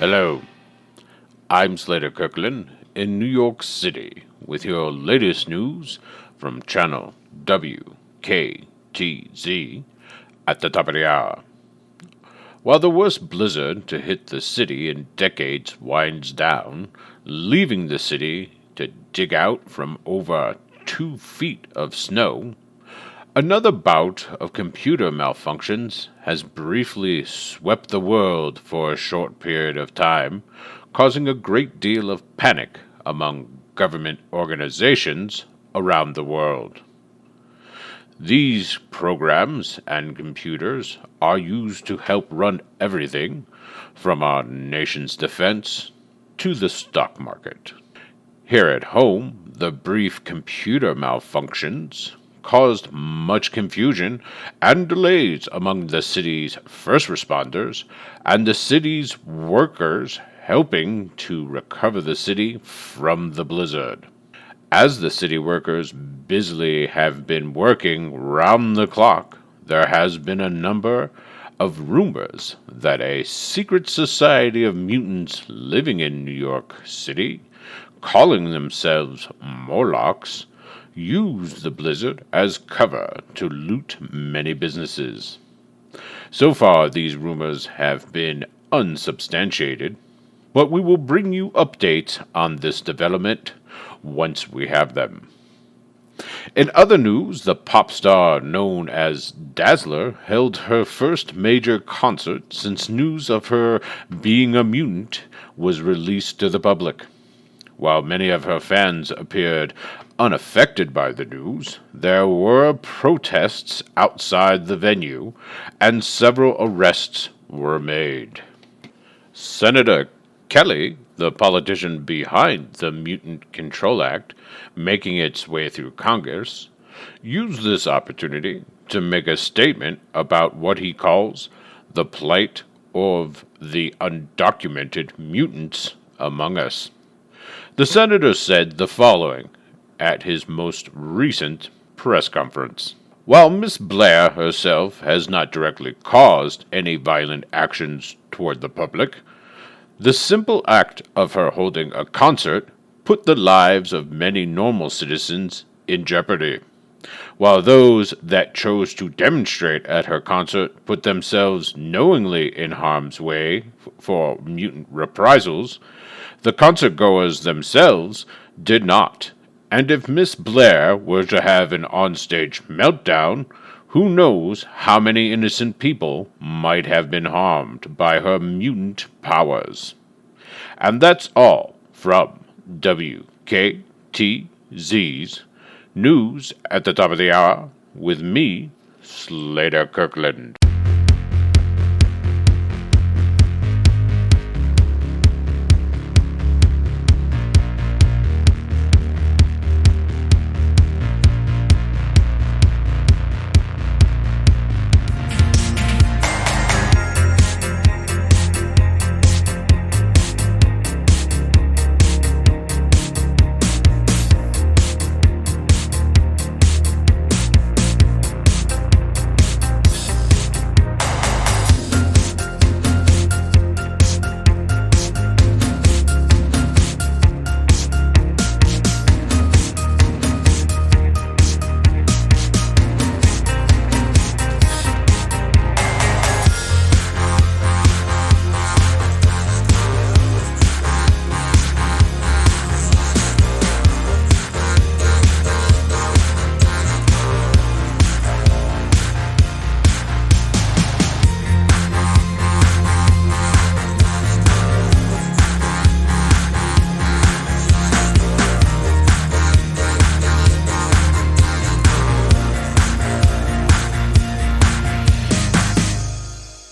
Hello, I'm Slater Kirkland in New York City with your latest news from Channel WKTZ at the top of the hour. While the worst blizzard to hit the city in decades winds down, leaving the city to dig out from over 2 feet of snow, another bout of computer malfunctions has briefly swept the world for a short period of time, causing a great deal of panic among government organizations around the world. These programs and computers are used to help run everything from our nation's defense to the stock market. Here at home, the brief computer malfunctions caused much confusion and delays among the city's first responders and the city's workers helping to recover the city from the blizzard. As the city workers busily have been working round the clock, there has been a number of rumors that a secret society of mutants living in New York City, calling themselves Morlocks, used the blizzard as cover to loot many businesses. So far, these rumors have been unsubstantiated, but we will bring you updates on this development once we have them. In other news, the pop star known as Dazzler held her first major concert since news of her being a mutant was released to the public. While many of her fans appeared unaffected by the news, there were protests outside the venue and several arrests were made. Senator Kelly, the politician behind the Mutant Control Act, making its way through Congress, used this opportunity to make a statement about what he calls the plight of the undocumented mutants among us. The senator said the following at his most recent press conference. While Miss Blair herself has not directly caused any violent actions toward the public, the simple act of her holding a concert put the lives of many normal citizens in jeopardy, while those that chose to demonstrate at her concert put themselves knowingly in harm's way for mutant reprisals. The concertgoers themselves did not, and if Miss Blair were to have an onstage meltdown, who knows how many innocent people might have been harmed by her mutant powers. And that's all from WKTZ's News at the Top of the Hour with me, Slater Kirkland.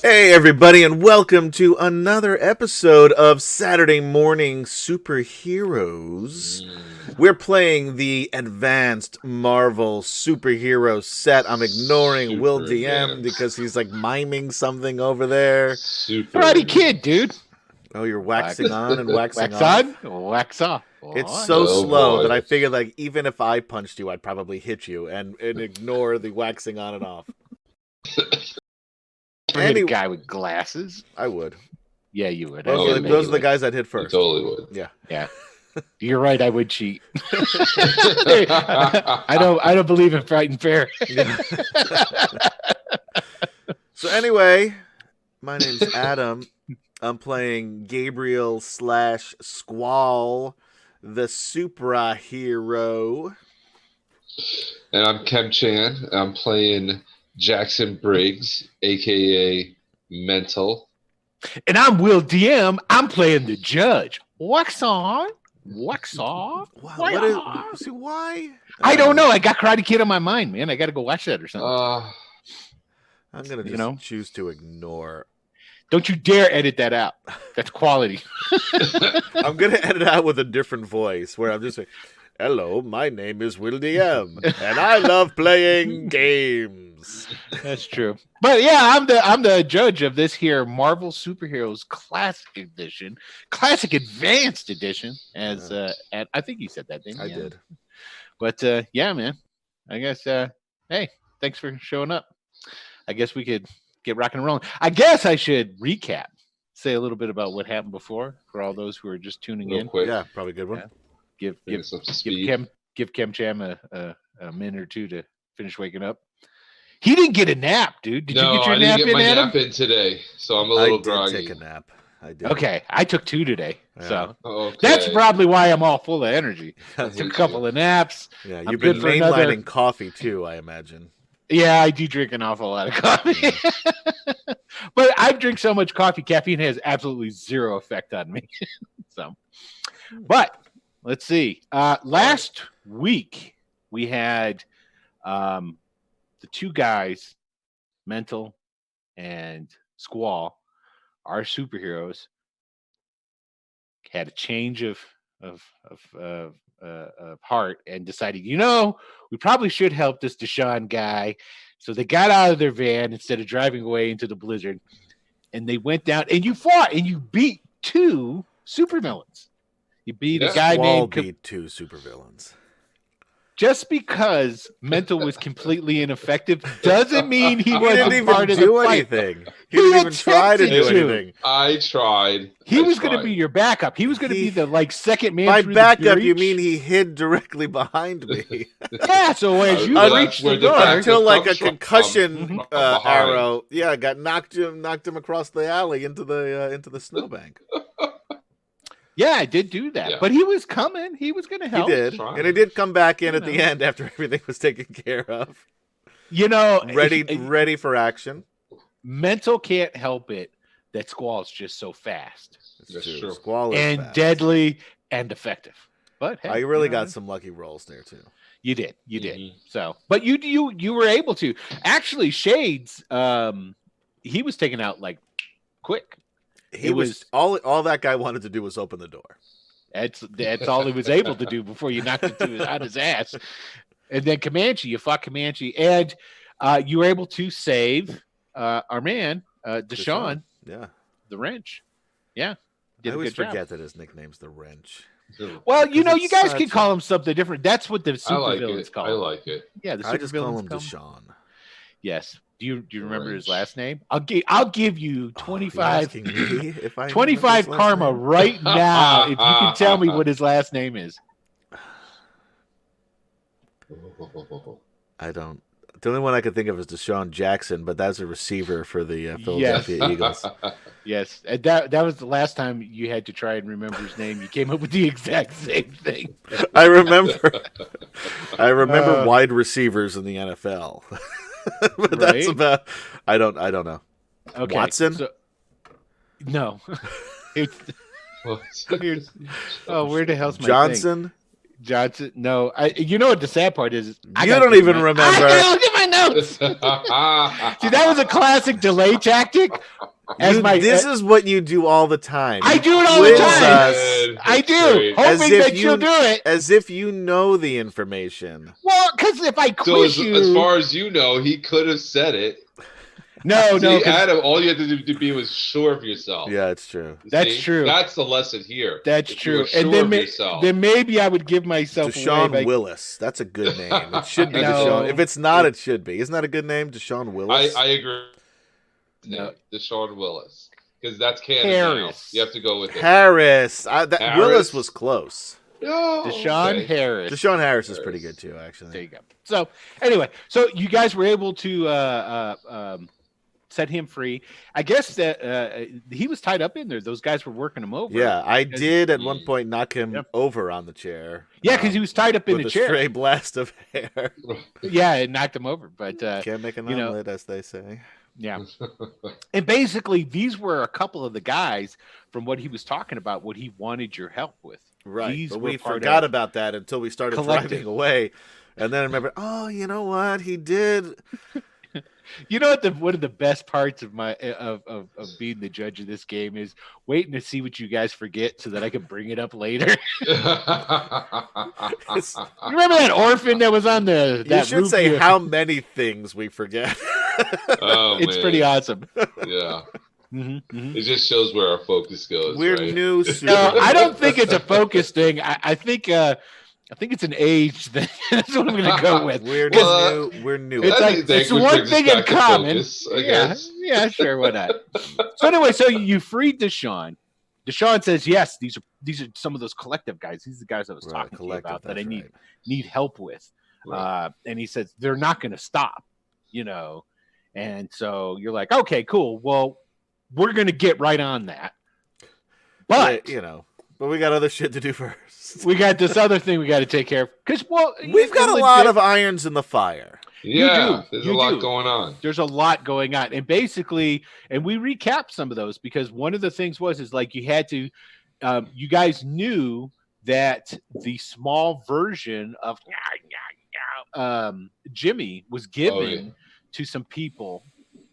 Hey everybody, and welcome to another episode of Saturday Morning Superheroes. We're playing the advanced Marvel superhero set. I'm ignoring Will DM because he's like miming something over there. Karate Kid, dude. Oh, you're waxing on and waxing Wax off. on, wax off. It's so slow that I figured like even if I punched you, I'd probably hit you and ignore the waxing on and off. Any guy with glasses. I would. Yeah, you would. Those are the guys I'd hit You first. totally would. Yeah. You're right. I would cheat. I don't believe in fighting fair. So anyway, my name's Adam. I'm playing Gabriel / Squall, the superhero. And I'm Kem Chan. I'm playing Jackson Briggs, aka Mental. And I'm Will DM. I'm playing the judge. Wax on. Wax off. Why? I don't know. I got Karate Kid on my mind, man. I got to go watch that or something. I'm gonna just choose to ignore. Don't you dare edit that out. That's quality. I'm gonna edit out with a different voice where I'm just like, "Hello, my name is Will DM, and I love playing games." That's true. But yeah, I'm the judge of this here Marvel Superheroes Classic Edition, Classic Advanced Edition. As I think you said that, didn't you? I did. But yeah, man. I guess hey, thanks for showing up. I guess we could get rocking and rolling. I guess I should recap, say a little bit about what happened before for all those who are just tuning Real in. quick. Yeah, probably a good one. Yeah. Give Kem Cham a minute or two to finish waking up. He didn't get a nap, dude. Did you get your nap in, Adam? I didn't get my nap in today, so I'm a little groggy. I did take a nap. I did. Okay, I took 2 today, so Okay. that's probably why I'm all full of energy. I took a couple of naps. Yeah, I'm you've good been for mainlining coffee too, I imagine. Yeah, I do drink an awful lot of coffee. But I drink so much coffee, caffeine has absolutely zero effect on me. So, but let's see. Last week we had the 2 guys, Mental and Squall, our superheroes, had a change of heart and decided, we probably should help this Deshaun guy. So they got out of their van instead of driving away into the blizzard, and they went down and you fought and you beat 2 supervillains. You beat a guy named beat 2 supervillains. Just because Mental was completely ineffective doesn't mean he wasn't didn't part even of the do fight. anything. He didn't even try to do anything. I tried. He was going to be your backup. He was going to be the second man. By through backup, the you mean he hid directly behind me? Yeah. So as you reached the door, until like a concussion arrow, got knocked him across the alley into the snowbank. Yeah, I did do that. Yeah. But he was coming. He was going to help. He did. And he did come back in at the end after everything was taken care of. Ready for action. Mental can't help it that Squall's just so fast. That's true. Squall is and fast. Deadly and effective. But hey, I really got some lucky rolls there too. You did. So, but you were able to. Actually, Shades, he was taken out quick. He was all that guy wanted to do was open the door. That's all he was able to do before you knocked it out his ass. And then Comanche, you fought Comanche, and you were able to save our man Deshaun. Yeah, the wrench. Yeah, I always forget that his nickname's the Wrench. Well, you guys can call him something different. That's what the supervillains call him. I like it. Yeah, the I just call him supervillains Deshaun. Yes. Do you remember his last name? I'll give you 25 karma right now if you can tell me what his last name is. I don't. The only one I could think of is Deshaun Jackson, but that's a receiver for the Philadelphia Eagles. Yes, and that was the last time you had to try and remember his name. You came up with the exact same thing. I remember wide receivers in the NFL. But that's about. I don't know. Okay, Watson? No. Where the hell's my Johnson? Thing? Johnson? No. You know what the sad part is? You don't even remember. I look at my notes. See, that was a classic delay tactic. This is what you do all the time. I do it all the time. I do. Hoping that you'll do it. As if you know the information. Well, because if I quiz you... as far as you know, he could have said it. No. Adam, all you had to be was sure of yourself. Yeah, it's true. That's true. That's the lesson here. That's true. And then maybe I would give myself Deshaun Willis. That's a good name. It should be Deshaun. If it's not, it should be. Isn't that a good name, Deshaun Willis? I agree. No, Deshaun Willis. because that's canon Harris. now. You have to go with it. Harris. Harris. Willis was close. Oh, Deshaun okay. Harris. Deshaun Harris is pretty good too, actually. There you go. So anyway, so you guys were able to set him free. I guess that he was tied up in there. Those guys were working him over. Yeah, I did at one point knock him over on the chair. Yeah, because he was tied up in with the a chair. stray blast of hair. Yeah, it knocked him over. But Can't make an omelet, as they say. Yeah. And basically, these were a couple of the guys from what he was talking about, what he wanted your help with. Right. These but were we part forgot of about that until we started collective. driving away. And then I remember, oh, you know what? He did. You know what? One of the best parts of my of being the judge of this game is waiting to see what you guys forget so that I can bring it up later. You remember that orphan that was on the? You should say how many things we forget. It's pretty awesome. Yeah. Mm-hmm. It just shows where our focus goes. We're right? new. No, I don't think it's a focus thing. I think it's an age thing. That's what I'm going to go with. We're new. We're new. It's like it's one thing in common. Focus, I guess. Yeah, sure, why not? So anyway, so you freed Deshaun. Deshaun says, yes, these are some of those collective guys. These are the guys I was talking to you about that I need help with. Right. And he says they're not going to stop, And so you're like, okay, cool. Well, we're going to get right on that. But but we got other shit to do first. We got this other thing we got to take care of because we've got a lot of irons in the fire. Yeah, there's a lot going on. There's a lot going on, and basically, and we recapped some of those because one of the things is like you had to, you guys knew that the small version of Jimmy was given to some people,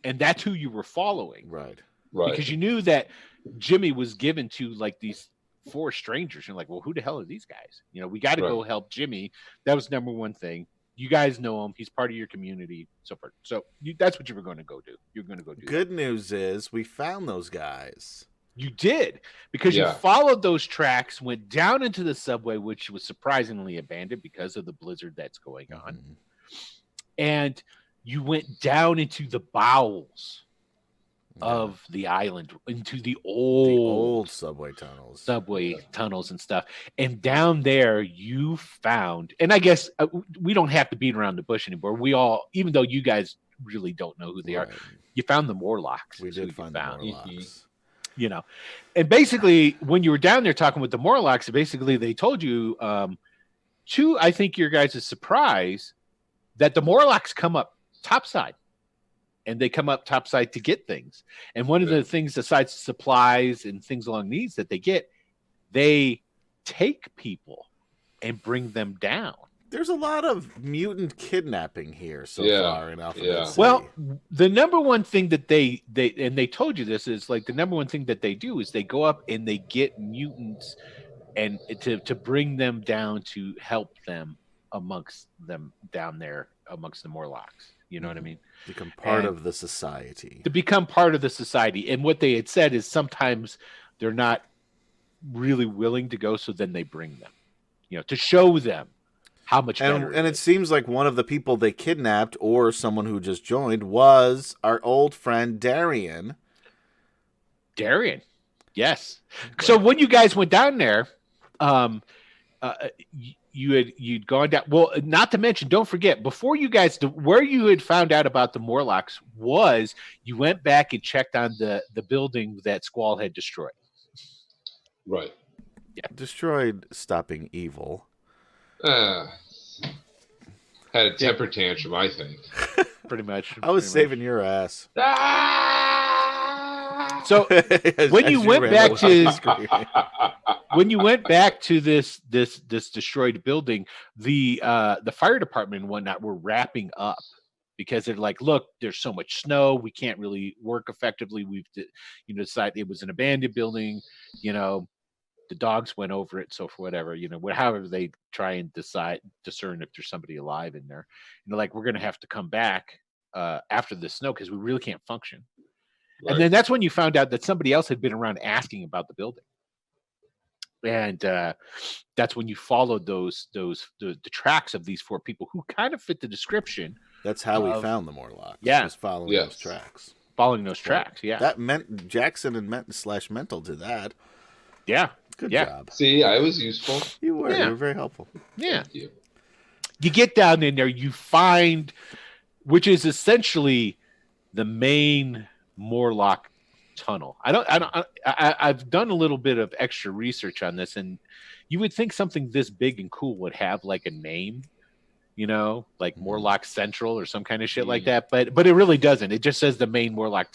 and that's who you were following, right? Because you knew that Jimmy was given to like these 4 strangers. You're like, well, who the hell are these guys? We got to go help Jimmy. That was number one thing. You guys know him. He's part of your community. So forth. So that's what you were going to go do. You're going to go do. Good news is we found those guys. You did because you followed those tracks, went down into the subway, which was surprisingly abandoned because of the blizzard that's going on. And you went down into the bowels of the island, into the old subway tunnels and stuff. And down there you found, and I guess we don't have to beat around the bush anymore. We all, even though you guys really don't know who they are, you found the Morlocks. We did find the Morlocks. And basically when you were down there talking with the Morlocks, basically they told you to, I think your guys' surprise, that the Morlocks come up topside. And they come up topside to get things. And one of the things, besides supplies and things along these that they get, they take people and bring them down. There's a lot of mutant kidnapping here so far in Alphabet City. Well, the number one thing that they and they told you this is like the number one thing that they do is they go up and they get mutants and to bring them down to help them amongst them down there amongst the Morlocks. You know what I mean? Become part of the society. To become part of the society. And what they had said is sometimes they're not really willing to go, so then they bring them, to show them how much better. And it seems like one of the people they kidnapped, or someone who just joined, was our old friend Darian. Darian, yes. So when you guys went down there, you'd gone down. Well, not to mention, don't forget, before you guys, where you had found out about the Morlocks was you went back and checked on the building that Squall had destroyed. Right. Yeah. Destroyed, stopping evil. Had a temper tantrum, I think. Pretty much. I was saving your ass. So when you went back to this destroyed building, the fire department and whatnot were wrapping up because they're like, look, there's so much snow, we can't really work effectively. We've decided it was an abandoned building. The dogs went over it, so for whatever, however they try and discern if there's somebody alive in there. And they're like, we're going to have to come back after the snow because we really can't function. Right. And then that's when you found out that somebody else had been around asking about the building. And that's when you followed the tracks of these 4 people who kind of fit the description. That's how we found the Morlocks. Yeah. Just following those tracks. following those tracks. Yeah. That meant Jackson and Mental did that. Yeah. Good Yeah. job. See, I was useful. You were. Yeah. You were very helpful. Yeah. Thank you. You get down in there, you find, which is essentially the main Morlock tunnel. I've done a little bit of extra research on this, and you would think something this big and cool would have like a name, you know, like Morlock Central or some kind of shit like that. But it really doesn't. It just says the main Morlock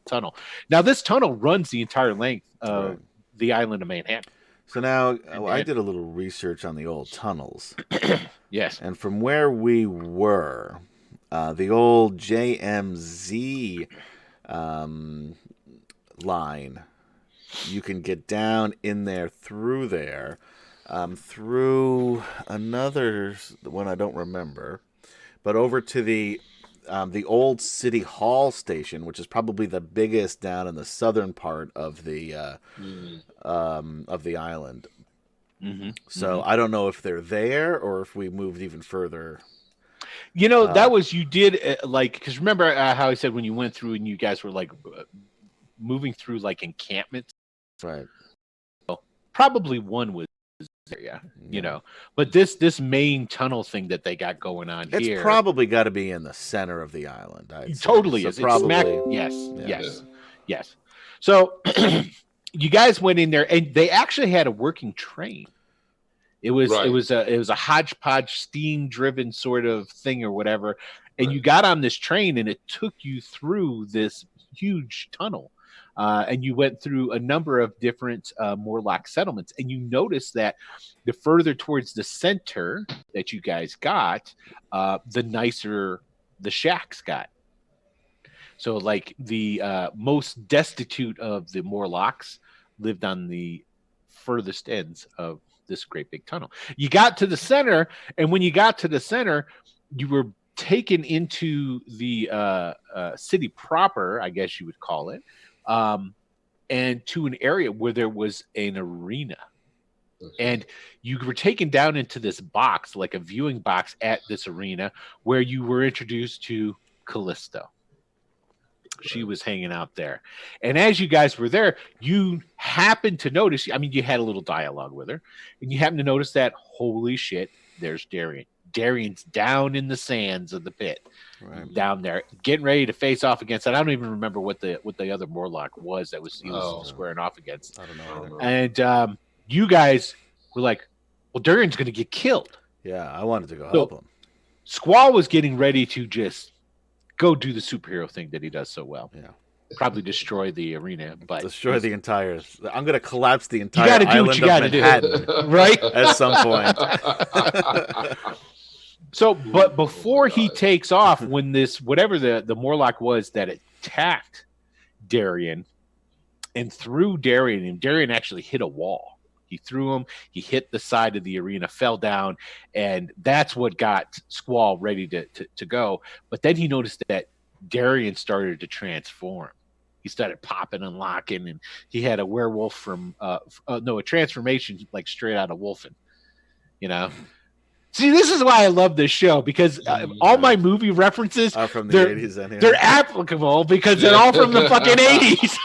tunnel. Now this tunnel runs the entire length of the island of Manhattan. So now I did a little research on the old tunnels. Yes. And from where we were, the old JMZ line, you can get down in there through there, through another one I don't remember, but over to the old City Hall station, which is probably the biggest down in the southern part of the island. Mm-hmm. So I don't know if they're there or if we moved even further. You know, that was, you did like, because remember how I said when you went through and you guys were like moving through like encampments? Right. Well, probably one was there, yeah. You know, but this main tunnel thing that they got going on it's here. It's probably got to be in the center of the island. Totally so is. Probably. Yes. So you guys went in there and they actually had a working train. It was a hodgepodge steam driven sort of thing or whatever. And you got on this train and it took you through this huge tunnel. And you went through a number of different Morlock settlements. And you noticed that the further towards the center that you guys got, the nicer the shacks got. So like the most destitute of the Morlocks lived on the furthest ends of this great big tunnel. You got to the center, and when you got to the center, you were taken into the city proper, I guess you would call it, and to an area where there was an arena. And you were taken down into this box, like a viewing box at this arena, where you were introduced to Callisto. She was hanging out there. And as you guys were there, you happened to notice, I mean, you had a little dialogue with her, and you happened to notice that, holy shit, there's Darian. Darian's down in the sands of the pit, down there, getting ready to face off against it. I don't even remember what the other Morlock was that he was squaring off against. I don't know. And you guys were like, well, Darian's going to get killed. Yeah, I wanted to go help him. Squall was getting ready to just go do the superhero thing that he does so well. Yeah. Probably destroy the arena, but destroy the entire. I'm going to collapse the entire island of Manhattan, right? At some point. So, but before he takes off, when this whatever the Morlock was that attacked Darian and threw Darian, and Darian actually hit a wall. He threw him. He hit the side of the arena, fell down, and that's what got Squall ready to go. But then he noticed that Darian started to transform. He started popping and locking, and he had a werewolf from a transformation like straight out of Wolfen. You know. See, this is why I love this show, because all my movie references are from the 80s. Anyway. They're applicable because they're all from the fucking 80s.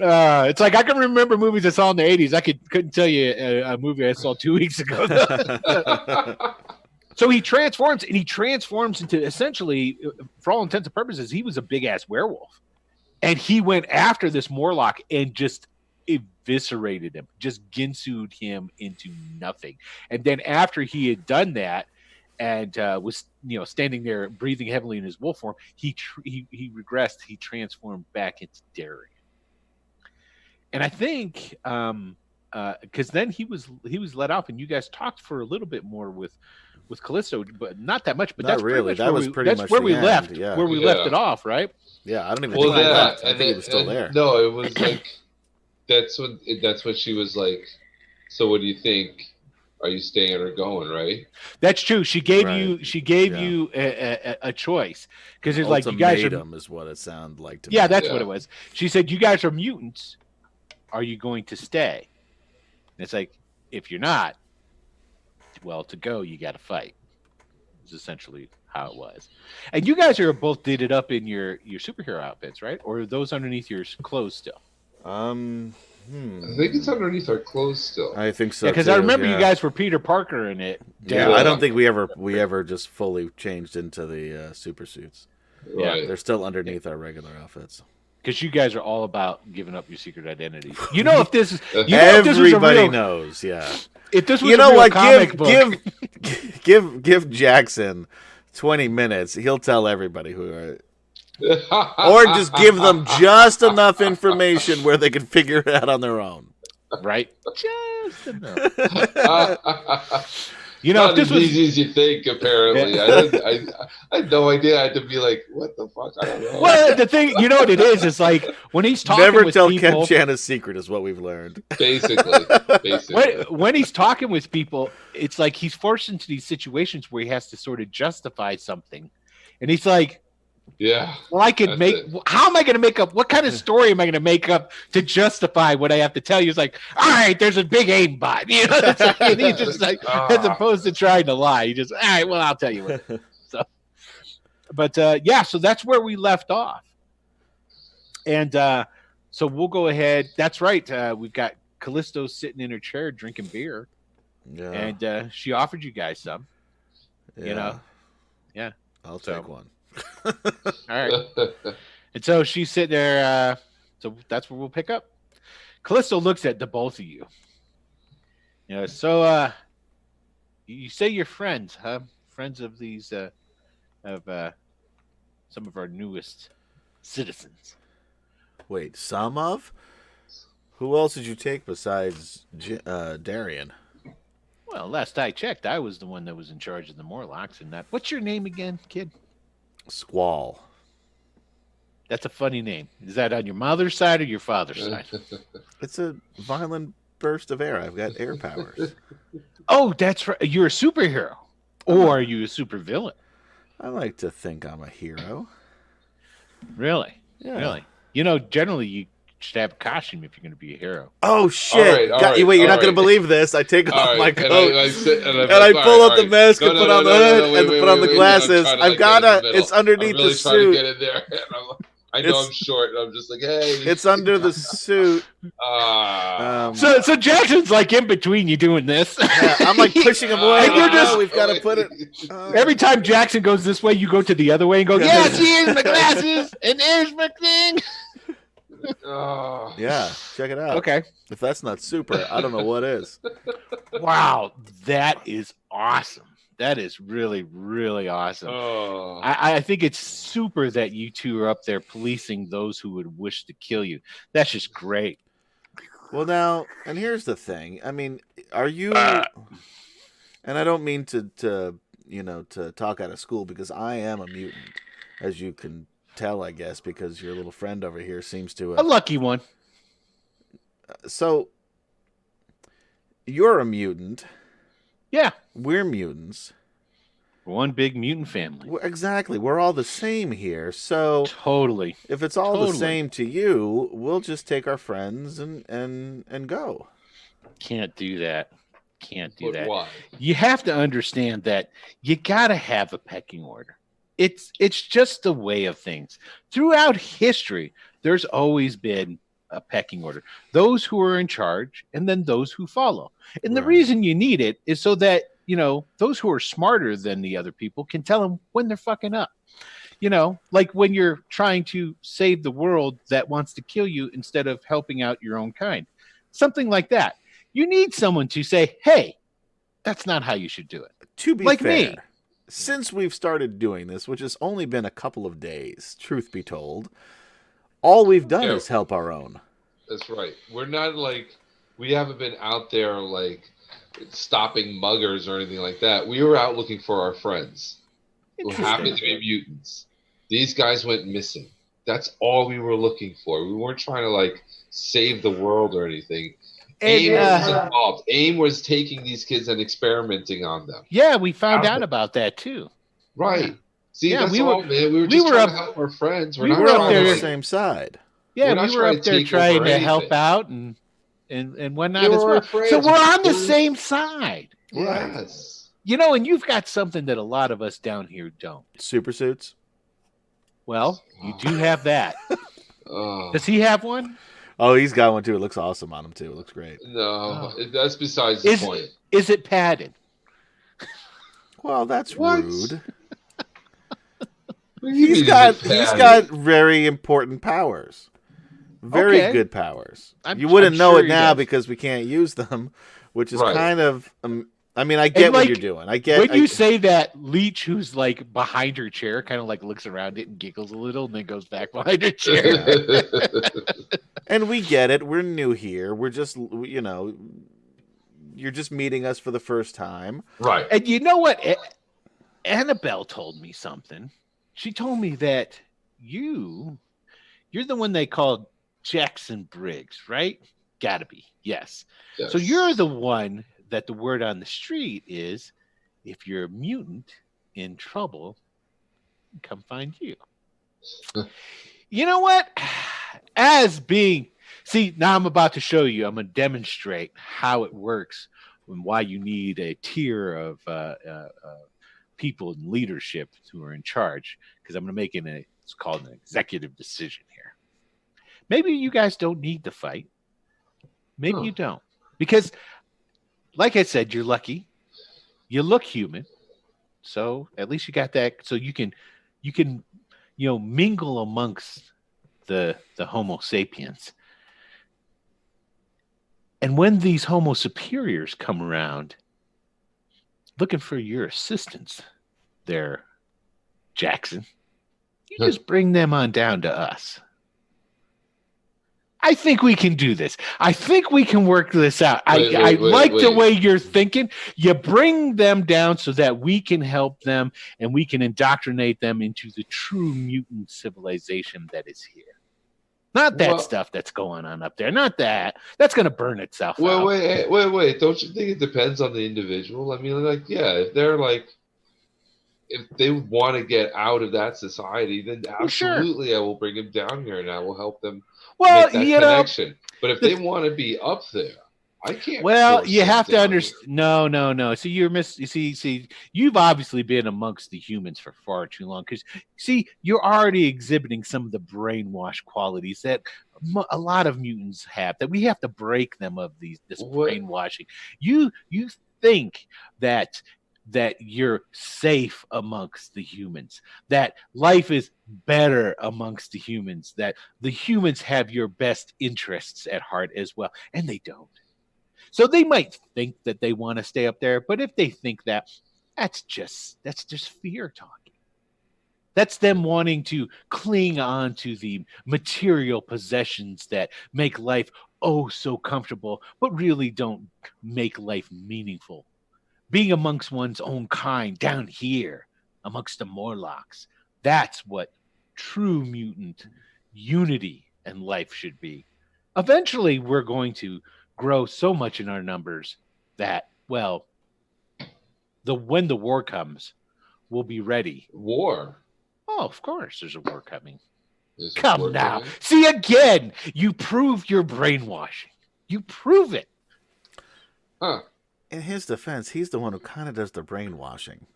It's like I can remember movies I saw in the 80s. I couldn't tell you a movie I saw 2 weeks ago. So he transforms into essentially, for all intents and purposes, he was a big ass werewolf, and he went after this Morlock and just eviscerated him, just ginsued him into nothing. And then after he had done that and was standing there breathing heavily in his wolf form, he regressed. He transformed back into Darian. And I think because then he was let off, and you guys talked for a little bit more with Callisto, but not that much. But not that's really. That's where we left. Yeah. Where we left it off, right? Yeah, I don't even think he left. I think he was still there. No, it was like that's what she was like. So what do you think? Are you staying or going? Right. That's true. She gave you a choice, because it's like you guys are. Is what it sounded like to me. Yeah, that's what it was. She said, "You guys are mutants. Are you going to stay?" And it's like, if you're not, well, to go, you got to fight. Is essentially how it was. And you guys are both dated up in your superhero outfits, right? Or are those underneath your clothes still? I think it's underneath our clothes still. I think so. Yeah, because I remember you guys were Peter Parker in it. Yeah, I don't think we ever just fully changed into the super suits. Right. They're still underneath our regular outfits. Because you guys are all about giving up your secret identity. You know, if this is everybody knows, yeah. If this was a real comic book, give Jackson 20 minutes, he'll tell everybody who are. Or just give them just enough information where they can figure it out on their own. Right? Just enough. Not as easy as you think, apparently. Yeah. I had no idea. I had to be like, what the fuck? I don't know. Well, the thing, you know what it is like when he's talking Never with tell people, Ken Chana's secret is what we've learned. Basically. When he's talking with people, it's like he's forced into these situations where he has to sort of justify something. And he's like, yeah. Well, how am I going to make up? What kind of story am I going to make up to justify what I have to tell you? It's like, all right, there's a big aimbot. You know, and he's just like, as opposed to trying to lie, he just, all right, well, I'll tell you what. So, but so that's where we left off. And so we'll go ahead. That's right. We've got Callisto sitting in her chair drinking beer. Yeah. And she offered you guys some. Yeah. You know? Yeah. I'll take one. All right. And so she's sitting there. So that's where we'll pick up. Callisto looks at the both of you. You know, so you say you're friends, huh? Friends of these of some of our newest citizens. Wait, some of? Who else did you take besides Darian? Well, last I checked, I was the one that was in charge of the Morlocks and that. What's your name again, kid? Squall. That's a funny name. Is that on your mother's side or your father's side? It's a violent burst of air. I've got air powers. Oh, that's right. You're a superhero. Or are you a supervillain? I like to think I'm a hero. Really? Yeah. Really? You know, generally you should have a costume if you're going to be a hero. Oh, shit. All right, wait, you're not going to believe this. I take off my coat. And I pull up the mask and put on the hood and put on the glasses. I've got it's underneath the suit. To get in there. I know I'm short, and I'm just like, hey. It's under the suit. So Jackson's like in between you doing this. Yeah, I'm like pushing him away. And you're just, we've got to put it. Every time Jackson goes this way, you go to the other way and go, yes, here's my glasses, and there's my thing. Yeah, check it out. Okay. If that's not super, I don't know what is. Wow, that is awesome. That is really, really awesome. Oh. I think it's super that you two are up there policing those who would wish to kill you. That's just great. Well, now, and here's the thing. I mean, are you? And I don't mean to talk out of school because I am a mutant, as you can tell, I guess, because your little friend over here seems to a lucky one. So you're a mutant. Yeah, we're mutants. One big mutant family. Exactly. We're all the same here. So totally. If it's all the same to you, we'll just take our friends and go. Can't do that. Can't do that. Why? You have to understand that you got to have a pecking order. It's just the way of things. Throughout history, there's always been a pecking order. Those who are in charge and then those who follow. And the reason you need it is so that, those who are smarter than the other people can tell them when they're fucking up. Like when you're trying to save the world that wants to kill you instead of helping out your own kind. Something like that. You need someone to say, hey, that's not how you should do it. To be like fair, me. Since we've started doing this, which has only been a couple of days, truth be told, all we've done is help our own. That's right. We're not we haven't been out there stopping muggers or anything like that. We were out looking for our friends who happened to be mutants. These guys went missing. That's all we were looking for. We weren't trying to save the world or anything. AIM was involved. AIM was taking these kids and experimenting on them. Yeah, we found out about that too. Right. Yeah. See, that's all, man. We were just trying to help our friends. We were up there on the same side. Yeah, we were up there trying to help out and whatnot as well. So we're on the same side. Yes. And you've got something that a lot of us down here don't. Super suits. Well, you do have that. Oh, Does he have one? Oh, he's got one too. It looks awesome on him too. It looks great. no, that's besides the point. Is it padded? Well, that's What? rude. What do you He's mean got it's padded? very important powers. Very Okay. good powers. I'm You wouldn't know sure it he now does. because we can't use them, which is Right. kind of. I mean, I get what like, you're doing. I get When you say that, Leech, who's like behind her chair, kind of like looks around it and giggles a little, and then goes back behind her chair. and we get it. We're new here. We're just, you're just meeting us for the first time. Right. And you know what? Annabelle told me something. She told me that you're the one they called Jackson Briggs, right? Gotta be. Yes. Yes. So you're the one that the word on the street is, if you're a mutant in trouble, come find you. You know what? Now I'm about to show you, I'm going to demonstrate how it works and why you need a tier of people in leadership who are in charge, because I'm going to make it's called an executive decision here. Maybe you guys don't need to fight. Maybe you don't. Because, like I said, you're lucky. You look human. So at least you got that. So you can mingle amongst the Homo sapiens. And when these Homo superiors come around looking for your assistance there, Jackson, you just bring them on down to us. I think we can do this. I think we can work this out. I like the way you're thinking. You bring them down so that we can help them and we can indoctrinate them into the true mutant civilization that is here. Not that stuff that's going on up there. Not that. That's going to burn itself out. Wait. Don't you think it depends on the individual? I mean, like, yeah, if they want to get out of that society, then absolutely I will bring them down here and I will help them make that connection. But if they want to be up there, I can't. Well, you have to understand. No. So you see, you've obviously been amongst the humans for far too long. Because you're already exhibiting some of the brainwash qualities that a lot of mutants have. That we have to break them of this brainwashing. You think that you're safe amongst the humans, that life is better amongst the humans, that the humans have your best interests at heart as well, and they don't. So they might think that they want to stay up there, but if they think that's just fear talking. That's them wanting to cling on to the material possessions that make life oh so comfortable, but really don't make life meaningful. Being amongst one's own kind down here, amongst the Morlocks, that's what true mutant unity and life should be. Eventually, we're going to grow so much in our numbers that, well, when the war comes, we'll be ready. War? Oh, of course, there's a war coming. Come now. See, again, you prove your brainwashing. You prove it. Huh. In his defense, he's the one who kind of does the brainwashing.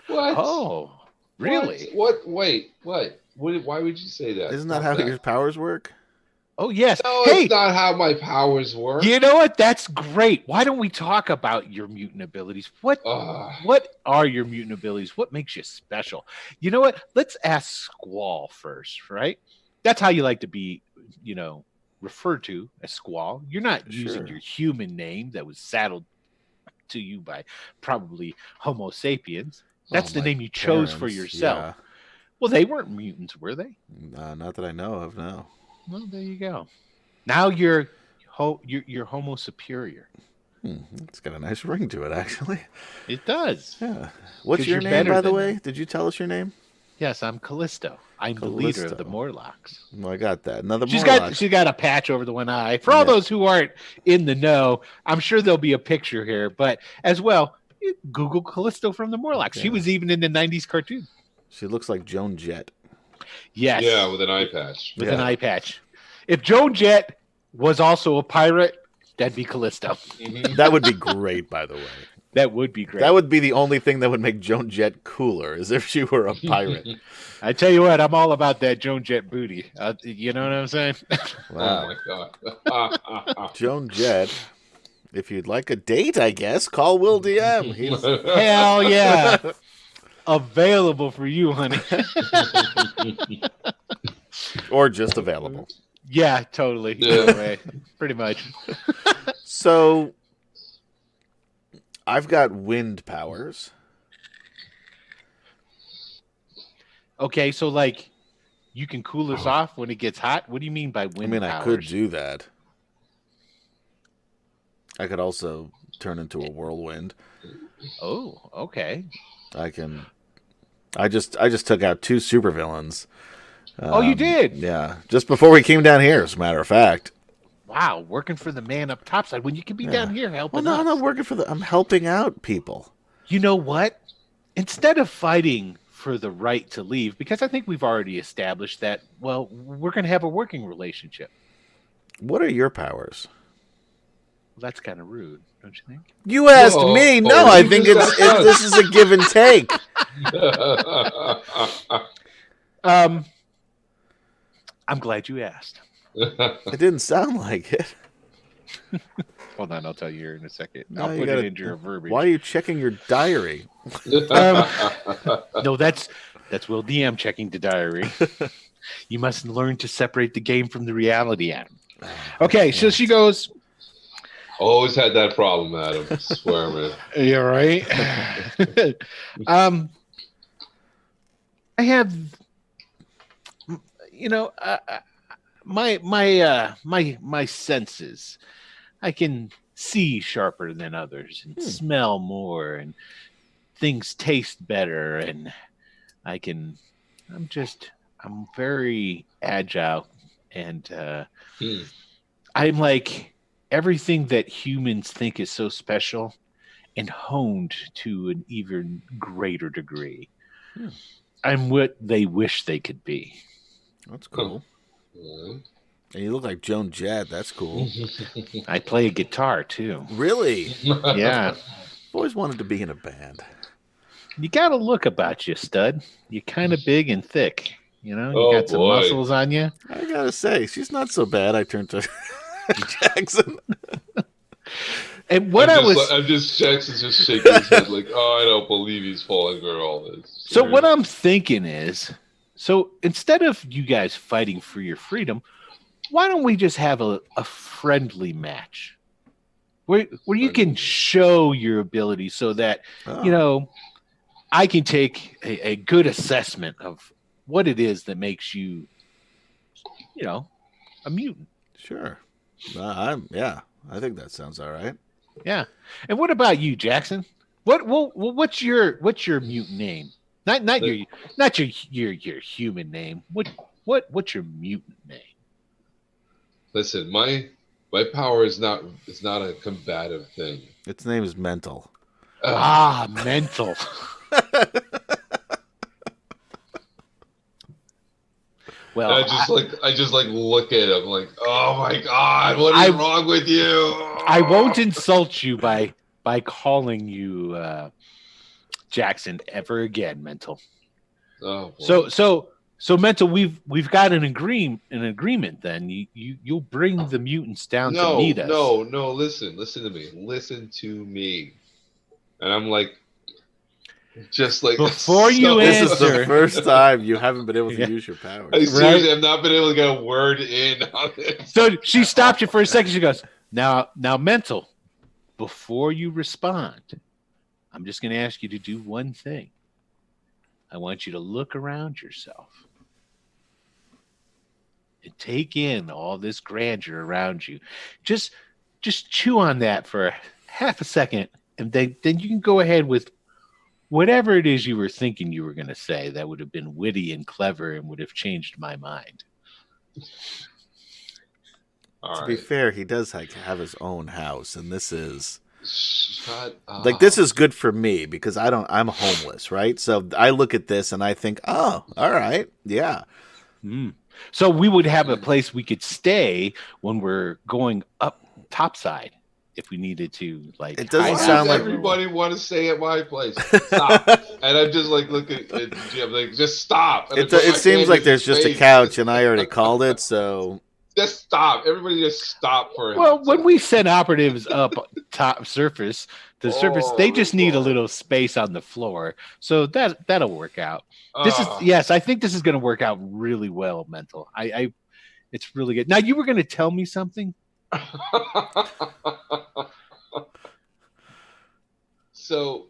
What? Oh, really? What? Wait, what? Why would you say that? Isn't that how your powers work? Oh, yes. No, it's not how my powers work. You know what? That's great. Why don't we talk about your mutant abilities? What are your mutant abilities? What makes you special? You know what? Let's ask Squall first, right? That's how you like to be, referred to as Squall. You're not using your human name that was saddled to you by probably Homo sapiens. That's the name you chose for yourself. Yeah. Well, they weren't mutants, were they? Not that I know of, no. Well, there you go. Now you're Homo superior. It's got a nice ring to it, actually. It does. Yeah. What's your name, by the way? Did you tell us your name? Yes, I'm Callisto. I'm the leader of the Morlocks. Well, I got that. Another She's got a patch over the one eye. For all those who aren't in the know, I'm sure there'll be a picture here. But as well, Google Callisto from the Morlocks. Yeah. She was even in the 90s cartoon. She looks like Joan Jett. Yes. Yeah, with an eye patch. With an eye patch. If Joan Jett was also a pirate, that'd be Callisto. That would be great, by the way. That would be great. That would be the only thing that would make Joan Jett cooler, is if she were a pirate. I tell you what, I'm all about that Joan Jett booty. You know what I'm saying? Wow. Oh my god. Joan Jett. If you'd like a date, I guess, call Will DM. He's... Hell yeah. Available for you, honey. Or just available. Yeah, totally. Yeah. Either way, pretty much. So, I've got wind powers. Okay, so like you can cool us off when it gets hot? What do you mean by wind powers? I could do that. I could also turn into a whirlwind. Oh, okay. I can. I just took out 2 supervillains. Oh, you did? Yeah, just before we came down here, as a matter of fact. Wow, working for the man up topside when you can be down here helping Well, no, us. I'm not working for I'm helping out people. You know what? Instead of fighting for the right to leave, because I think we've already established that, well, we're going to have a working relationship. What are your powers? Well, that's kind of rude, don't you think? You asked Whoa. me. No, Oh, I you think just asked this is a give and take. I'm glad you asked. It didn't sound like it. Hold on, I'll tell you here in a second. No, I'll you put gotta- it into your verbiage. Why are you checking your diary? No, that's Will DM checking the diary. You must learn to separate the game from the reality, Adam. Okay, so she goes, Always had that problem, Adam. I swear, man. you're right. I have, my senses. I can see sharper than others and smell more, and things taste better, and I'm very agile, and I'm like everything that humans think is so special and honed to an even greater degree. I'm what they wish they could be. That's cool. Yeah. And you look like Joan Jett. That's cool. I play a guitar too. Really? Yeah. I've always wanted to be in a band. You got a look about you, stud. You're kind of big and thick. You know, you Oh, got some boy. muscles on you. I gotta say, she's not so bad. I turned to Jackson. And what I'm just Jackson's just shaking his head like, oh, I don't believe he's falling for all this. So what I'm thinking is, so instead of you guys fighting for your freedom, why don't we just have a friendly match where you can show your ability so that, I can take a good assessment of what it is that makes you, a mutant. Sure. I think that sounds all right. Yeah. And what about you, Jackson? What's your mutant name? Not your human name. What's your mutant name? Listen, my power is not a combative thing. Its name is Mental. Mental. Well, I just look at him like, oh my god, what is wrong with you? I won't insult you by calling you Jackson ever again, Mental. Oh, boy. So Mental, we've got an agreement. Then you'll bring the mutants down to meet us. No, listen to me. And I'm like, just like before you This is the answer, first time you haven't been able to use your powers. seriously, I've not been able to get a word in on it. so she stopped you for a second. She goes, now, Mental, before you respond, I'm just going to ask you to do one thing. I want you to look around yourself and take in all this grandeur around you. Just chew on that for half a second, and then you can go ahead with whatever it is you were thinking you were going to say that would have been witty and clever and would have changed my mind. To be fair, he does have his own house, and this is Shut up. like this is good for me because I'm homeless, right? So I look at this and I think, oh, all right, yeah. So we would have a place we could stay when we're going up topside. if we needed to, like, It doesn't hide Why out sound does like- for a little everybody want to stay at my place? Stop. And I'm just like looking at Jim, like, just stop. And I put It my seems hand like in there's his just a face. couch, and I already called it, so Just stop. Everybody just stop for a Well, when we send operatives up top surface, the surface, they just need a God. little space on the floor, so that'll work out. This is Ah. yes, I think this is going to work out really well, mental. It's really good. Now you were going to tell me something. So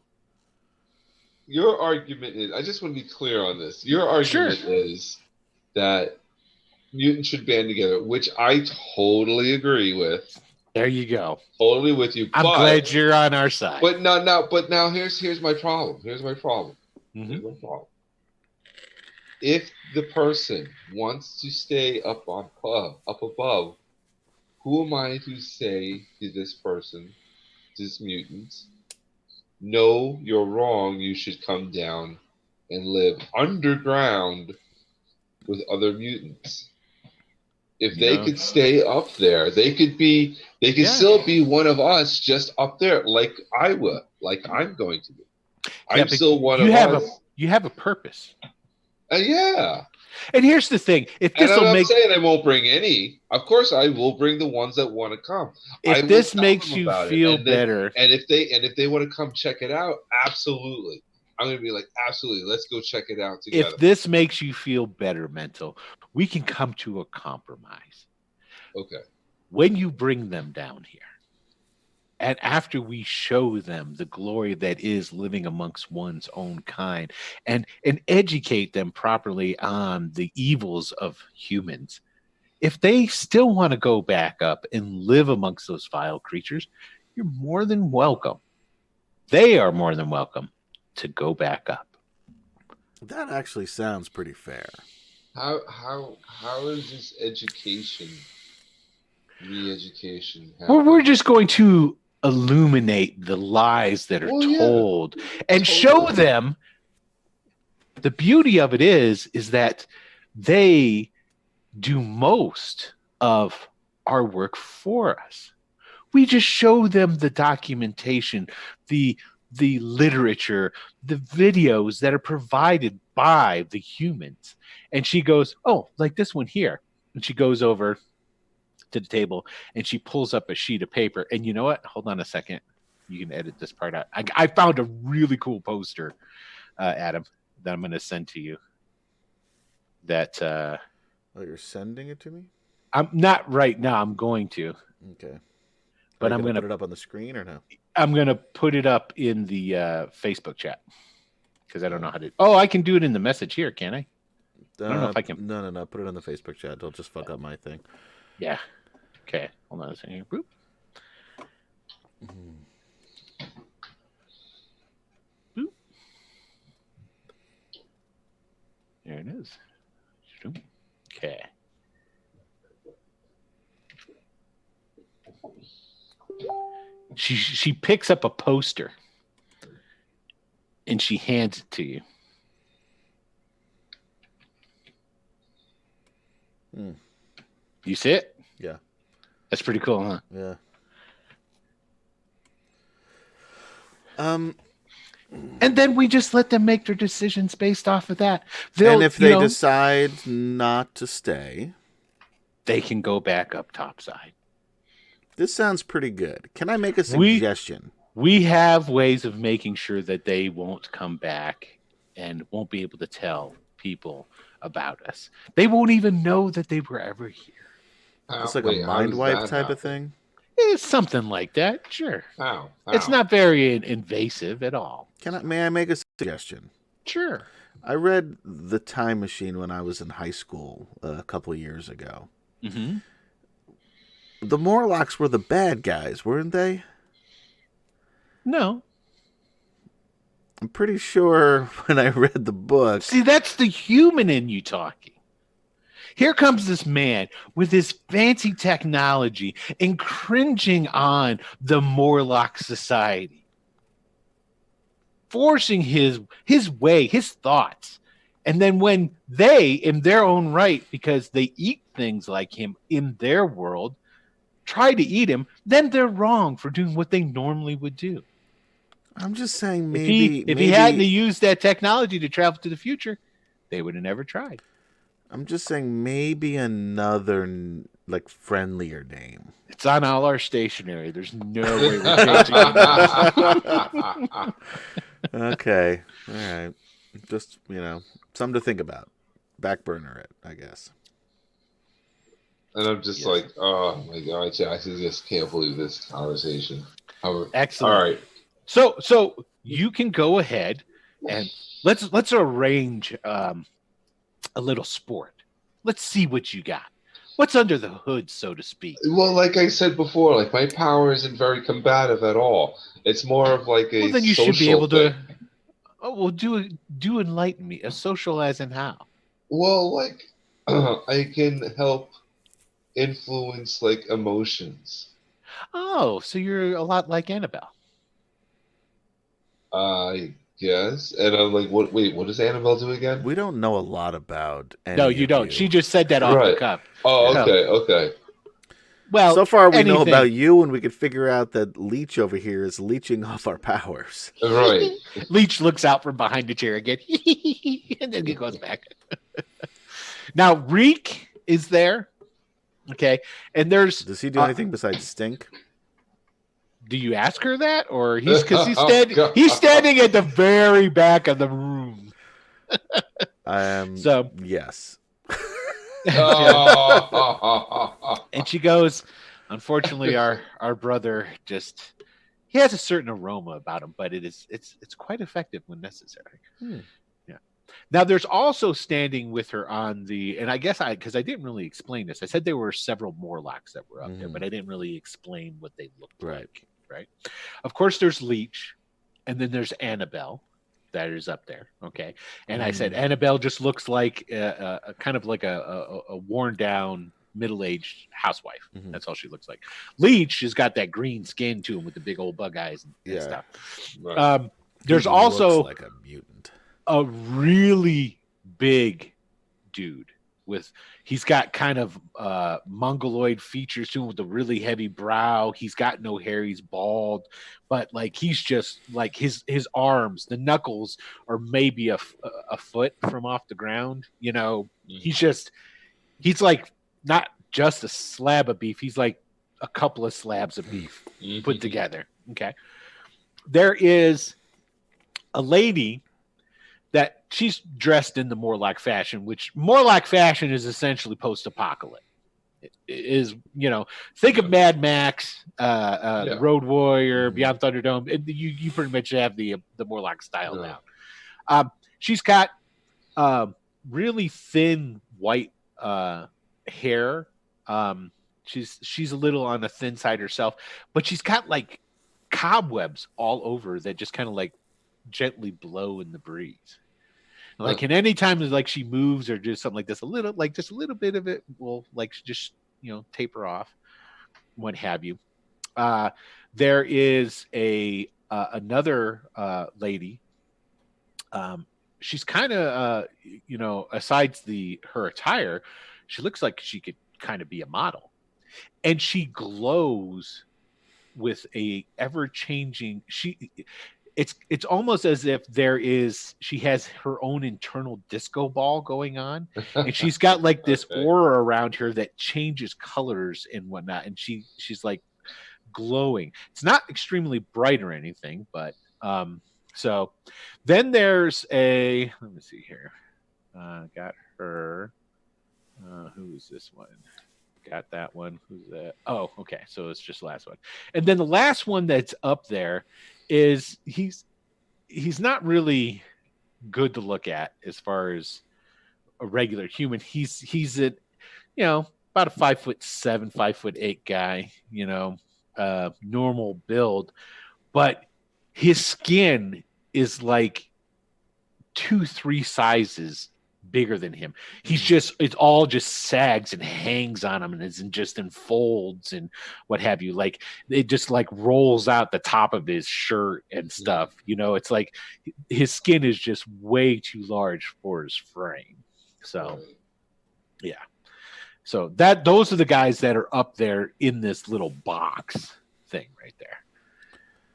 your argument is, I just want to be clear on this. Your argument is that mutants should band together, which I totally agree with. There you go. Totally with you. I'm glad you're on our side. But now here's my problem. Here's my problem. Mhm. Here's my problem. If the person wants to stay up above, who am I to say to this person, this mutant, no, you're wrong, you should come down and live underground with other mutants? If they could stay up there, they could still be one of us, just up there, like I would, like I'm going to be. I'm still one of us. You have a purpose. Yeah. And here's the thing: if this And will I'm make, not saying I won't bring any. Of course, I will bring the ones that want to come. if this makes you feel better, and if they want to come check it out, absolutely. I'm gonna be like, absolutely, let's go check it out together. if this makes you feel better, mental, we can come to a compromise. Okay. When you bring them down here, and after we show them the glory that is living amongst one's own kind, and educate them properly on the evils of humans, if they still want to go back up and live amongst those vile creatures, you're more than welcome. They are more than welcome to go back up. that actually sounds pretty fair. How is this education, re-education? Well, we're just going to illuminate the lies that are told and show them the beauty of it is that they do most of our work for us. We just show them the documentation, the literature, the videos that are provided by the humans. And she goes, oh, like this one here. And she goes over to the table and she pulls up a sheet of paper. And you know what? Hold on a second. You can edit this part out. I found a really cool poster, Adam, that I'm going to send to you. That oh, you're sending it to me? I'm not right now. I'm going to. Okay. But I'm going to put it up on the screen or no? I'm going to put it up in the Facebook chat because I don't know how to. Oh, I can do it in the message here, can I? I don't know if I can. No. Put it on the Facebook chat. Don't just fuck up my thing. Yeah. Okay. Hold on a second. Boop. Boop. There it is. Okay. She picks up a poster and she hands it to you. You see it? Yeah. That's pretty cool, huh? Yeah. And then we just let them make their decisions based off of that. And if they decide not to stay, they can go back up topside. This sounds pretty good. Can I make a suggestion? We have ways of making sure that they won't come back and won't be able to tell people about us. They won't even know that they were ever here. It's like a mind wipe type of thing? It's something like that, sure. How? It's not very invasive at all. May I make a suggestion? Sure. I read The Time Machine when I was in high school a couple of years ago. Mm-hmm. The Morlocks were the bad guys, weren't they? No. I'm pretty sure when I read the book. See, that's the human in you talking. Here comes this man with his fancy technology and cringing on the Morlock society, forcing his way, his thoughts. And then when they, in their own right, because they eat things like him in their world, try to eat him, then they're wrong for doing what they normally would do. I'm just saying If he hadn't used that technology to travel to the future, they would have never tried. I'm just saying maybe another like friendlier name. It's on all our stationery. There's no way we're changing it. Okay. All right. Just, something to think about. Back burner it, I guess. And I'm just like, oh my god, I just can't believe this conversation. Excellent. All right. So you can go ahead and let's arrange a little sport. Let's see what you got. What's under the hood, so to speak? Well, like I said before, like my power isn't very combative at all. It's more of like a. Well, then you social should be able thing. to. Oh, well, do enlighten me. A social as in how? Well, like I can help influence like emotions. Oh, so you're a lot like Annabelle. I guess, and I'm like, what? Wait, what does Annabelle do again? We don't know a lot about any No, you of don't. She just said that off the cuff. Oh, Yeah. okay. Well, so far we know about you, and we could figure out that Leech over here is leeching off our powers. Right. Leech looks out from behind the chair again, and then he goes back. Now, Reek is there. Okay, and Does he do anything besides stink? Do you ask her that, or he's standing at the very back of the room? So yes. And she goes, unfortunately, our brother he has a certain aroma about him, but it's quite effective when necessary. Yeah. Now there's also standing with her on and I guess because I didn't really explain this. I said there were several Morlocks that were up there, but I didn't really explain what they looked like. Right. Of course, there's Leech, and then there's Annabelle that is up there. Okay. And I said Annabelle just looks like a kind of like a worn down middle-aged housewife. That's all she looks like. Leech has got that green skin to him with the big old bug eyes and stuff. Right. There's also like a mutant. A really big dude he's got kind of mongoloid features to him with a really heavy brow. He's got no hair. He's bald, but like he's just like his arms, the knuckles are maybe a foot from off the ground. He's like not just a slab of beef. He's like a couple of slabs of beef put together. Okay. There is a lady that she's dressed in the Morlock fashion, which Morlock fashion is essentially post-apocalyptic. It is, think of Mad Max, the Road Warrior, Beyond Thunderdome. You pretty much have the Morlock style now. She's got really thin white hair. She's a little on the thin side herself, but she's got like cobwebs all over that just kind of like gently blow in the breeze. Like, and anytime like she moves or does something like this, just a little bit of it will like just taper off, what have you. There is another lady. She's kind of asides her attire, she looks like she could kind of be a model, and she glows with a ever-changing. It's almost as if she has her own internal disco ball going on, and she's got like this aura around her that changes colors and whatnot, and she's like glowing. It's not extremely bright or anything, but so then there's let me see here. Got her. Who is this one? Got that one. Who's that? Oh, okay. So it's just the last one. And then the last one that's up there is he's not really good to look at as far as a regular human. He's at about a 5'7", 5'8" guy, normal build, but his skin is like 2-3 sizes bigger than him. It all just sags and hangs on him and is just in folds and what have you. Like it just like rolls out the top of his shirt and stuff. It's like his skin is just way too large for his frame. So yeah. So those are the guys that are up there in this little box thing right there.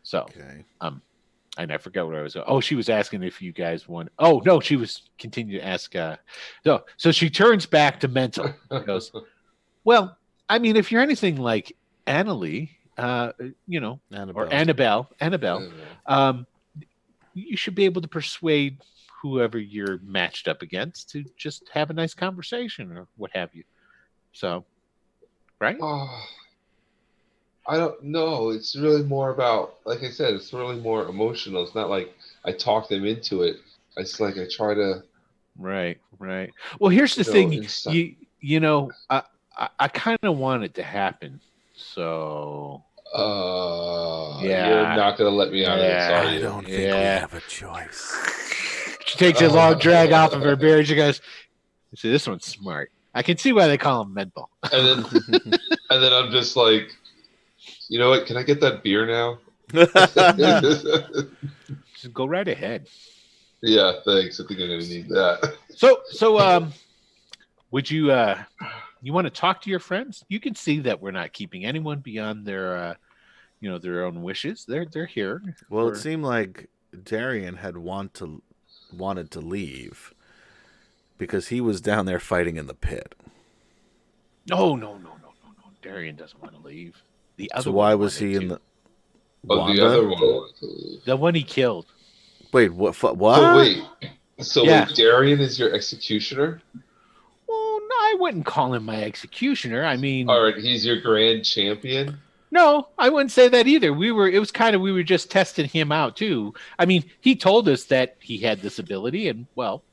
So, Okay. and I forgot what I was. Oh, she was asking if you guys want. Oh no, she was continuing to ask. No, so she turns back to mental. And goes, well, I mean, if you're anything like Annalie, you know, or Annabelle, you should be able to persuade whoever you're matched up against to just have a nice conversation or what have you. So, right? Oh, I don't know. It's really more about, like I said, it's really more emotional. It's not like I talk them into it. It's like I try to. Right. Well, here's the thing. Inside. You know, I kind of want it to happen. So. You're not gonna let me out of this, are you? I don't think we have a choice. She takes a long drag off of her beer and she goes, "See, this one's smart. I can see why they call him mental." And then I'm just like, you know what? Can I get that beer now? Just go right ahead. Yeah, thanks. I think I'm gonna need that. So, would you want to talk to your friends? You can see that we're not keeping anyone beyond their, their own wishes. They're here. Well, it seemed like Darian had wanted to leave because he was down there fighting in the pit. No. Darian doesn't want to leave. The other. So why was he in the? Oh, the other one. The one he killed. Wait, what? So wait, Darian is your executioner? Well, no, I wouldn't call him my executioner. I mean, all right, he's your grand champion. No, I wouldn't say that either. We were just testing him out too. I mean, he told us that he had this ability, and well,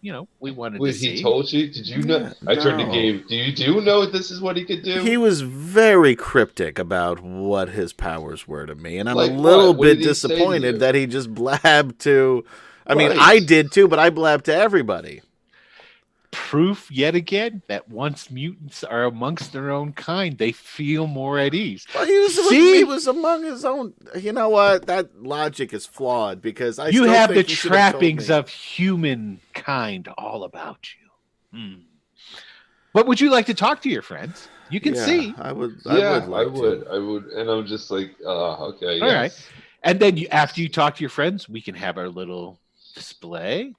we wanted to see. He told you? Did you know? I turned the game. Do you know this is what he could do? He was very cryptic about what his powers were to me, and I'm a little bit disappointed that he just blabbed to. I mean, I did too, but I blabbed to everybody. Proof yet again that once mutants are amongst their own kind, they feel more at ease. Well, he was among his own. You know what? That logic is flawed because you have the trappings of humankind all about you. But would you like to talk to your friends? You can see. I would, and I'm just like, okay, all right. And then after you talk to your friends, we can have our little display,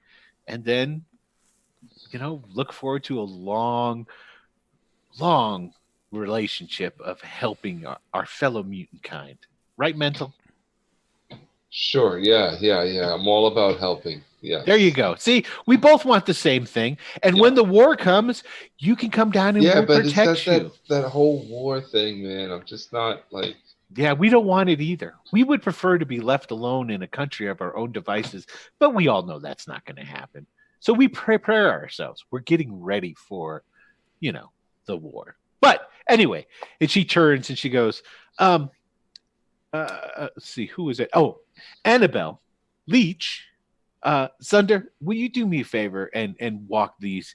and then. Look forward to a long, long relationship of helping our fellow mutant kind. Right, Mental? Sure. Yeah. I'm all about helping. Yeah. There you go. See, we both want the same thing. And when the war comes, you can come down and we'll protect you. That whole war thing, man. I'm just not like. Yeah, we don't want it either. We would prefer to be left alone in a country of our own devices, but we all know that's not going to happen. So we prepare ourselves. We're getting ready for, the war. But anyway, and she turns and she goes, let's see, who is it? Oh, Annabelle, Leech, Sunder, will you do me a favor and walk these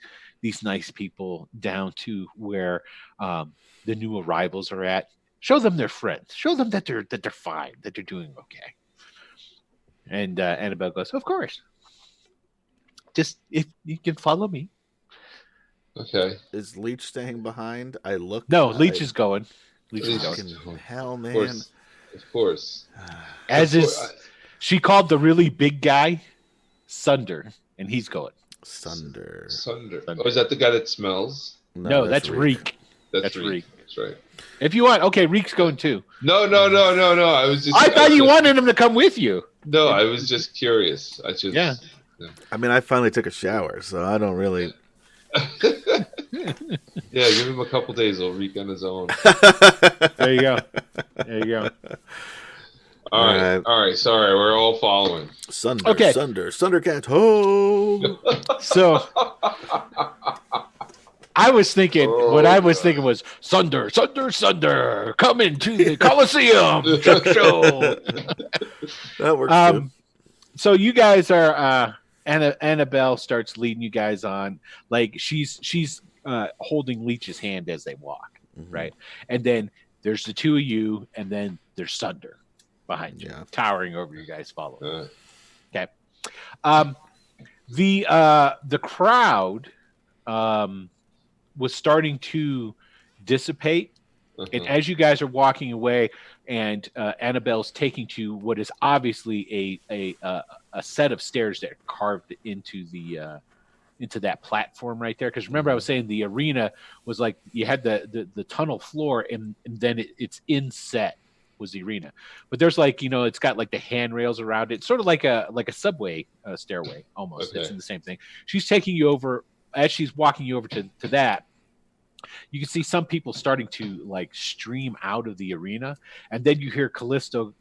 nice people down to where the new arrivals are at? Show them their friends. Show them that they're fine, that they're doing okay. And Annabelle goes, of course. Just if you can follow me. Okay. Is Leech staying behind? No, Leech is going. Leech is going. Hell, man. Of course. She called the really big guy Sunder, and he's going. Sunder. Oh, is that the guy that smells? No, that's Reek. That's Reek. That's right. If you want, okay, Reek's going too. No. I thought you wanted him to come with you. No, I was just curious. Yeah. I mean, I finally took a shower, so I don't really. Yeah, give him a couple days. He'll Reek on his own. There you go. All right. Sorry, we're all following. Sunder, Sundercat, ho! So, I was thinking, what I was thinking was, Sunder, come into the Coliseum. Show. That works good. So you guys are... Annabelle starts leading you guys on, like she's holding Leech's hand as they walk, right? And then there's the two of you, and then there's Sunder behind you, towering over you guys following. Okay. The crowd was starting to dissipate. And as you guys are walking away, and Annabelle's taking to what is obviously a set of stairs that are carved into that platform right there. Because remember, I was saying the arena was like you had the tunnel floor, and then it's inset was the arena. But there's like it's got like the handrails around it, sort of like a subway stairway almost. Okay. It's in the same thing. She's taking you over as she's walking you over to that. You can see some people starting to like stream out of the arena, and then you hear Callisto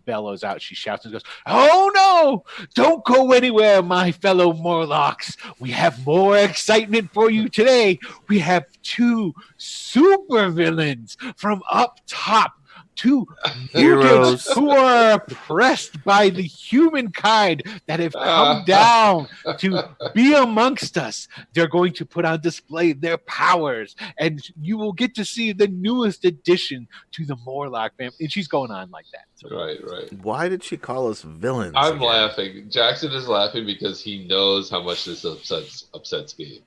bellows out. She shouts and goes, "Oh no! Don't go anywhere, my fellow Morlocks. We have more excitement for you today. We have 2 super villains from up top. 2 Heroes. who are oppressed by the humankind that have come down to be amongst us. They're going to put on display their powers, and you will get to see the newest addition to the Morlock family." And she's going on like that. So, Right. Why did she call us villains? I'm again? laughing. Jackson is laughing because he knows how much this upsets me.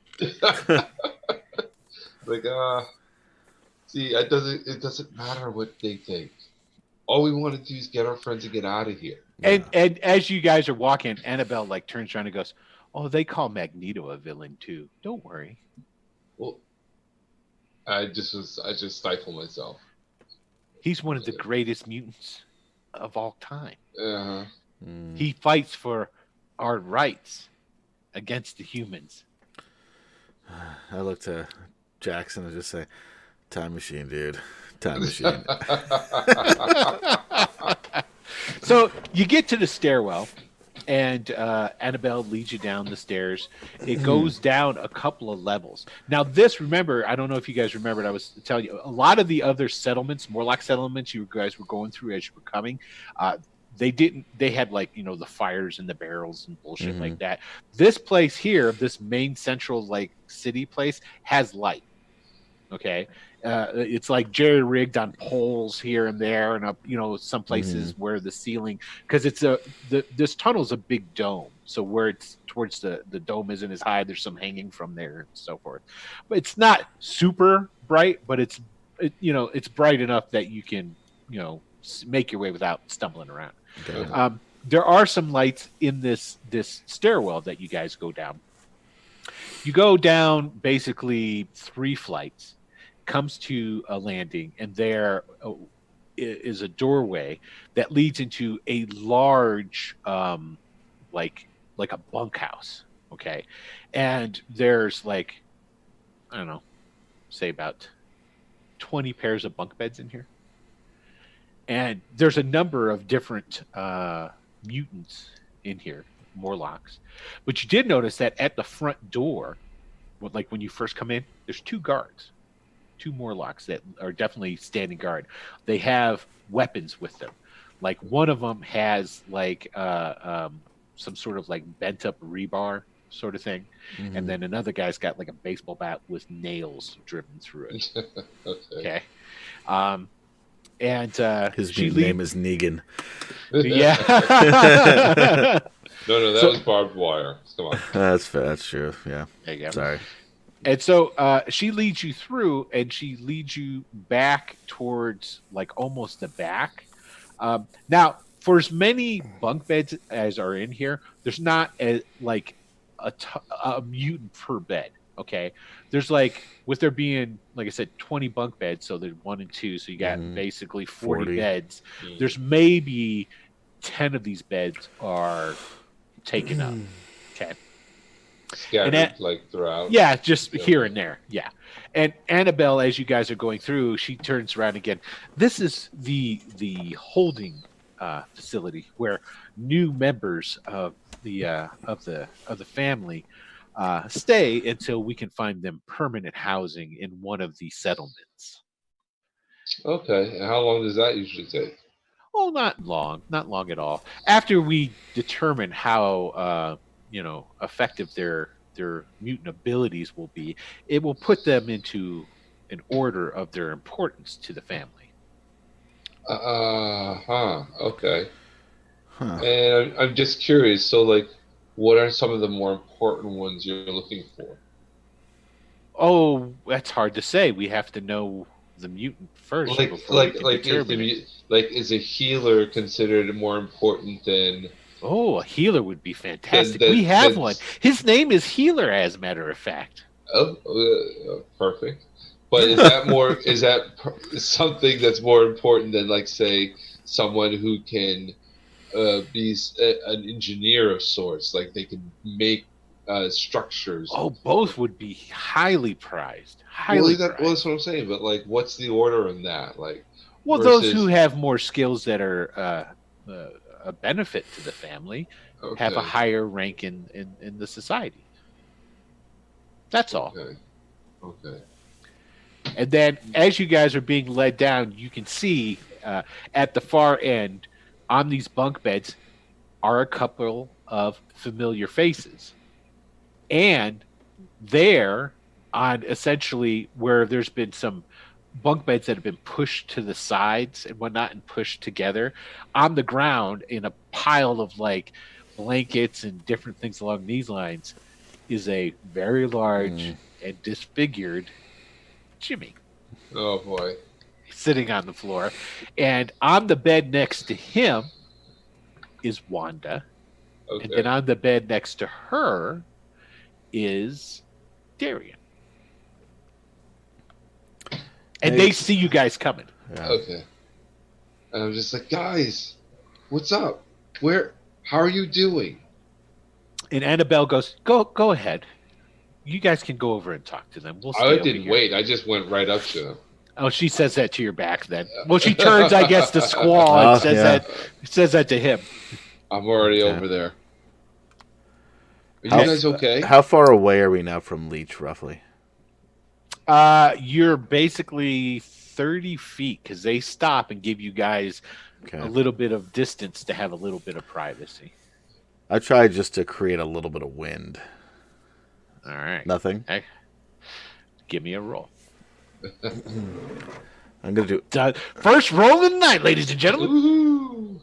Like, see, it doesn't matter what they think. All we want to do is get our friends and get out of here. and as you guys are walking, Annabelle like turns around and goes, "Oh, they call Magneto a villain too. Don't worry." Well, I just stifle myself. He's one of the greatest mutants of all time. Uh-huh. He fights for our rights against the humans. I look to Jackson and just say, "Time machine, dude. Time machine." So you get to the stairwell, and Annabelle leads you down the stairs. It goes down a couple of levels. Now, this, remember, I don't know if you guys remembered, I was telling you, a lot of the other settlements, Morlock settlements you guys were going through as you were coming, they had like, the fires and the barrels and bullshit like that. This place here, this main central like city place, has light. Okay. It's like jerry rigged on poles here and there, and up, some places where the ceiling, because this tunnel's a big dome, so where it's towards the dome isn't as high. There's some hanging from there and so forth, but it's not super bright. But it's bright enough that you can make your way without stumbling around. Okay. There are some lights in this stairwell that you guys go down. You go down basically 3 flights. Comes to a landing, and there is a doorway that leads into a large like a bunkhouse. Okay, and there's like, I don't know, say about 20 pairs of bunk beds in here, and there's a number of different mutants in here, Morlocks. But you did notice that at the front door, like when you first come in, there's 2 guards. 2 Morlocks that are definitely standing guard. They have weapons with them. Like one of them has like some sort of like bent up rebar sort of thing, and then another guy's got like a baseball bat with nails driven through it. Okay. And His name is Negan. Yeah. No, that was barbed wire. Come on. That's fair. That's true. Yeah. There you go. Sorry. And so she leads you through, and she leads you back towards like almost the back. Now, for as many bunk beds as are in here, there's not a mutant per bed. Okay, there's like, with there being, like I said, 20 bunk beds, so there's 1 and 2, so you got basically 40 beds. There's maybe 10 of these beds are taken up. Okay. Scattered like throughout. Yeah, just here and there. Yeah. And Annabelle, as you guys are going through, she turns around again. This is the holding facility where new members of the family stay until we can find them permanent housing in one of the settlements. Okay. And how long does that usually take? Oh, not long at all. After we determine how effective their mutant abilities will be, it will put them into an order of their importance to the family. Okay. And I'm just curious. So, like, what are some of the more important ones you're looking for? Oh, that's hard to say. We have to know the mutant first before we can determine it. Is a healer considered more important than Oh, a healer would be fantastic. than We have than one. His name is Healer, as a matter of fact. perfect. But is that more? Is that something that's more important than, like, say, someone who can be an engineer of sorts? Like, they can make structures. Oh, both would be highly prized. Well, Highly prized. that's what I'm saying. But, like, what's the order in that? Like, Well, those who have more skills that are a benefit to the family have a okay, higher rank in the society. That's all. okay. And then as you guys are being led down, you can see at the far end on these bunk beds are a couple of familiar faces. And there, on essentially where there's been some bunk beds that have been pushed to the sides and whatnot and pushed together, on the ground in a pile of like blankets and different things along these lines is a very large and disfigured Jimmy. Oh boy. Sitting on the floor. And on the bed next to him is Wanda. Okay. And then on the bed next to her is Darian. And they see you guys coming. Yeah. Okay. And I'm just like, guys, what's up? How are you doing? And Annabelle goes, go ahead. You guys can go over and talk to them. We'll stay I over didn't here." wait. I just went right up to him. Oh, she says that to your back then. Well, she turns, I guess, to Squall and says that to him. I'm already over there. Are you guys okay? How far away are we now from Leech, roughly? You're basically 30 feet because they stop and give you guys a little bit of distance to have a little bit of privacy. I tried just to create a little bit of wind. All right. Nothing? Okay. Give me a roll. I'm going to do... First roll of the night, ladies and gentlemen. Woohoo!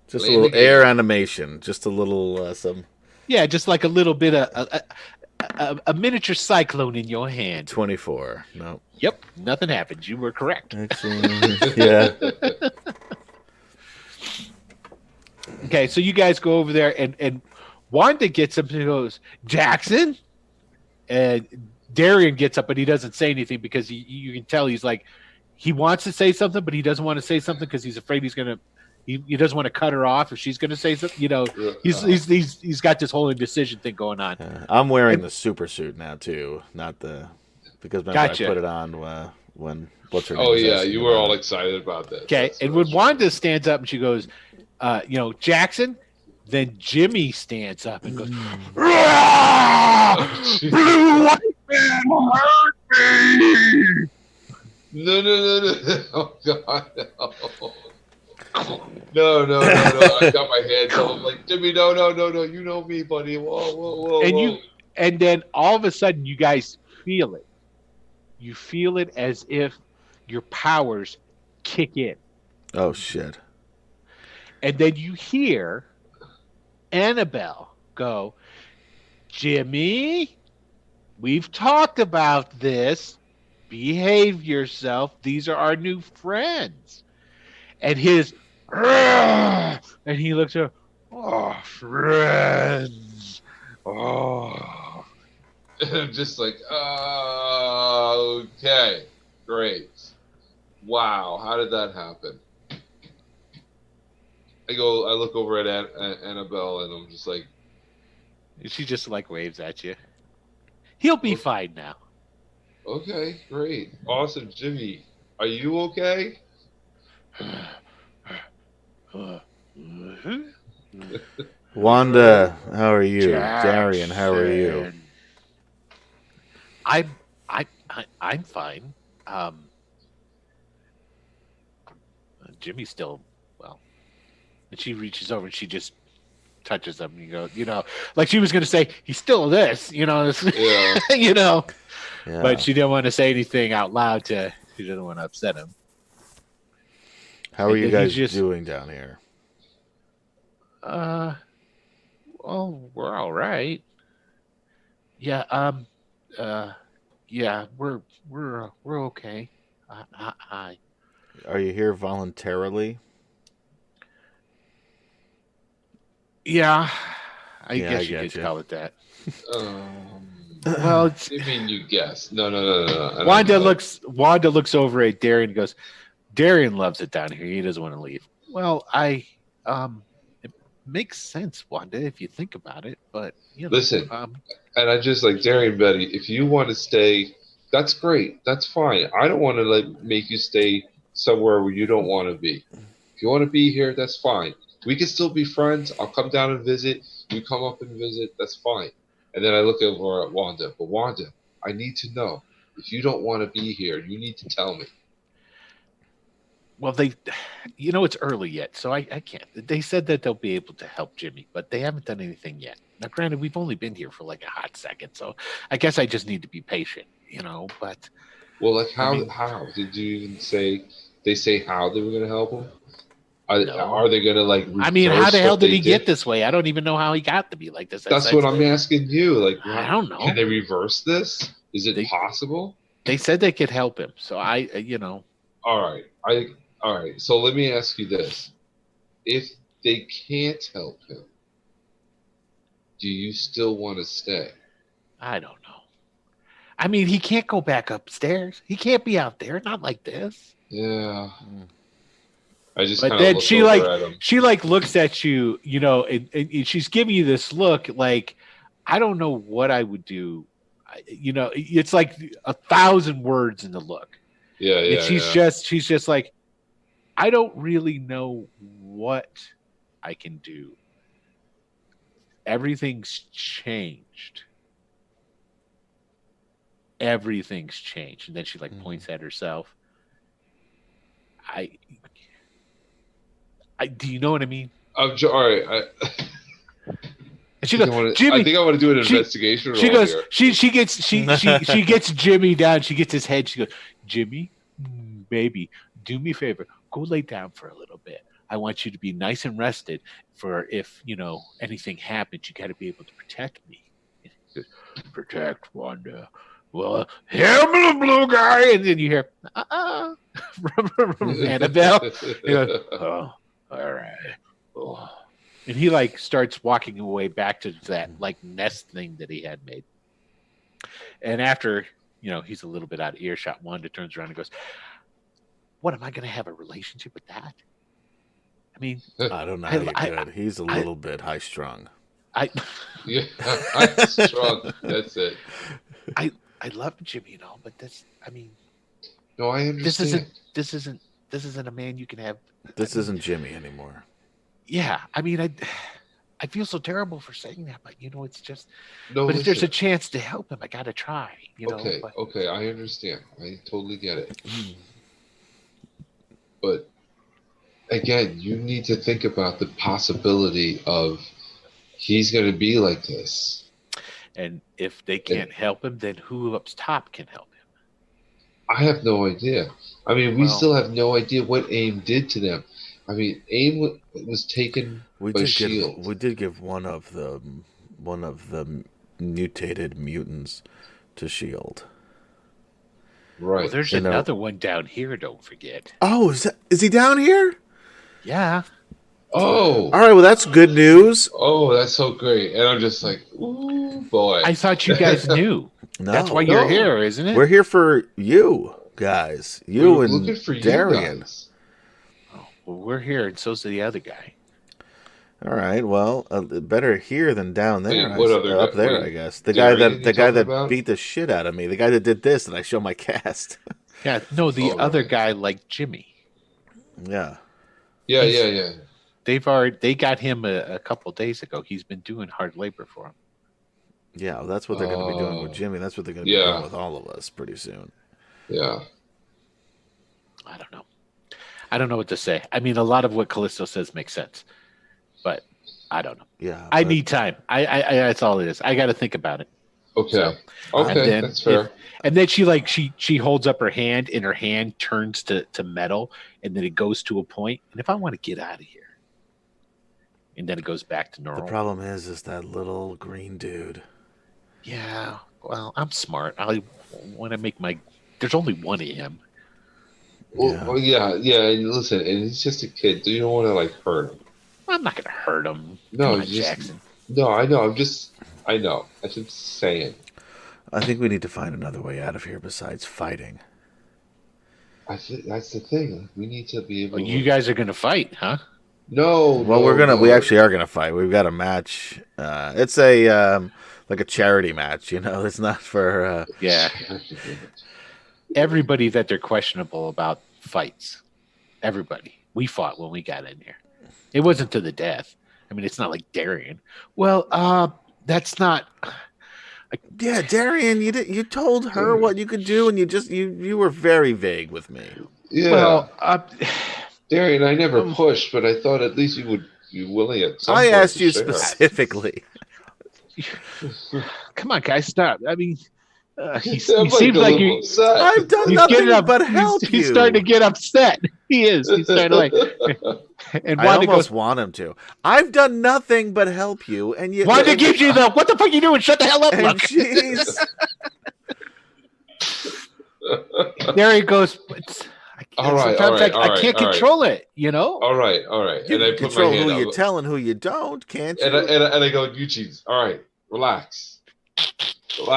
Just a little air animation. Just a little some... Yeah, just like a little bit of a miniature cyclone in your hand. 24. No. Yep, nothing happened. You were correct. Excellent. Yeah. Okay, so you guys go over there, and Wanda gets up and goes, Jackson? And Darian gets up, but he doesn't say anything because you can tell he's like, he wants to say something, but he doesn't want to say something because he's afraid he's going to, he doesn't want to cut her off if she's going to say something. You know, he's got this whole indecision thing going on. I'm wearing the super suit now, too. Not the, because remember Gotcha. I put it on when, what's her name? Oh, yeah, you were all excited about that. Okay, and when Wanda stands up and she goes, Jackson, then Jimmy stands up and goes, Blue white man hurt me! No. Oh, God, no. No. I got my hands up. I'm like, Jimmy, no. You know me, buddy. Whoa. And then all of a sudden, you guys feel it. You feel it as if your powers kick in. Oh, shit. And then you hear Annabelle go, Jimmy, we've talked about this. Behave yourself. These are our new friends. And and he looks at, oh, friends. Oh. And I'm just like, okay, great. Wow, how did that happen? I look over at Annabelle, and I'm just like... She just like waves at you. He'll be fine now. Okay, great. Awesome. Jimmy, are you okay? Wanda, how are you? Jackson. Darian, how are you? I'm fine. Jimmy's still well. And she reaches over and she just touches him. You go, like she was going to say, he's still this, Yeah. Yeah. But she didn't want to say anything out loud she didn't want to upset him. How are you guys doing down here? Well, we're all right. Yeah. Yeah, we're okay. I Are you here voluntarily? yeah, I Yeah, I guess you get could you. call it that. Well, What it's do you mean you guess? No, no, no, no, no. I don't Wanda know. looks over at Darian and goes, Darian loves it down here. He doesn't want to leave. Well, it makes sense, Wanda, if you think about it. But Listen, and I just like Darian Betty. If you want to stay, that's great. That's fine. I don't want to like make you stay somewhere where you don't want to be. If you want to be here, that's fine. We can still be friends. I'll come down and visit. You come up and visit. That's fine. And then I look over at Wanda. But Wanda, I need to know if you don't want to be here. You need to tell me. well, it's early yet, so I can't. They said that they'll be able to help Jimmy, but they haven't done anything yet. Now, granted, we've only been here for like a hot second, so I guess I just need to be patient, But Well, like I how? mean, How did you even say? They say how they were going to help him? no. Are they going to like I mean, how the reverse hell what did they he get did? this way? I don't even know how he got to be like this. That's what I'm asking you. Like, I what, don't can know. they reverse this? Is it They possible? they said they could help him, so All right. All right. So let me ask you this: if they can't help him, do you still want to stay? I don't know. I mean, he can't go back upstairs. He can't be out there, not like this. Yeah. Mm. I just But kind of then looked over at him. she looks at you, and she's giving you this look like, I don't know what I would do. It's like 1,000 words in the look, Yeah, and yeah, yeah. she's just like, I don't really know what I can do. Everything's changed. Everything's changed, and then she like points at herself. I, do you know what I mean? All right. And she goes, I Jimmy. think I want to do an She investigation she roll goes. here. She gets she gets Jimmy down. She gets his head. She goes, Jimmy, baby, do me a favor. Go lay down for a little bit. I want you to be nice and rested for if anything happens. You got to be able to protect me. And he goes, protect Wanda. Well, him the blue guy, and then you hear from Annabelle. He goes, oh, all right. Oh. And he like starts walking away back to that like nest thing that he had made. And after, he's a little bit out of earshot, Wanda turns around and goes, what, am I going to have a relationship with that? I mean, I don't know how you could. He's a I- little bit high strung. I Yeah, I'm strong. That's it. I love Jimmy, but No, I this understand. this isn't a man you can have. This isn't Jimmy anymore. Yeah, I mean, I feel so terrible for saying that, but it's just. No, But if there's a listen. chance to help him, I gotta try. Okay, But okay, I understand. I totally get it. But again, you need to think about the possibility of he's going to be like this. and if they can't help him, then who up top can help him? I have no idea. I mean, we still have no idea what AIM did to them. I mean, AIM was taken by S.H.I.E.L.D. We did give one of the mutated mutants to S.H.I.E.L.D. Right. Well, there's another one down here. Don't forget. Oh, is he down here? Yeah. Oh. All right. Well, that's good news. Oh, that's so great. And I'm just like, ooh, boy. I thought you guys knew. No, That's why you're here, isn't it? We're here for you guys. We're And looking for Darian. you guys. Oh, well, we're here, and so's the other guy. All right. Well, better here than down there. Wait, what other up guy? there, Wait, I guess. The Darian guy talking that about? beat the shit out of me. The guy that did this, and I show my cast. Yeah. No, the Oh, other right. guy, like Jimmy. Yeah. Yeah. They got him a couple days ago. He's been doing hard labor for him. Yeah. Well, that's what they're going to be doing with Jimmy. That's what they're going to be doing with all of us pretty soon. Yeah. I don't know. I don't know what to say. I mean, a lot of what Callisto says makes sense, but I don't know. Yeah. I need time. I that's all it is. I got to think about it. Okay. So, Okay, that's fair. And then she holds up her hand, and her hand turns to metal, and then it goes to a point. And if I want to get out of here, and then it goes back to normal. The problem is that little green dude. Yeah. well, I'm smart. I want to make my. There's only one of him. Well, yeah. And listen, and he's just a kid. So you don't want to like hurt him. I'm not gonna hurt him. No, Come on, you just Jackson. no. I know. I know. I'm just saying. I think we need to find another way out of here besides fighting. That's the thing. Like, we need to be able. Well, you guys are gonna fight, huh? No. Well, we actually are gonna fight. We've got a match. It's a like a charity match, you know. It's not for. Yeah. Everybody that they're questionable about fights. Everybody. We fought when we got in here. It wasn't to the death. I mean, it's not like Darian. Well, that's not. Yeah, Darian, you told her what you could do, and you were very vague with me. Yeah. Well, Darian, I never pushed, but I thought at least you would be willing at some I point asked to you share. specifically. Come on, guys, stop. I mean, he I'm seems a like little you. upset. I've done He's nothing getting up. but help you. He's starting to get upset. He is. He's starting to like. And I Wanda almost goes. want him to. I've done nothing but help you, and you. Wanda gives you the. What the fuck are you doing? Shut the hell up! And Look. jeez. There he goes. All right, Sometimes all right, I can't all right. control it. You know. All right. You And I can put my control hand who up. you're telling, who you don't, can't you? And I go, Eugene, all right, relax. And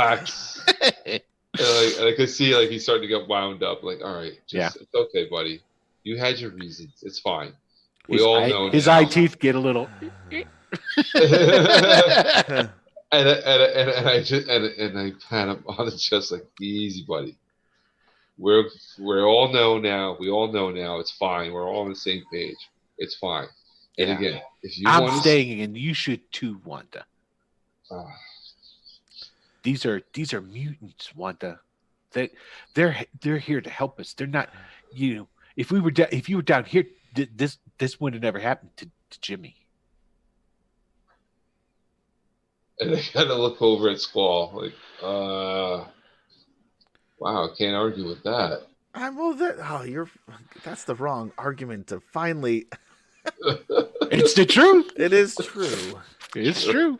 I could see like he's starting to get wound up. Like, all right, it's okay, buddy. You had your reasons. It's fine. We all know his now. eye teeth get a little. and I pat him on the chest like, easy, buddy. We all know now. We all know now. It's fine. We're all on the same page. It's fine. And again, if you I'm want staying, and you should too, Wanda. to, These are mutants, Wanda. They're here to help us. They're not. If you were down here, this would have never happened to Jimmy. and I kind of look over at Squall like, wow, I can't argue with that. That's the wrong argument to finally. It's the truth. It is true. It's true.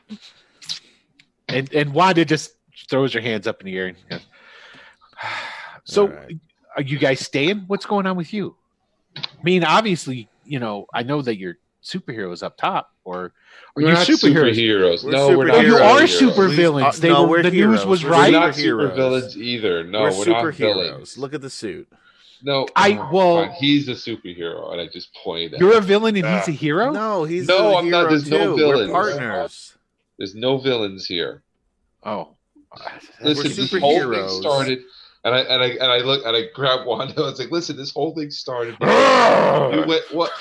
And Wanda just throws her hands up in the air. And goes, so, right. Are you guys staying? What's going on with you? I mean, obviously, I know that you're superheroes up top, or We're you not superheroes? No, we're not. No, you are superheroes. super villains. we're The heroes. news was We're right. We're not Superheroes. super villains either. No, we're we're not superheroes. villains. Look at the suit. No, well, fine. He's a superhero, and I just pointed at You're him. a villain and he's a hero. No, he's No, a I'm hero not. There's no too. villains. We're partners. There's no villains here. Oh, Listen, this whole thing started, and I look and I grab Wanda. I was like, "Listen, this whole thing started." You went what?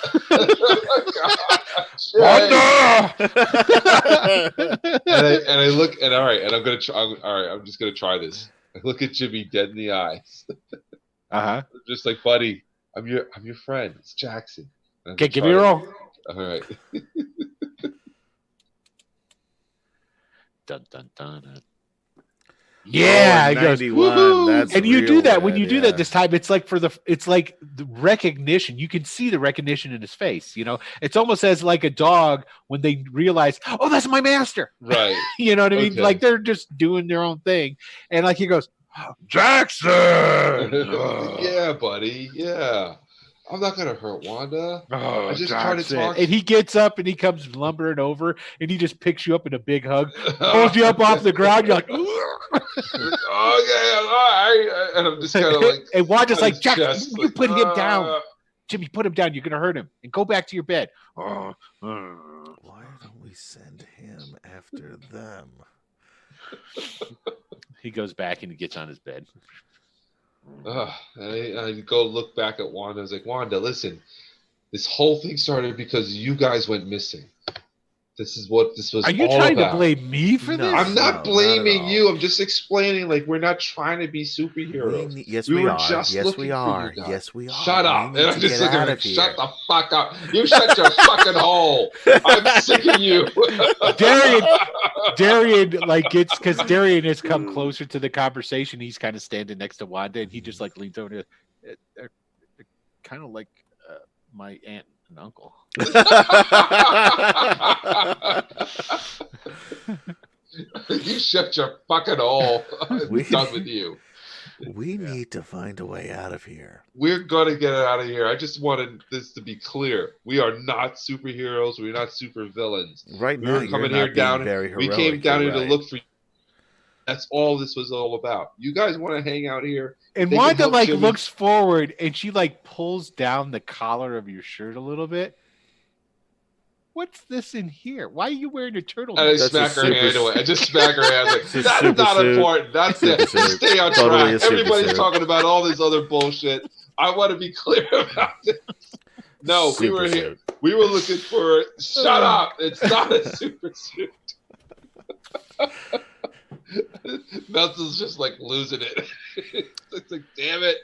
Wanda! and I look and all right, and I'm gonna try. All right, I'm just gonna try this. I look at Jimmy dead in the eyes. I'm just like, buddy, I'm your friend. It's Jackson. Okay, give me a roll. All right. Dun, dun, dun, dun. Yeah, it goes, 91. That's and you do real that when bad, you do that this time. It's like the recognition. You can see the recognition in his face. It's almost as like a dog when they realize, oh, that's my master. Right. You know what I mean? Okay. Like they're just doing their own thing, and like he goes, Jackson. Yeah, buddy. Yeah. I'm not gonna hurt Wanda. Oh, I just try to talk. And he gets up and he comes lumbering over and he just picks you up in a big hug, pulls you up off the ground. You're like, okay, all right. And I'm just kind of like, and Wanda's like, Jack, chest, you like, put him down. Jimmy, put him down. You're gonna hurt him. And go back to your bed. Why don't we send him after them? He goes back and he gets on his bed. I go look back at Wanda. I was like, Wanda, listen, this whole thing started because you guys went missing. This is what this was all about. Are you trying to blame me for this? I'm not blaming not you. I'm just explaining, like, we're not trying to be superheroes. Yes, we we were are. just Yes, looking we for are. you guys. Yes, we are. Shut up. We And need I'm to just get looking out like, of here. shut the fuck up. You shut your fucking hole. I'm sick of you. Darian like gets, because Darian has come closer to the conversation. He's kind of standing next to Wanda and he just like leans over to they're kind of like my aunt and uncle. You shut your fucking hole. I'm done with you. We need to find a way out of here. We're gonna get out of here. I just wanted this to be clear. We are not superheroes. We're not super villains. Right We now, were you're coming not here being down. very heroic. We came down you're here right. to look for you. That's all this was all about. You guys want to hang out here? And They can Wanda help like Jimmy. looks forward and she like pulls down the collar of your shirt a little bit. What's this in here? Why are you wearing a turtleneck? And I That's smack a her hand super away. I just smack her hand. Like, It's a that's super not suit. important. That's Super it. suit. Stay on Totally a track. super Everybody's suit. talking about all this other bullshit. I want to be clear about this. No, we Super were here. suit. We were looking for. Shut up! It's not a super suit. Nelson's just like losing it. It's like, damn it!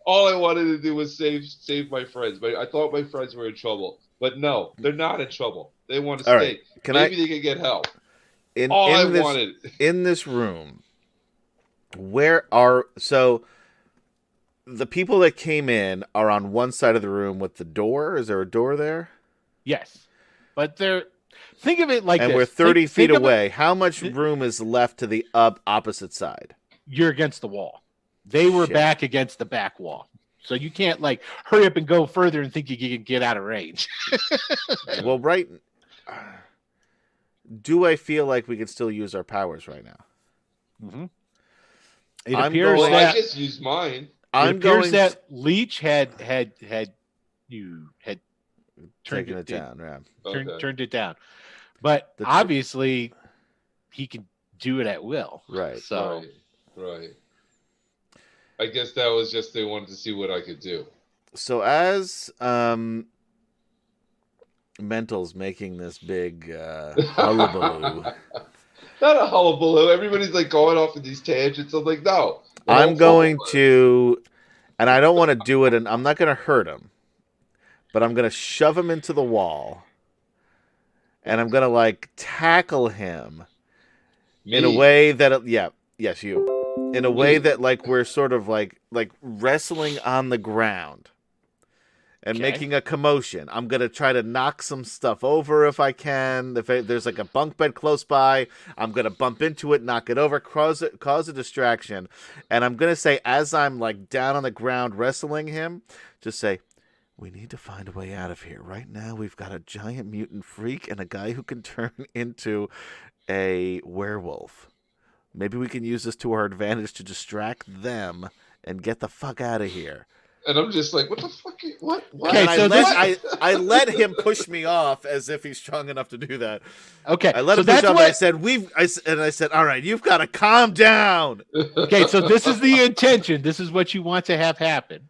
All I wanted to do was save my friends, but I thought my friends were in trouble. But no, they're not in trouble. They want to All stay. right. Can Maybe they can get help. in I this wanted. in this room, the people that came in are on one side of the room with the door. Is there a door there? Yes. But think of it like And this. we're 30 feet think of it- away. How much room is left to the opposite side? You're against the wall. They were Shit. back against the back wall. So you can't like hurry up and go further and think you can get out of range. Well, do I feel like we could still use our powers right now? Mm-hmm. It I'm appears going- Well, I that just used mine. I'm it appears going that to Leech had turned taking it down. Yeah. Okay. turned it down. But The tr- obviously he can do it at will. Right. So Right. I guess that was just they wanted to see what I could do. So as Mental's making this big hullabaloo, Not a hullabaloo. Everybody's like going off in these tangents. I'm like, no. I'm going to, and I don't want to do it, and I'm not going to hurt him, but I'm going to shove him into the wall, and I'm going to like tackle him in a way that, yes, you, in a way that like we're sort of like wrestling on the ground. And Okay. making a commotion. I'm going to try to knock some stuff over if I can. If there's like a bunk bed close by, I'm going to bump into it, knock it over, cause a distraction. And I'm going to say, as I'm like down on the ground wrestling him, just say, we need to find a way out of here. Right now, we've got a giant mutant freak and a guy who can turn into a werewolf. Maybe we can use this to our advantage to distract them and get the fuck out of here. And I'm just like, what the fuck? What? Okay, And so I let him push me off as if he's strong enough to do that. okay. I let so him push that's off. what, And I said, all right, you've got to calm down. okay, so this is the intention. This is what you want to have happen.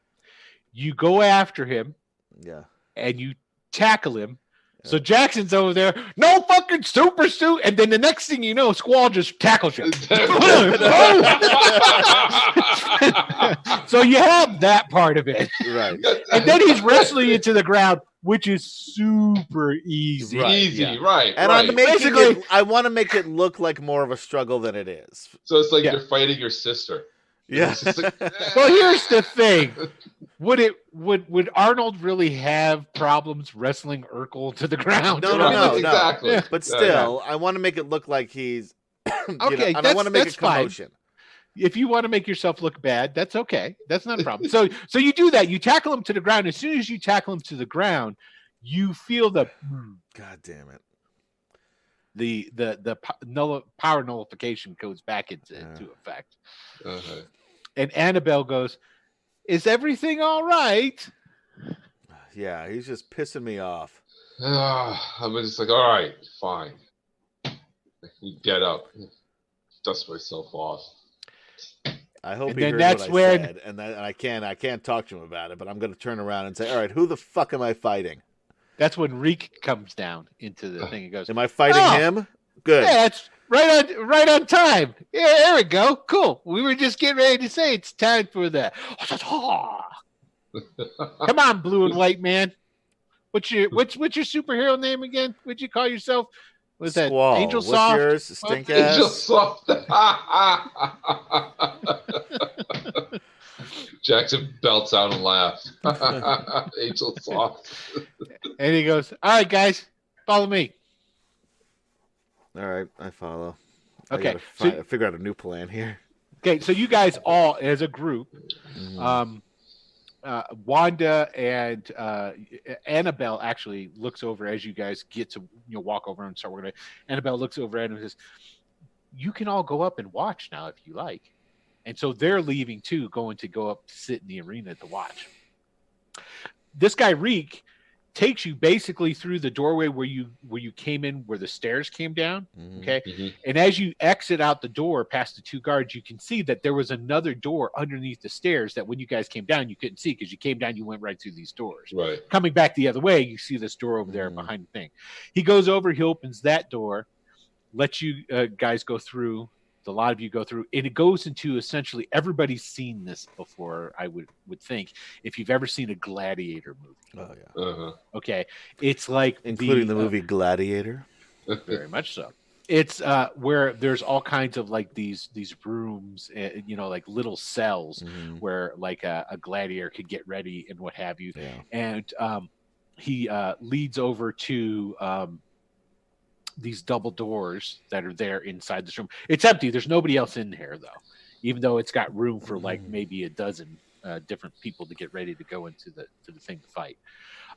You go after him Yeah. and you tackle him. So Jackson's over there, no fucking super suit, and then the next thing you know, Squall just tackles you. So you have that part of it, Right. and then he's wrestling you to the ground, which is super easy. Right, Easy, yeah. right? And right. I'm making Basically- I want to make it look like more of a struggle than it is. So it's like Yeah. you're fighting your sister. Yeah. It's just like, Well, here's the thing: would Arnold really have problems wrestling Urkel to the ground? No, no, Right, no. exactly. Yeah. But still, I want to make it look like he's Okay, and I want to make a that's fine. commotion. If you want to make yourself look bad, that's okay. That's not a problem. So you do that. You tackle him to the ground. As soon as you tackle him to the ground, you feel the God damn it. power nullification goes back into effect. Okay. And Annabelle goes, "Is everything all right?" Yeah, he's just pissing me off. I'm just like, all right, fine. Get up, dust myself off. I hope And he then heard that's what I when- said, and I can't talk to him about it. But I'm going to turn around and say, "All right, who the fuck am I fighting? That's when Reek comes down into the thing and goes, Am I fighting Oh. him? Good. "Yeah, that's right on time. Yeah, there we go. Cool. We were just getting ready to say it's time for the Come on, blue and white man. What's your superhero name again? What'd you call yourself? Was that Squall. Angel What's Soft? yours? Stink Angel ass. Soft. Jackson belts out and laughs. Angel Soft. And he goes, "All right, guys, follow me." All right, I follow. Okay, I gotta figure out a new plan here. okay, so you guys all, as a group, Mhm. Wanda and Annabelle actually looks over as you guys get to walk over and start working. Annabelle looks over at him and says, "You can all go up and watch now if you like." And so they're leaving too, going to go up to sit in the arena to watch. This guy Reek takes you basically through the doorway where you came in, where the stairs came down. Mhm. Okay. Mhm. And as you exit out the door past the two guards, you can see that there was another door underneath the stairs that when you guys came down, you couldn't see because you came down, you went right through these doors. Right. Coming back the other way, you see this door over there behind the thing. He goes over, he opens that door, lets you guys go through. A lot of you go through, and it goes into essentially everybody's seen this before. I would think if you've ever seen a Gladiator movie. Oh yeah. Uh-huh. Okay, it's like Including the movie Gladiator. very much so. It's where there's all kinds of like these rooms, like little cells where like a gladiator could get ready and what have you. Yeah. And he leads over to these double doors that are there inside this room. It's empty. There's nobody else in here though, even though it's got room for like maybe a dozen different people to get ready to go into the thing to fight.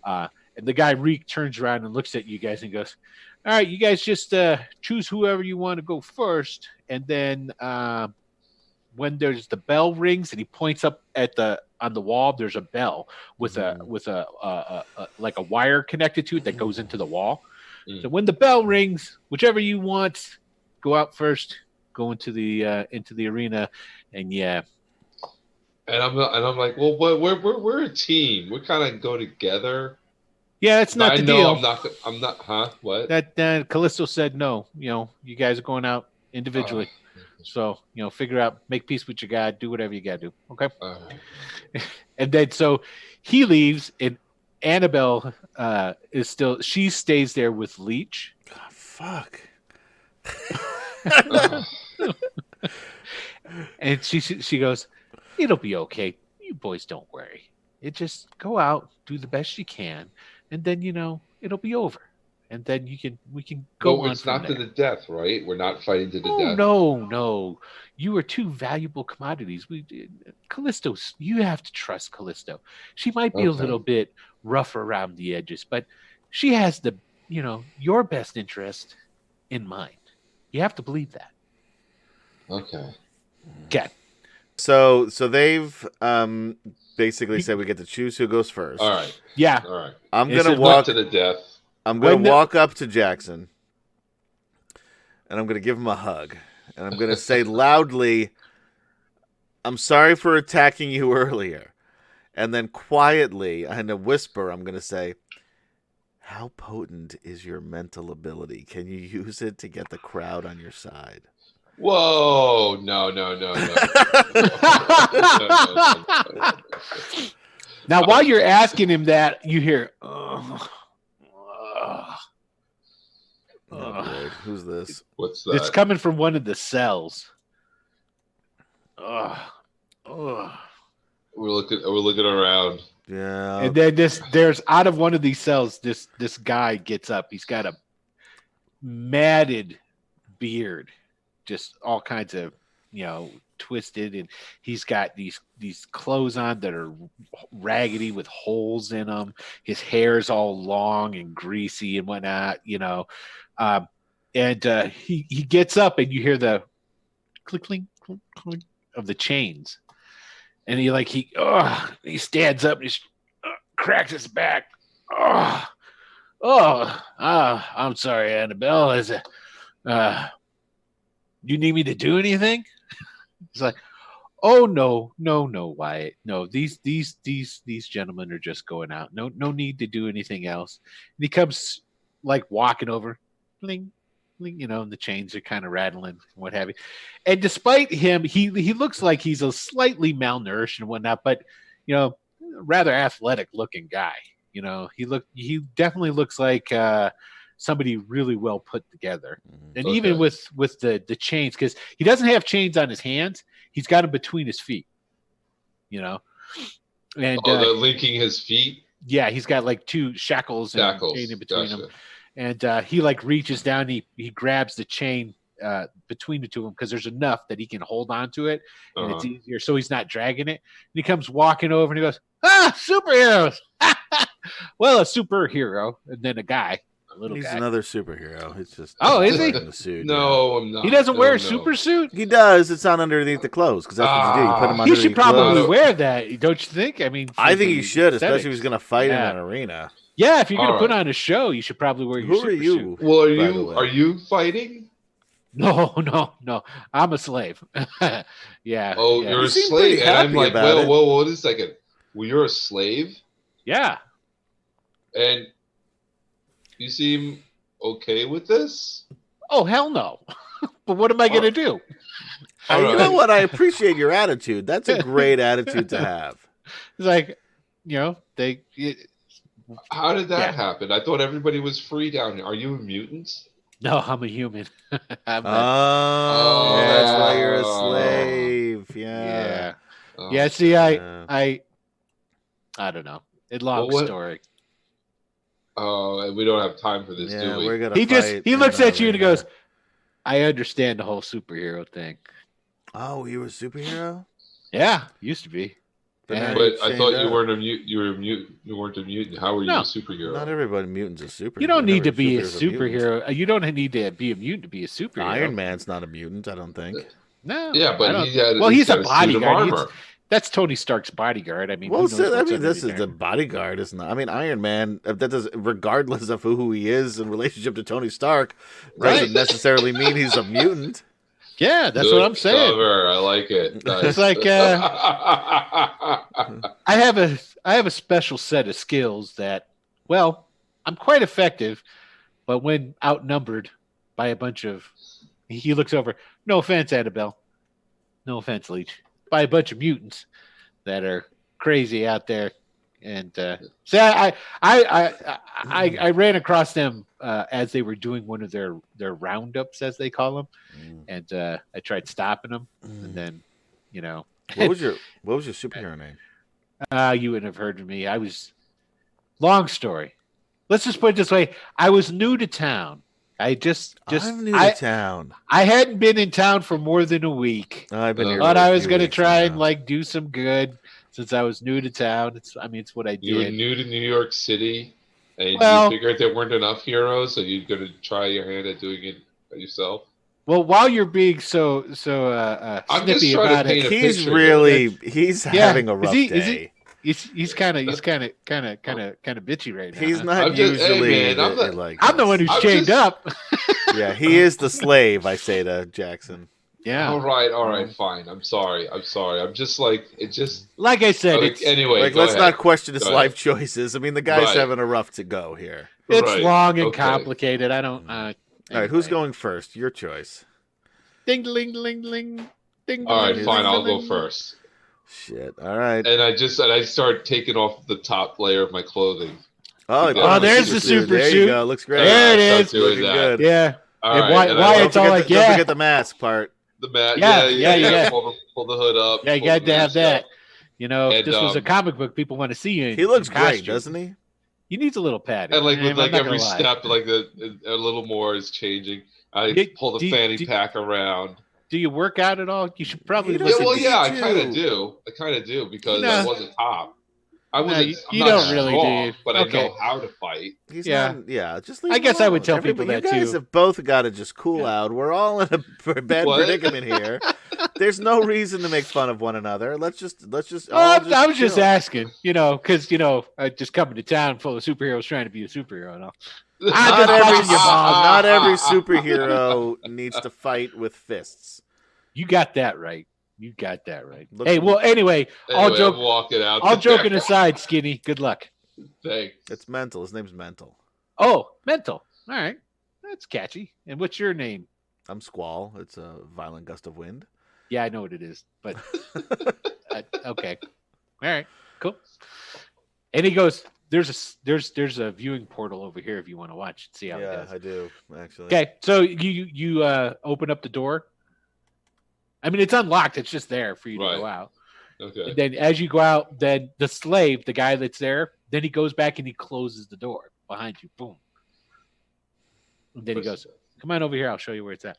And the guy Reek turns around and looks at you guys and goes, "All right, you guys just choose whoever you want to go first, and then when there's the bell rings," and he points up at on the wall. There's a bell with a like a wire connected to it that goes into the wall. So when the bell rings, whichever you want, go out first, go into the arena, and yeah. And I'm like, well, we're a team. We kind of go together. Yeah, that's not the deal. I'm not. Huh? What? That Callisto said no. You guys are going out individually. So figure out, make peace with your God, do whatever you got to do. Okay. And then so he leaves, and Annabelle she stays there with Leech. God, fuck. And she goes, "It'll be okay. You boys don't worry. It just go out, do the best you can, and then it'll be over. And then we can go on. It's not to the death, right? We're not fighting to the death. No. You are two valuable commodities. Callisto, you have to trust Callisto. She might be a little bit rough around the edges, but she has your best interest in mind. You have to believe that." Okay. Okay. So they've basically said we get to choose who goes first. All right. Yeah. All right. I'm It's gonna a walk to the death. I'm gonna walk up to Jackson, and I'm gonna give him a hug, and I'm gonna say loudly, "I'm sorry for attacking you earlier," and then quietly, in a whisper, I'm gonna say, "How potent is your mental ability? Can you use it to get the crowd on your side?" Whoa! No. Now, while you're asking him that, you hear, Lord, who's this? What's that? It's coming from one of the cells. We're looking around. Yeah. And then there's out of one of these cells, this guy gets up. He's got a matted beard, just all kinds of twisted, and he's got these clothes on that are raggedy with holes in them. His hair's all long and greasy and whatnot, and he gets up, and you hear the click clink clink clink of the chains, and he stands up and he cracks his back. I'm sorry, Annabelle. You need me to do anything? He's like, "Oh no, Wyatt. No, these gentlemen are just going out. No need to do anything else." And he comes like walking over, bling, bling, and the chains are kind of rattling and what have you. And despite him, he looks like he's a slightly malnourished and whatnot, but rather athletic looking guy. He definitely looks like somebody really well put together. And even with the chains, because he doesn't have chains on his hands, he's got them between his feet. And they're linking his feet. Yeah, he's got like two shackles and chain in between them. And he reaches down, he grabs the chain between the two of them because there's enough that he can hold on to it and it's Uh-huh. easier, so he's not dragging it. And he comes walking over and he goes, "Ah, superheroes!" Well, a superhero, and then a guy, a little He's guy. another superhero. He's just Is he? wearing the suit. No, I'm not. He doesn't No, wear a no. super suit. He does. It's not underneath the clothes because that's what you do. You put him He under He should the probably clothes. wear that, don't you think? I mean, I for think the he should, especially if aesthetics. he's going to fight Yeah. in an arena. Yeah, if you're going to All put right. on a show, you should probably wear your Who super are you? suit. Well, by the way? are you fighting? No. I'm a slave. Yeah. Oh, yeah. you're You a seem slave, pretty and I'm happy like, about it. whoa, wait a second. Well, you're a slave, Yeah. and you seem okay with this. Oh, hell no. But what am I going to do? All You right. know what? I appreciate your attitude. That's a great attitude to have. It's like, they. How did that Yeah. happen? I thought everybody was free down here. Are you a mutant? No, I'm a human. I'm a, Oh, that's why you're a Oh. slave. yeah. Oh. Yeah. See, Yeah. I don't know. It's a long Well, what- story. Oh, and we don't have time for this, Yeah, do we? we're gonna. He fight in looks the at you and he arena. goes, "I understand the whole superhero thing." "Oh, you were a superhero." Yeah, used to be. But Yeah. now But you I changed thought you up. weren't a mutant. You were a mutant. You weren't a mutant. How were you No. a superhero? Not everybody mutant's a superhero. You don't need to Every be a superhero's mutant. superhero. You don't need to be a mutant to be a superhero. Iron Man's not a mutant, I don't think. No. Yeah, I but don't- he had. well, he's got a suit of bodyguard. armor. That's Tony Stark's bodyguard. I mean, Well, who knows what's this is underneath the there. bodyguard, is not. I mean, Iron Man. That does, regardless of who he is in relationship to Tony Stark, doesn't Right. necessarily mean he's a mutant. Yeah, that's Good what I'm saying. Cover. I like it. Nice. It's like I have a special set of skills that, well, I'm quite effective, but when outnumbered by a bunch of, he looks over. No offense, Annabelle. No offense, Leech. By a bunch of mutants that are crazy out there, and so I ran across them as they were doing one of their roundups, as they call them, and I tried stopping them, and then, What was your superhero name? you wouldn't have heard of me. I was, long story. Let's just put it this way: I was new to town. I just I'm new to town. I hadn't been in town for more than a week. I've been here. Thought for a I was few going to weeks try now. and do some good since I was new to town. It's what I You were did. new to New York City, and Well- you figured there weren't enough heroes, so you're going to try your hand at doing it yourself. Well, while you're being so I'm just snippy trying to about paint it, a He's picture really he's having a Is rough he- day. he's kind of bitchy right now. He's huh? not I'm just- hey, usually man, I'm not- like I'm the this. one who's I'm chained just- up. Yeah, he is the slave. I say to Jackson. Yeah, All right, fine. I'm sorry. I'm just like it. Just like I said, okay, it's anyway. Like, go let's ahead. not question his Go life choices. I mean, the guy's Right. having a rough to go here. it's long and okay. complicated. I don't. All right, who's going first? Your choice. Ding ding ding ding ding. All right, Ding, fine. ding, I'll go ding. first. Shit. All right. And I start taking off the top layer of my clothing. Oh, he put Oh, on a there's the super There you suit. go. Looks great. There it I start is. doing Looking that. good. Yeah. All And right, why- and why I it's Don't don't all forget, like, don't yeah. forget the mask part. the mat. Yeah, Yeah. yeah. Pull the hood up. Yeah, you pull got the to have mask that. up. If And, this was a comic book, people want to see you. He looks in great, costume. doesn't he? He needs a little padding. And like I'm with like not every gonna lie. step, like a little more is changing. I Yeah, pull the do- fanny do- pack around. Do you work out at all? You should probably. You Yeah, Listen, listen well, to- you yeah, I kind of do. do. I kind of do because No. I wasn't top. I No, wasn't. you- I'm you not don't really, do strong, you? but Okay. I know how to fight. He's Yeah. not. Yeah, just leave I him guess I would alone. tell people Everybody- that, you guys too. have both got to just cool Yeah. out. We're all in a bad What? predicament here. There's no reason to make fun of one another. Let's just. Well, all I was just chill. asking, because just coming to town full of superheroes trying to be a superhero and all. Not just every, busting your balls. not every superhero needs to fight with fists. You got that right. You got that right. Look- Hey, well, anyway, all Anyway, I'm joke, walking out. all there. joking aside, Skinny, good luck. Thanks. It's Mental. His name's Mental. Oh, Mental. All right, that's catchy. And what's your name? I'm Squall. It's a violent gust of wind. Yeah, I know what it is, but okay. All right, cool. And he goes, "There's a viewing portal over here if you want to watch and see how it Yeah, does." I do actually. Okay, so you open up the door. I mean, it's unlocked. It's just there for you to Right. go out. Okay. And then as you go out, then the slave, the guy that's there, then he goes back and he closes the door behind you. Boom. And then he goes, "Come on over here. I'll show you where it's at."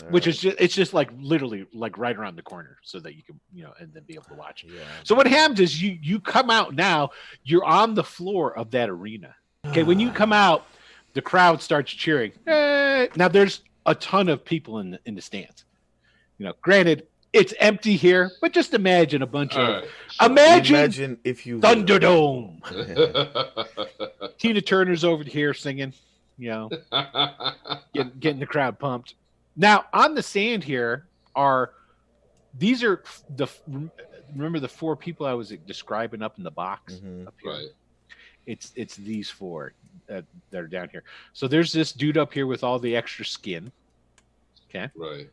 which is just like literally like right around the corner, so that you can and then be able to watch. Yeah. So what happens is you come out now. You're on the floor of that arena. Okay, when you come out, the crowd starts cheering. Now there's a ton of people in the stands. Granted, it's empty here, but just imagine a bunch of imagine if you Thunderdome. Tina Turner's over here singing, getting the crowd pumped. Now on the sand here these are remember the 4 people I was describing up in the box up here. Right. It's these 4 that are down here. So there's this dude up here with all the extra skin. Okay. Right.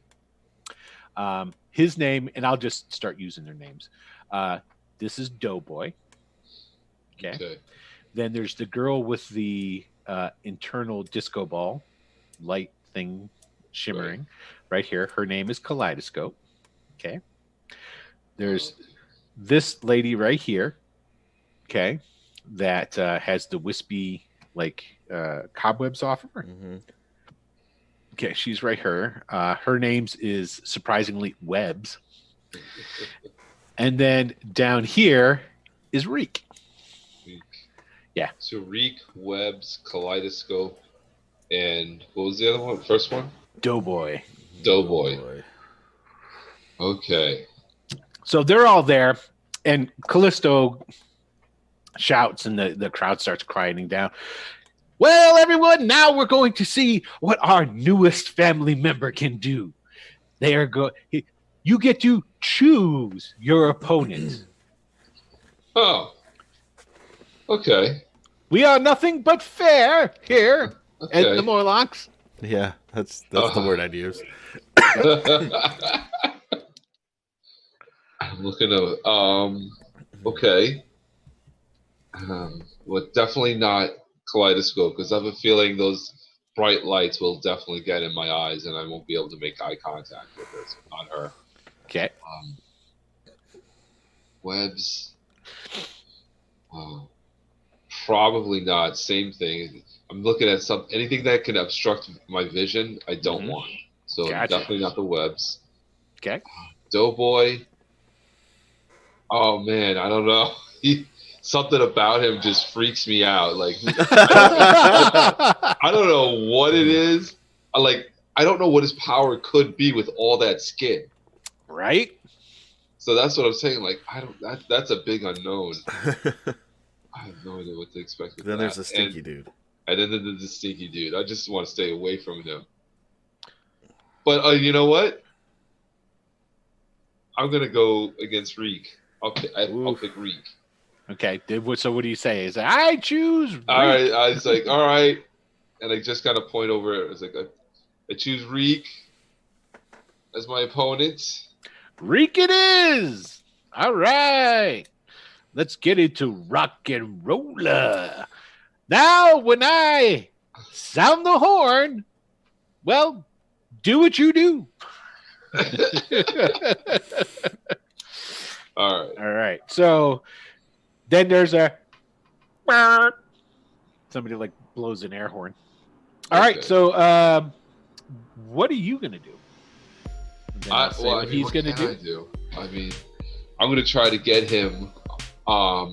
His name, and I'll just start using their names. This is Doughboy. Okay. Then there's the girl with the internal disco ball light thing shimmering right here. Her name is Kaleidoscope. Okay. There's this lady right here. Okay. That has the wispy cobwebs off of her. Mm-hmm. Okay, she's right here. Her name's is surprisingly Webbs. And then down here is Reek. Yeah. So Reek, Webbs, Kaleidoscope, and what was the other one? First one? Doughboy. Okay. So they're all there, and Callisto shouts, and the crowd starts quieting down. Well, everyone, now we're going to see what our newest family member can do. You get to choose your opponent. Oh. Okay. We are nothing but fair here at the Morlocks. Yeah, that's the word I'd use. I'm looking at okay. Well, definitely not Kaleidoscope, because I have a feeling those bright lights will definitely get in my eyes, and I won't be able to make eye contact with her. So not her. Okay. Webbs. Probably not. Same thing. I'm looking at anything that can obstruct my vision. I don't want. So definitely not the Webbs. Okay. Doughboy. Oh man, I don't know. Something about him just freaks me out. Like I don't know what it is. I don't know what his power could be with all that skin. Right. So that's what I'm saying. Like that's a big unknown. I have no idea what to expect. With then there's the stinky dude. And then there's the stinky dude. I just want to stay away from him. But you know what? I'm gonna go against Reek. I'll pick Reek. Okay. So what do you say? Is I choose Reek. All right. I was like, all right, and I just kind of point over it. I was like, I choose Reek as my opponent. Reek it is. All right. Let's get into rock and roller. Now, when I sound the horn, well, do what you do. All right. So then there's somebody blows an air horn. All right. So what are you going to do? What he's going to do. I mean, I'm going to try to get him. I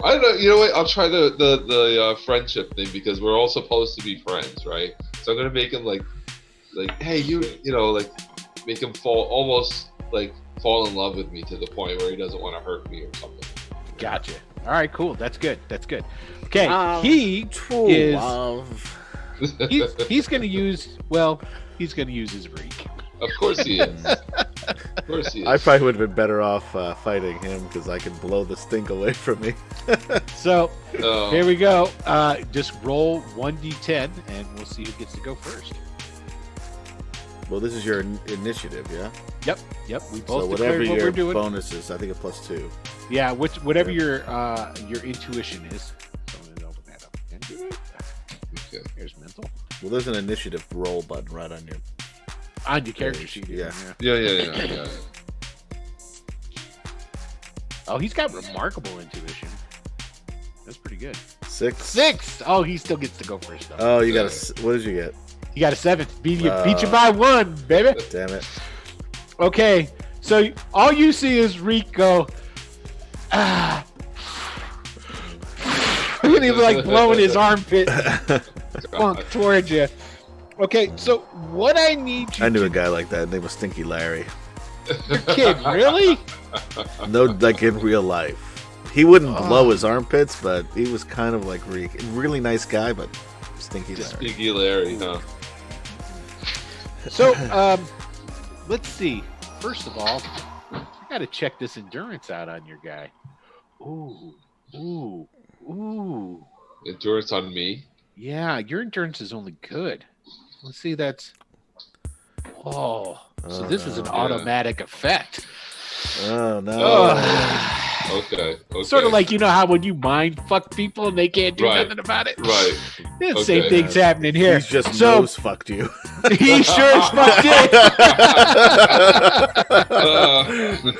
don't know. You know what? I'll try the friendship thing, because we're all supposed to be friends, right? So I'm gonna make him like, hey, make him fall in love with me to the point where he doesn't want to hurt me or something. Gotcha. All right, cool. That's good. Okay, he's gonna use his Reek. Of course he is. I probably would have been better off fighting him, because I can blow the stink away from me. So here we go. Just roll 1d10, and we'll see who gets to go first. Well, this is your initiative, yeah? Yep. We both so whatever what your we're doing. bonuses, I think a +2. Yeah, whatever your intuition is. So I'm gonna open that up again. Okay. Here's mental. Well, there's an initiative roll button right on your character sheet. Yeah. Oh, he's got remarkable intuition. That's pretty good. 6. 6. Oh, he still gets to go first, though. Oh, you got what did you get? You got a 7. Beat you by 1, baby. Damn it. Okay, so all you see is Reek go, and he like blowing his armpit funk towards you. Okay, so what I need you I knew to a guy like that. His name was Stinky Larry. kid, really? No, like in real life. He wouldn't blow his armpits, but he was kind of like Reek. Really nice guy, but Stinky Larry. Stinky Larry, huh? So, let's see. First of all, I got to check this endurance out on your guy. Ooh. Endurance on me. Yeah, your endurance is only good. Let's see, that's... Oh, so this is an automatic effect. Oh, no. Okay. Sort of like, you know how when you mind fuck people and they can't do Right. nothing about it? Right. Yeah, Okay. same thing's happening here. He's just so nose fucked you. he sure as fuck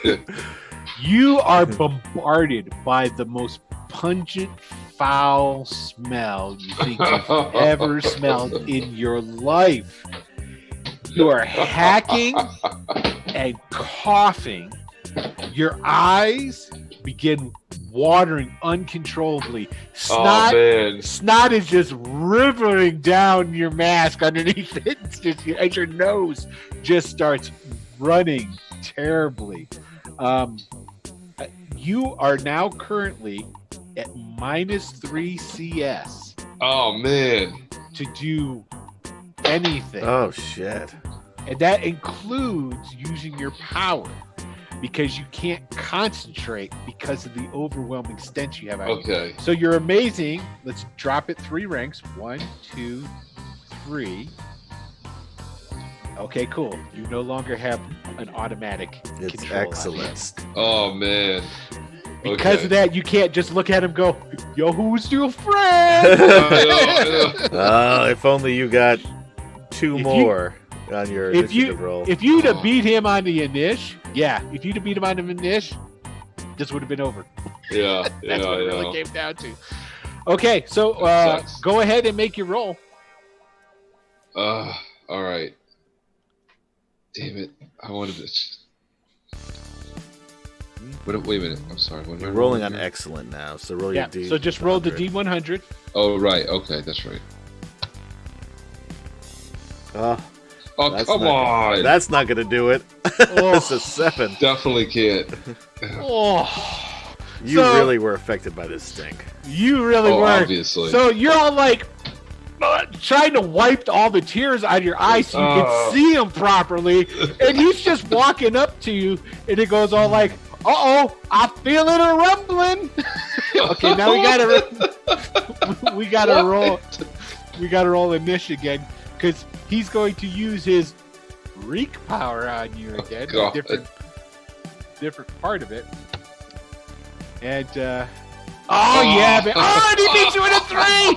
did. You are bombarded by the most pungent, foul smell you think you've ever smelled in your life. You are hacking and coughing. Your eyes begin watering uncontrollably. Oh, man. Snot is just rippling down your mask underneath it. It's just, as your nose just starts running terribly. You are now currently at -3 CS Oh, man. to do anything. Oh, shit. And that includes using your power because you can't concentrate because of the overwhelming stench you have out. Okay. So you're amazing. Let's drop it 3 ranks. 1, 2, 3. Okay, cool. You no longer have an automatic It's control on you. excellent. Oh, man. Because Okay. of that, you can't just look at him and go, yo, who's your friend? I know. If only you got 2 If you- more on your if you initiative roll. if you'd have beat him on the Inish, if you'd have beat him on the Inish, this would have been over. Yeah. That's what it really Yeah. came down to. Okay, so That sucks. go ahead and make your roll. All right. Damn it. I wanted to. Wait a minute. I'm sorry. What am I You're rolling on here? excellent now, so roll Yeah, your D. so just roll the 100. D100. Oh, right. Okay. That's right. Oh, Oh, that's come not- on. That's not going to do it. Oh. It's a 7. Definitely can't. Oh, You So- really were affected by this stink. you really Oh, were. obviously. So you're all like trying to wipe all the tears out of your eyes so you can see him properly, and he's just walking up to you, and it goes all like, "Uh-oh, I feel it a rumbling." Okay, now we gotta roll. We gotta roll Inish again because he's going to use his Reek power on you again. God. Different part of it. And yeah, man. Oh, and he beats you in a 3.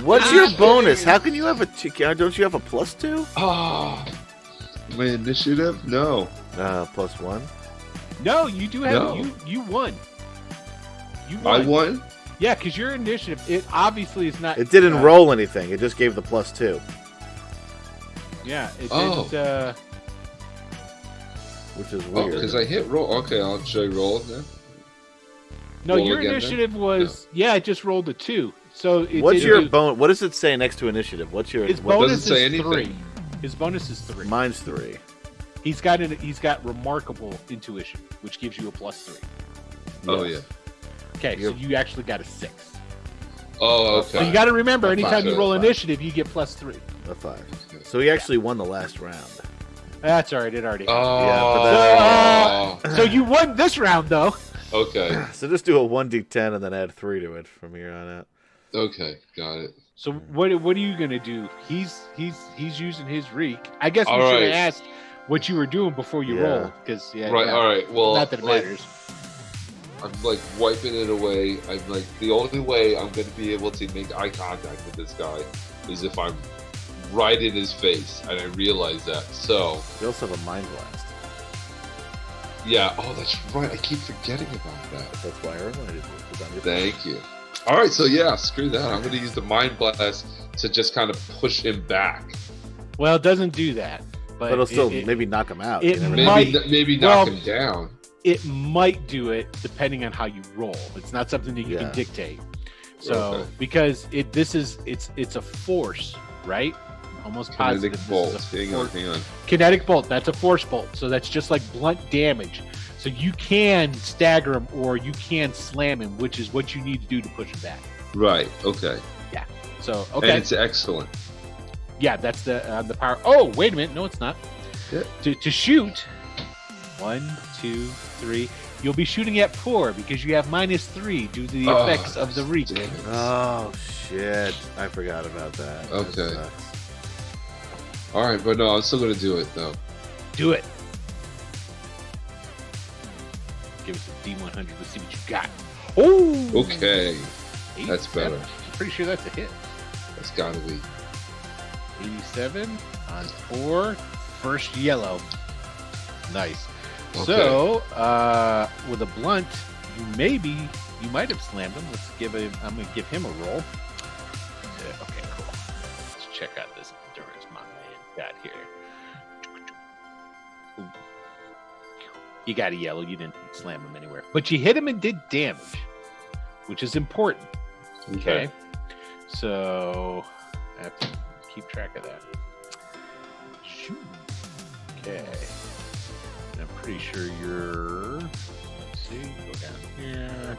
What's your bonus? How can you have a... Don't you have a +2? Oh, my initiative? No. +1? No, you do have No. you won. You I won. won? Yeah, because your initiative, it obviously is not. It didn't roll anything. It just gave the +2. Yeah, it Oh. didn't. Which is Oh, weird. because I hit roll. Okay, I'll show you roll then. No, Roll your again, then? initiative was it just rolled a 2. So it What's didn't your do- bonus? What does it say next to initiative? What's your... His what- bonus doesn't say is anything. 3. His bonus is 3. Mine's 3. He's got remarkable intuition, which gives you a +3. Oh, Yes. Okay, so You're- you actually got a 6. Oh, okay. So you got to remember, A anytime you five. roll Five. initiative, you get +3. A 5. So he actually won the last round. That's all right. It already. Oh. Yeah, but So you won this round, though. Okay. So just do a 1d10 and then add 3 to it from here on out. Okay. Got it. So what are you gonna do? He's using his reek. I guess we All should have right. asked what you were doing before you Yeah. rolled, because Right. All right. Well, not that it like, matters. I'm like wiping it away. I'm like, the only way I'm going to be able to make eye contact with this guy is if I'm right in his face, and I realize that. So, You also have a mind blast. yeah. Oh, that's right. I keep forgetting about that. That's why I reminded you. 'Cause I'm your Thank you. All right, so yeah, screw that. I'm going to use the Mind Blast to just kind of push him back. Well, it doesn't do that. But it'll still maybe knock him out. it You never might- know. Maybe knock him down. It might do it depending on how you roll. It's not something that you can dictate. So Okay. because it's a force, right? Almost Kinetic positive. bolt. This is a Hang on. kinetic bolt. That's a force bolt. So that's just like blunt damage. So you can stagger him or you can slam him, which is what you need to do to push him back. Right. Okay. So okay, And it's excellent. yeah, that's the power. Oh, wait a minute, no, it's not. Yeah. To shoot, 1, 2, 3. You'll be shooting at 4 because you have -3 due to the effects of the reek. Damn it. Oh shit! I forgot about that. That Okay. sucks. All right, but no, I'm still going to do it though. Do it. Give us a D100. Let's see what you got. Oh, Okay, that's 87. better. I'm pretty sure that's a hit. That's got to be. 87 on 4. First yellow. Nice. Okay. So, with a blunt, you might have slammed him. I'm going to give him a roll. Okay, cool. Let's check out this endurance my man got here. Ooh. You got a yellow. You didn't slam him anywhere. But you hit him and did damage, which is important. Okay. So, I have to keep track of that. Shoot. Okay. I'm pretty sure you're. Let's see. Go down here.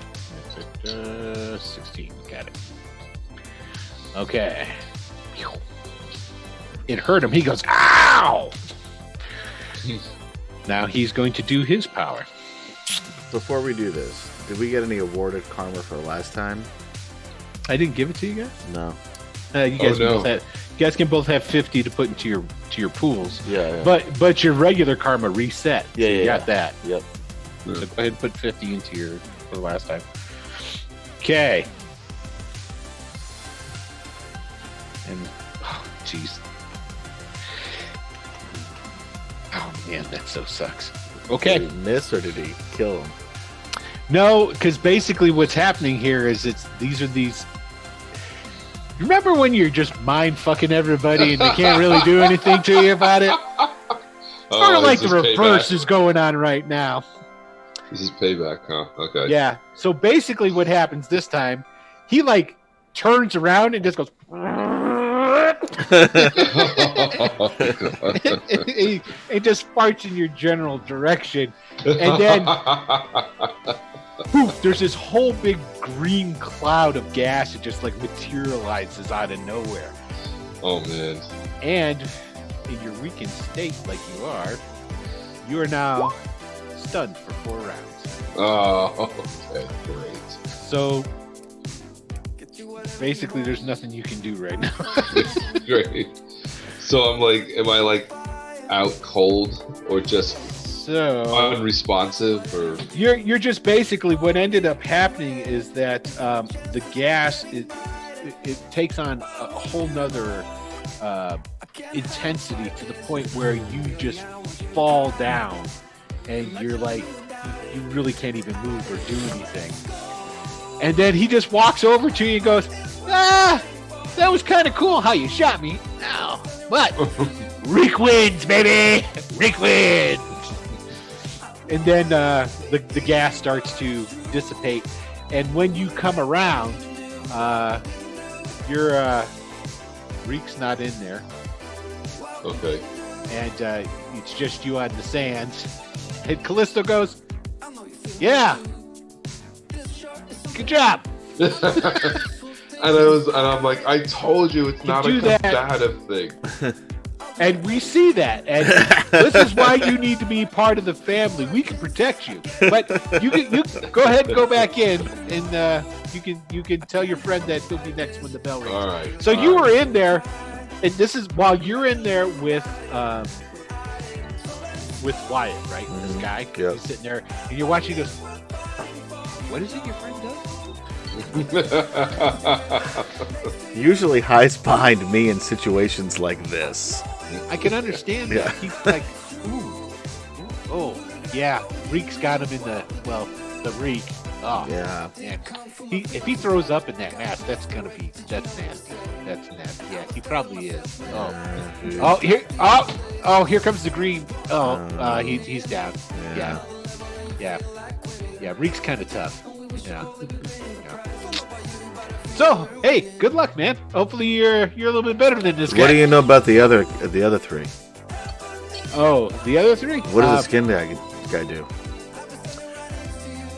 That's it. 16. Got it. Okay. It hurt him. He goes, ow! Now he's going to do his power. Before we do this, did we get any awarded karma for last time? I didn't give it to you guys. No. You guys can no. both have. You guys can both have 50 to put into your pools. Yeah. But your regular karma reset. Yeah, So you yeah, got yeah. that. Yep. So go ahead and put 50 into your for the last time. Okay. And oh jeez. Oh man, that so sucks. Okay. Did he miss or did he kill him? No, because basically what's happening here is these. You remember when you're just mind fucking everybody and they can't really do anything to you about it? Sort of like the this is reverse payback. is going on right now. This is payback, huh? Okay. Yeah. So basically, what happens this time? He like turns around and just goes. It just farts in your general direction, and then poof, there's this whole big green cloud of gas that just like materializes out of nowhere. Oh man. And in your weakened state, like you are now stunned for 4 rounds. Oh, okay, great. So basically, there's nothing you can do right now. Great. So am I like out cold or just So unresponsive or? you're just basically what ended up happening is that the gas it takes on a whole nother intensity to the point where you just fall down and you're like you really can't even move or do anything. And then he just walks over to you and goes, that was kind of cool how you shot me. Ow. But Rick wins, baby. Rick wins. And then the gas starts to dissipate, and when you come around, your Reek's not in there, Okay. and it's just you on the sands. And Callisto goes, "Yeah, good job." And I'm like, I told you it's not a do that. combative thing. And we see that, and this is why you need to be part of the family. We can protect you, but you go ahead and go back in, and you can tell your friend that he'll be next when the bell rings. All right. So you were in there, and this is while you're in there with Wyatt, right? This guy, Yep. he's sitting there, and you're watching. He goes, "What is it your friend does?" He usually hides behind me in situations like this. I can understand that. Yeah. He's like, ooh, oh, yeah, Reek's got him in the, well, the reek. Oh, Yeah. man. If he throws up in that mask, that's nasty. That's nasty. Yeah, he probably is. Here comes the green. He's down. Yeah. Reek's kind of tough. Yeah. So, hey, good luck, man. Hopefully you're a little bit better than this guy. What do you know about the other three? Oh, the other three? What does the skin guy do?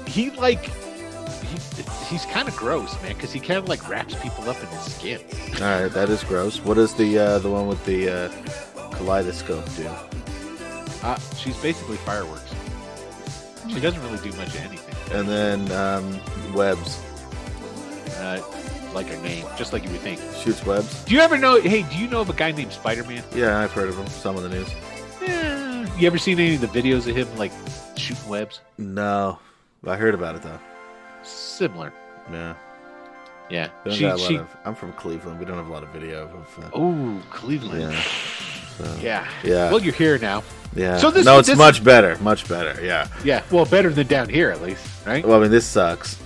He's kind of gross, man, because he kind of like wraps people up in his skin. All right, that is gross. What does the one with the kaleidoscope do? She's basically fireworks. She doesn't really do much of anything. And then webs. Like her name, just like you would think. Shoots webs. Do you ever know? Hey, do you know of a guy named Spider-Man? Yeah, I've heard of him. Some of the news. Yeah. You ever seen any of the videos of him like shooting webs? No, I heard about it though. Similar. Yeah. Yeah. We don't got a lot of, I'm from Cleveland. We don't have a lot of video of. Oh, Cleveland. Yeah. So, Yeah. Yeah. Well, you're here now. Yeah. So no, it's much better. Much better. Yeah. Yeah. Well, better than down here at least, right? Well, I mean, this sucks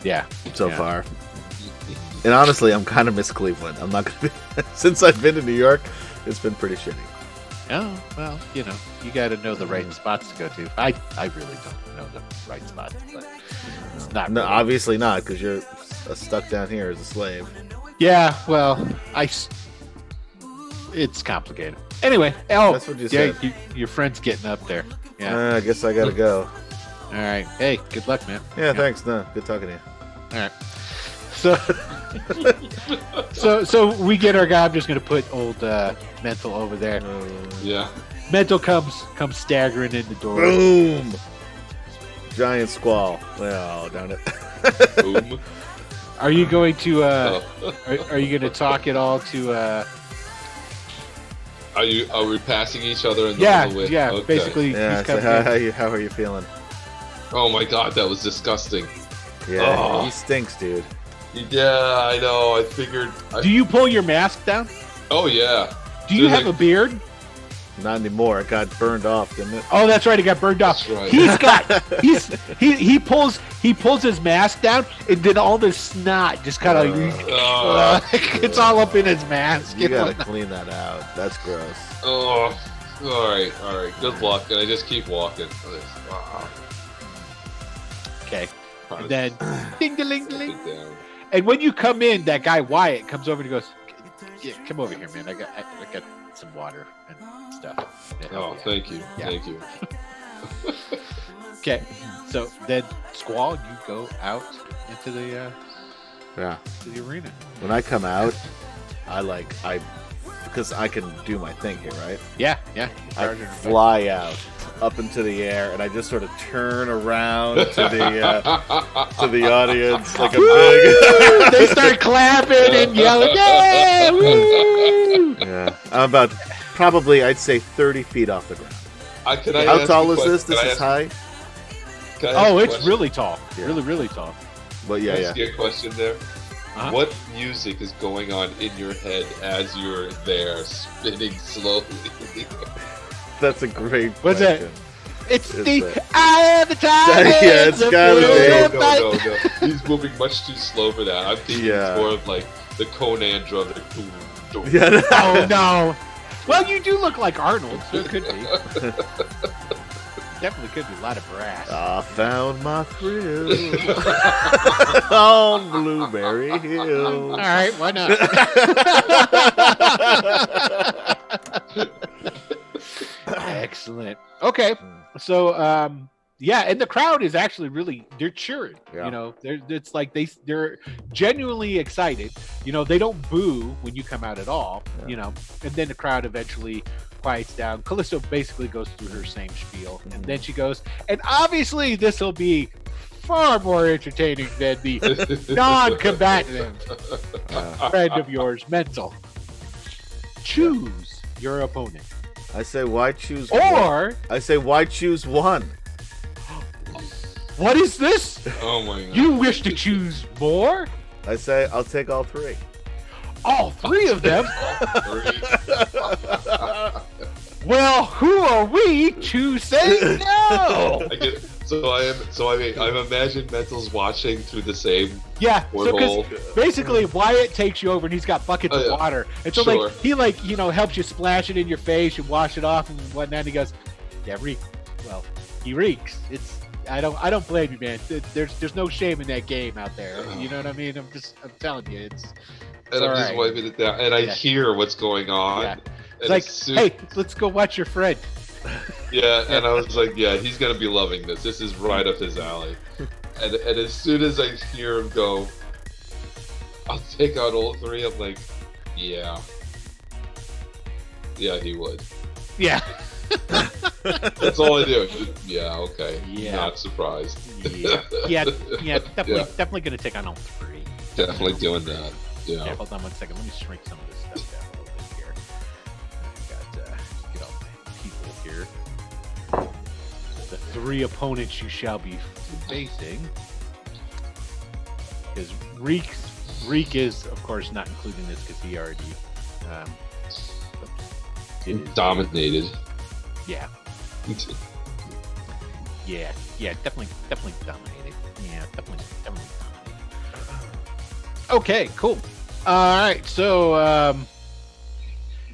Yeah. so far. And honestly, I'm kind of miss Cleveland. I'm not gonna be since I've been to New York. It's been pretty shitty. Oh, well, you got to know the right spots to go to. I really don't know the right spots, but it's not. No, really. obviously not, because you're stuck down here as a slave. Yeah, well, it's complicated. Anyway, That's what you said. Your friend's getting up there. Yeah. I guess I gotta go. All right. Hey, good luck, man. Yeah, thanks. No, good talking to you. All right. So we get our guy. I'm just gonna put old Mental over there. Yeah. Mental comes staggering in the door. Boom! Giant squall. Well, down it. Boom. Are you going to are you going to talk it all to Are we passing each other in the Yeah, middle with? yeah, Okay. basically Yeah. he's So coming how are you feeling? Oh my god, that was disgusting. Yeah, Oh. he stinks, dude. Yeah, I know. I figured. in. Do you pull your mask down? Oh yeah. Do you have a beard? Not anymore. It got burned off, didn't it? Oh, that's right, it got burned off. That's right. He pulls his mask down and then all this snot just kind of it's all up in his mask. You gotta clean that out. That's gross. Oh. All right. Good luck, and I just keep walking. Okay. And then ding ding ding. Sit down. And when you come in, that guy Wyatt comes over and he goes, "Yeah, come over here, man. I got some water and stuff." Oh, thank you. Yeah. Thank you. Okay, so then Squall, you go out into the Yeah. to the arena. When I come out, because I can do my thing here, right? Yeah. I fly out up into the air, and I just sort of turn around to the audience like a big. They start clapping and yelling, "Yeah! Woo!" Yeah, I'm about probably I'd say 30 feet off the ground. How tall is this? This is high. Oh, it's really tall. Yeah. Really, really tall. But Can I yeah. ask you a question there? Uh-huh. What music is going on in your head as you're there, spinning slowly? That's a great What's that? question. It's It's the a- eye of the time. Yeah, it's gotta be. No. He's moving much too slow for that. I'm thinking Yeah. it's more of like the Conan drum. Like, boom, boom. Yeah. Oh no. Well, you do look like Arnold, so it could be. Definitely could be a lot of brass. I found my thrill on Blueberry Hill. All right, why not? Excellent. Okay, so yeah, and the crowd is actually they're cheering. Yeah. You know, it's like they're genuinely excited. You know, they don't boo when you come out at all. Yeah. You know, and then the crowd eventually quiets down. Callisto basically goes through her same spiel, and then she goes, and obviously this will be far more entertaining than the non-combatant friend of yours, Mental. Choose your opponent. I say, why choose one? Or, I say, why choose one? what is this? Oh my god. You wish to choose more? I say, I'll take all three. All three of them? Well, who are we to say no? I'm imagining Mental's watching through the same Yeah, so porthole. because basically Wyatt takes you over and he's got buckets Oh, of yeah. water, and so Sure. he helps you splash it in your face and wash it off and whatnot. And he goes, "Yeah, he reeks. I don't blame you, man. There's no shame in that game out there. You know what I mean? I'm telling you, it's And I'm just alright. wiping it down, and I hear what's going on. Yeah. And It's like, as soon- hey, let's go watch your friend." Yeah, and I was like, yeah, he's gonna be loving this. This is right up his alley. And as soon as I hear him go, I'll take out all three. I'm like, yeah, he would. Yeah. That's all I do. Yeah, okay. Yeah. Not surprised. Yeah. Definitely gonna take on all three. Definitely doing that. Yeah, Yeah. hold on one second. Let me shrink some of this stuff down a little bit here. I got get all my people here. The three opponents you shall be facing. Because Reek is, of course, not including this because he already did his- Dominated. Yeah, definitely dominated. Yeah, definitely dominated. Okay, cool. All right, so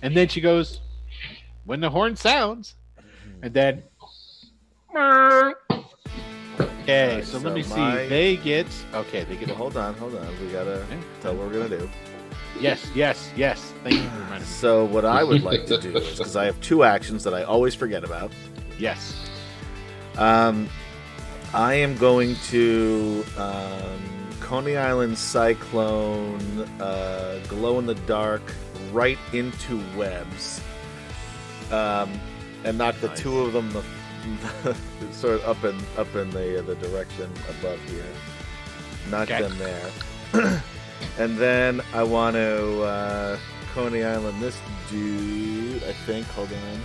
and then she goes, when the horn sounds, and then. Okay, Alright, so so let me see. my- They get Well, hold on. We gotta tell what we're gonna do. yes. Thank you for reminding me. So what I would like to do is, because I have two actions that I always forget about. Yes. I am going to Coney Island Cyclone, glow in the dark, right into webs, and knock the Nice. two of them sort of up in the direction above here. Knock Okay. them there, and then I want to Coney Island this dude. I think. Hold on.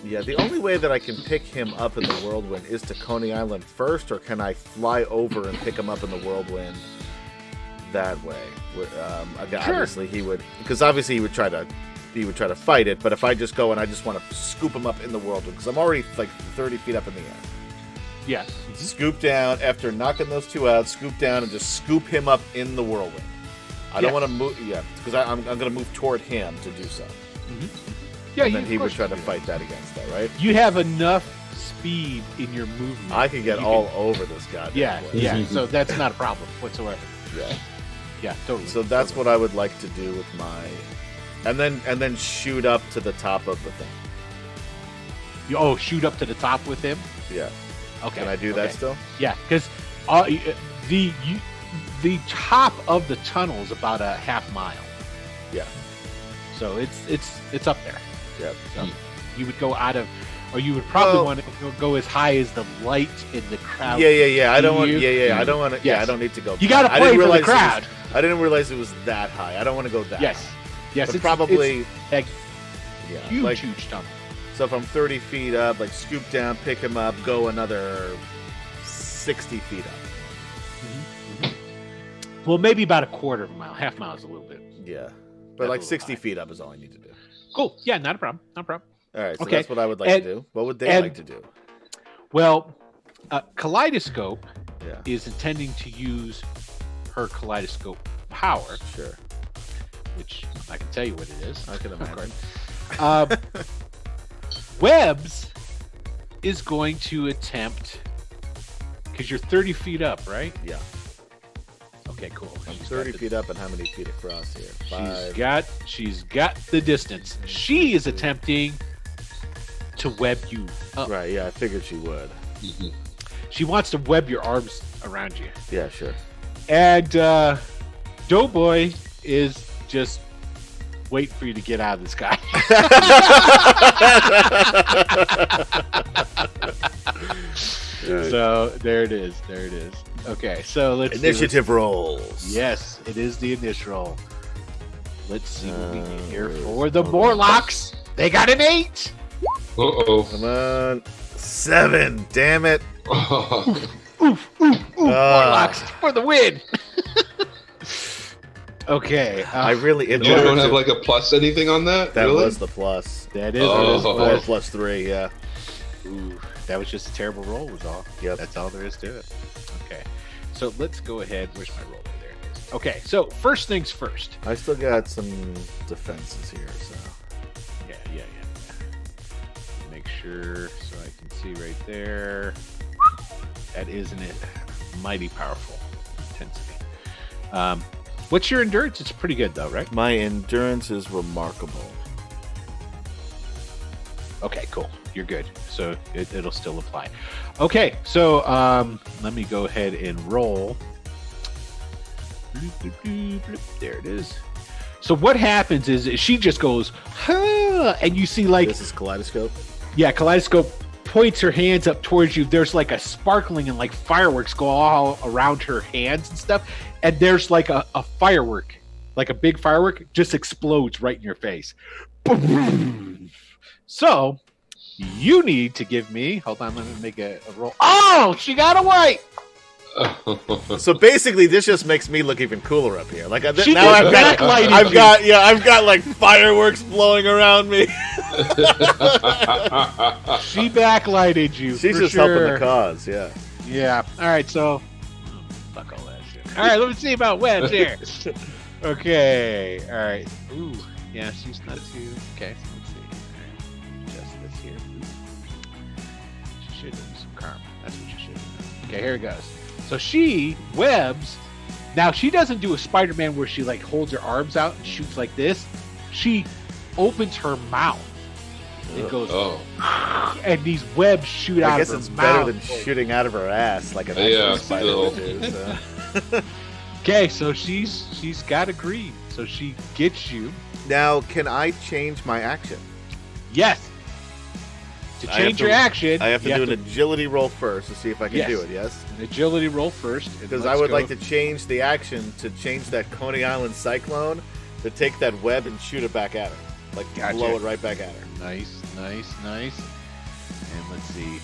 Yeah, the only way that I can pick him up in the whirlwind is to Coney Island first, or can I fly over and pick him up in the whirlwind that way? Again, Sure. obviously he would, because obviously he would try to fight it. But if I just go and I just want to scoop him up in the whirlwind, because I'm already like 30 feet up in the air. Yeah. Scoop down after knocking those two out. Scoop down and just scoop him up in the whirlwind. I don't Yes. want to move. Yeah, because I'm going to move toward him to do so. Yeah. And then he of would course try you to do. fight that against that, right? You have enough speed in your movement. I could get You all over this guy. Yeah. So that's not a problem whatsoever. Yeah. Yeah, totally. So that's what I would like to do with my, and then shoot up to the top of the thing. Oh, shoot up to the top with him. Yeah. Okay. Can I do that still? Yeah, because the top of the tunnel is about a half mile. Yeah. So it's up there. Yeah. So you would go out of, or you would probably Well- want to go as high as the light in the crowd. Yeah. I don't want. You- Yeah. I don't want to. Yeah. Yes. I don't need to go. You got to I play didn't for the realize it was- crowd. I didn't realize it was that high. I don't want to go that. Yes. High. Yes. But It's probably. it's like Yeah. huge, Like, huge tunnel. so if I'm 30 feet up, like scoop down, pick him up, go another 60 feet up. Well, maybe about a quarter of a mile. Half mile is a little bit. Yeah. That's But a like little 60 high. feet up is all I need to do. Cool. Yeah, not a problem. Not a problem. All right. So Okay. that's what I would like And- to do. What would they and- like to do? Well, Kaleidoscope Yeah. is intending to use her kaleidoscope power, Sure. which I can tell you what it is. I can Of imagine. course. Webbs is going to attempt, because you're 30 feet up, right? Yeah. Okay, cool. I'm She's 30 got the- feet up and how many feet across here? 5. She's got the distance. She is attempting to web you up. Right. Yeah. I figured she would. She wants to web your arms around you. Yeah. Sure. And Doughboy is just waiting for you to get out of the sky. So there it is. There it is. Okay, so let's see, Initiative rolls. yes, it is the initial. Let's see what we get here Where is for the it? Morlocks. They got an 8. Uh-oh. Come on. 7. Damn it. Morlocks for the win. Okay. I really. In You order don't to- have like a plus anything on that? that really? was the plus. That is. Oh. 4 plus 3. Yeah. Ooh, that was just a terrible roll. Was all. Yep. That's all there is to it. Okay. So let's go ahead. Where's my roll? There it is. Okay. So first things first. I still got some defenses here, so. Yeah. Make sure so I can see right there. That isn't it. Mighty powerful intensity. What's your endurance? It's pretty good though, right? My endurance is remarkable. Okay, cool. You're good. So it'll still apply. Okay, so let me go ahead and roll. There it is. So what happens is she just goes, huh, and you see like, This is Kaleidoscope. yeah, Kaleidoscope points her hands up towards you. There's like a sparkling and like fireworks go all around her hands and stuff. And there's like a firework, like a big firework just explodes right in your face. So you need to give me, hold on, let me make a roll. Oh, she got a white. So basically, this just makes me look even cooler up here. Like She now, just backlighted I've you. got like fireworks blowing around me. She backlighted you. She's for just sure. helping the cause. Yeah. Yeah. All right. So, fuck all that shit. All right. Let me see about webs here. Okay. All right. Ooh. Yeah. She's not too. Okay. So let's see. All right. Just this here. She should do some karma. That's what she should do. Okay. Here it goes. So she webs. Now she doesn't do a Spider-Man where she like holds her arms out and shoots like this. She opens her mouth. It Ugh. goes, Oh. and these webs shoot I out guess of her it's mouth. better than shooting out of her ass like an actual Yeah, spider still. would do. So. Okay, so she's got a green, so she gets you. Now, can I change my action? Yes. To I have change to- your action, I have to you do an agility roll first to see if I can Yes. do it. Yes. an agility roll first. and Because I let's would go- like to change the action to change that Coney Island cyclone to take that web and shoot it back at her, like Gotcha. blow it right back at her. Nice. And let's see.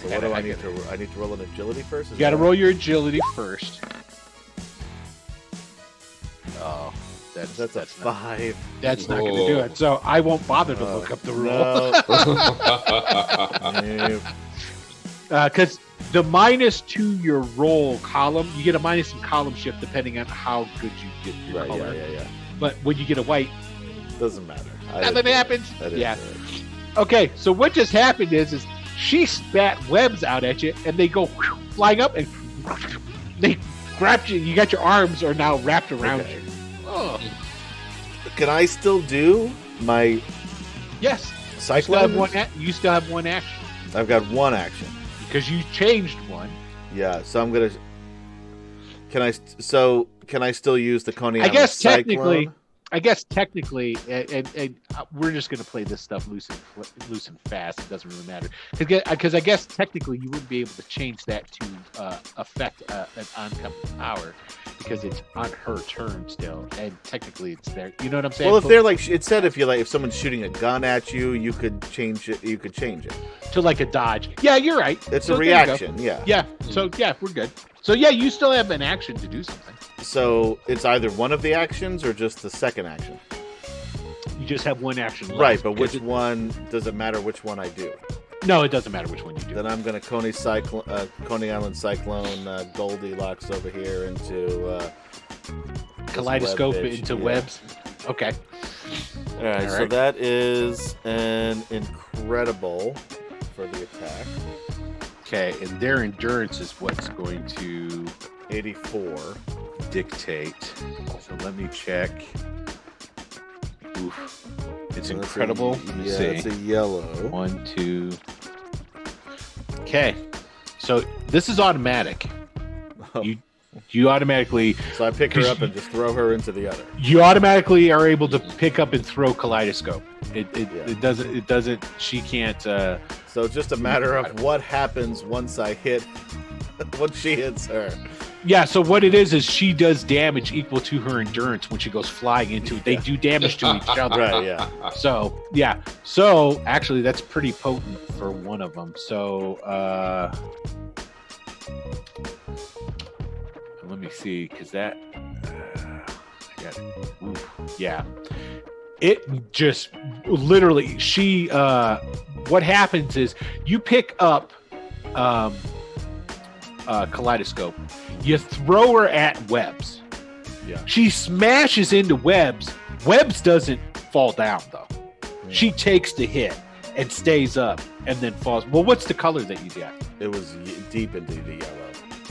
So what do I need to? I need to roll an agility first. You got to roll your agility first. Oh, that's That's a not, 5. that's not going to do it. So I won't bother to look up the roll. No. Because the minus to your roll column, you get a minus in column shift depending on how good you get your Right. color. Yeah. But when you get a white, Doesn't matter. nothing happens. That is Yeah. good. Okay, so what just happened is she spat webs out at you, and they go flying up, and they grab you. You got your arms are now wrapped around Okay. you. Oh, Can I still do my yes. cyclone? You still have one action I've got one action. because you changed one. Yeah. So I'm gonna. Can I? Can I still use the Coney I Island guess cyclone? technically, and we're just going to play this stuff loose and fast. It doesn't really matter because I guess technically you wouldn't be able to change that to affect an oncoming power because it's on her turn still, and technically it's there. You know what I'm saying? Well, if they're like it said, if someone's shooting a gun at you, you could change it. You could change it. to like a dodge. Yeah, you're right. It's So a there you go. reaction. Yeah. Yeah. So yeah, we're good. So yeah, you still have an action to do something. So it's either one of the actions or just the second action. You just have one action left. Right, but which It- one does it matter which one I do? No, it doesn't matter which one you do. Then I'm gonna Coney Island Cyclone Goldilocks over here into this Kaleidoscope web bitch. into Yeah. webs. Okay. All right, All so right. that is an incredible for the attack. Okay, and their endurance is what's going to 84. dictate. So let me check. Oof. It's So that's incredible. A, Let me yeah, see. it's a yellow. 1, 2. Okay. So this is automatic. Oh. You automatically So I pick her up and just throw her into the other. you automatically are able to pick up and throw Kaleidoscope. Yeah. It doesn't she can't So it's just a matter of what happens once once she hits her. yeah, so what it is she does damage equal to her endurance when she goes flying into it. They do damage to each other. Right, yeah. So yeah. So actually that's pretty potent for one of them. So let me see, because that Ooh, yeah. It just literally she what happens is you pick up Kaleidoscope, you throw her at Webs. Yeah. She smashes into Webs. Webs doesn't fall down though. Yeah. She takes the hit and stays up and then falls. Well, what's the color that you got? It was deep into the yellow.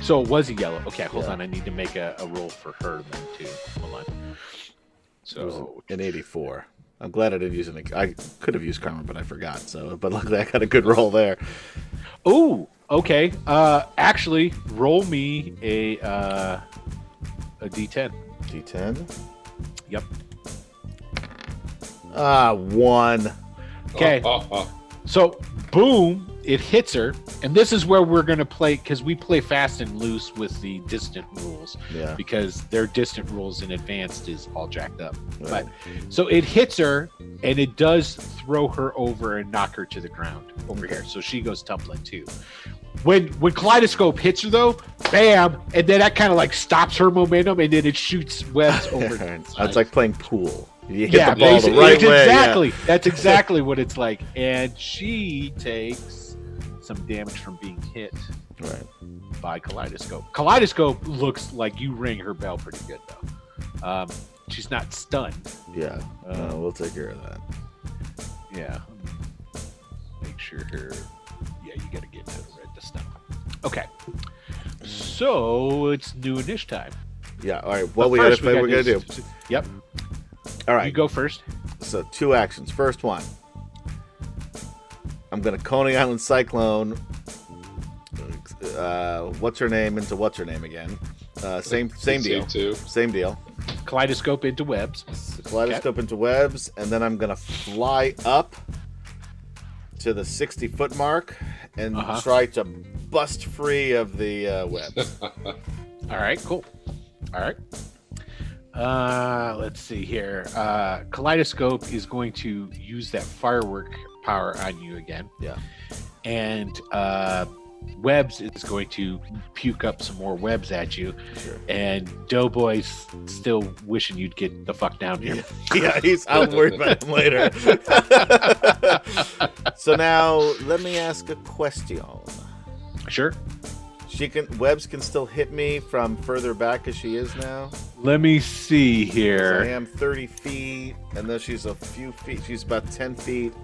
So it was a yellow. Okay, hold Yeah. on. I need to make a roll for her then too. Hold on. It was So an 84. I'm glad I didn't use it. I could have used karma, but I forgot. So, but luckily I got a good roll there. oh, okay. Actually, roll me a D10. D10. Yep. 1. Okay. So, boom, it hits her. And this is where we're going to play, because we play fast and loose with the distant rules, Yeah. because their distant rules in advanced is all jacked up. Right. But so it hits her, and it does throw her over and knock her to the ground over here. So she goes tumbling too. When Kaleidoscope hits her though, bam, and then that kind of like stops her momentum, and then it shoots Webs over. It's like playing pool. You hit Yeah, the ball the basically, right it's way. exactly. That's exactly what it's like. And she takes some damage from being hit Yeah. Right. by Kaleidoscope. Kaleidoscope looks like you ring her bell pretty good though. She's not stunned. Yeah. We'll take care of that. Yeah. Make sure her. Yeah, you got to get to the red to stun. Okay. So it's new initiative time. Yeah. All right. But What we got first, to we're gonna do. Yep. All You right. go first. So 2 actions. First one. I'm gonna Coney Island Cyclone. What's her name into what's her name again? Same deal. Too. Same deal. Kaleidoscope into Webs. Kaleidoscope into Webs, and then I'm gonna fly up to the 60-foot mark and try to bust free of the webs. All right, cool. All right. Let's see here. Kaleidoscope is going to use that firework power on you again. Yeah. And Webs is going to puke up some more webs at you. Sure. And Doughboy's still wishing you'd get the fuck down here. Yeah, I'll worry about him later. So now let me ask a question. Sure. Webs can still hit me from further back as she is now. Let me see I here. am 30 feet, and then she's a few feet. She's about 10 feet.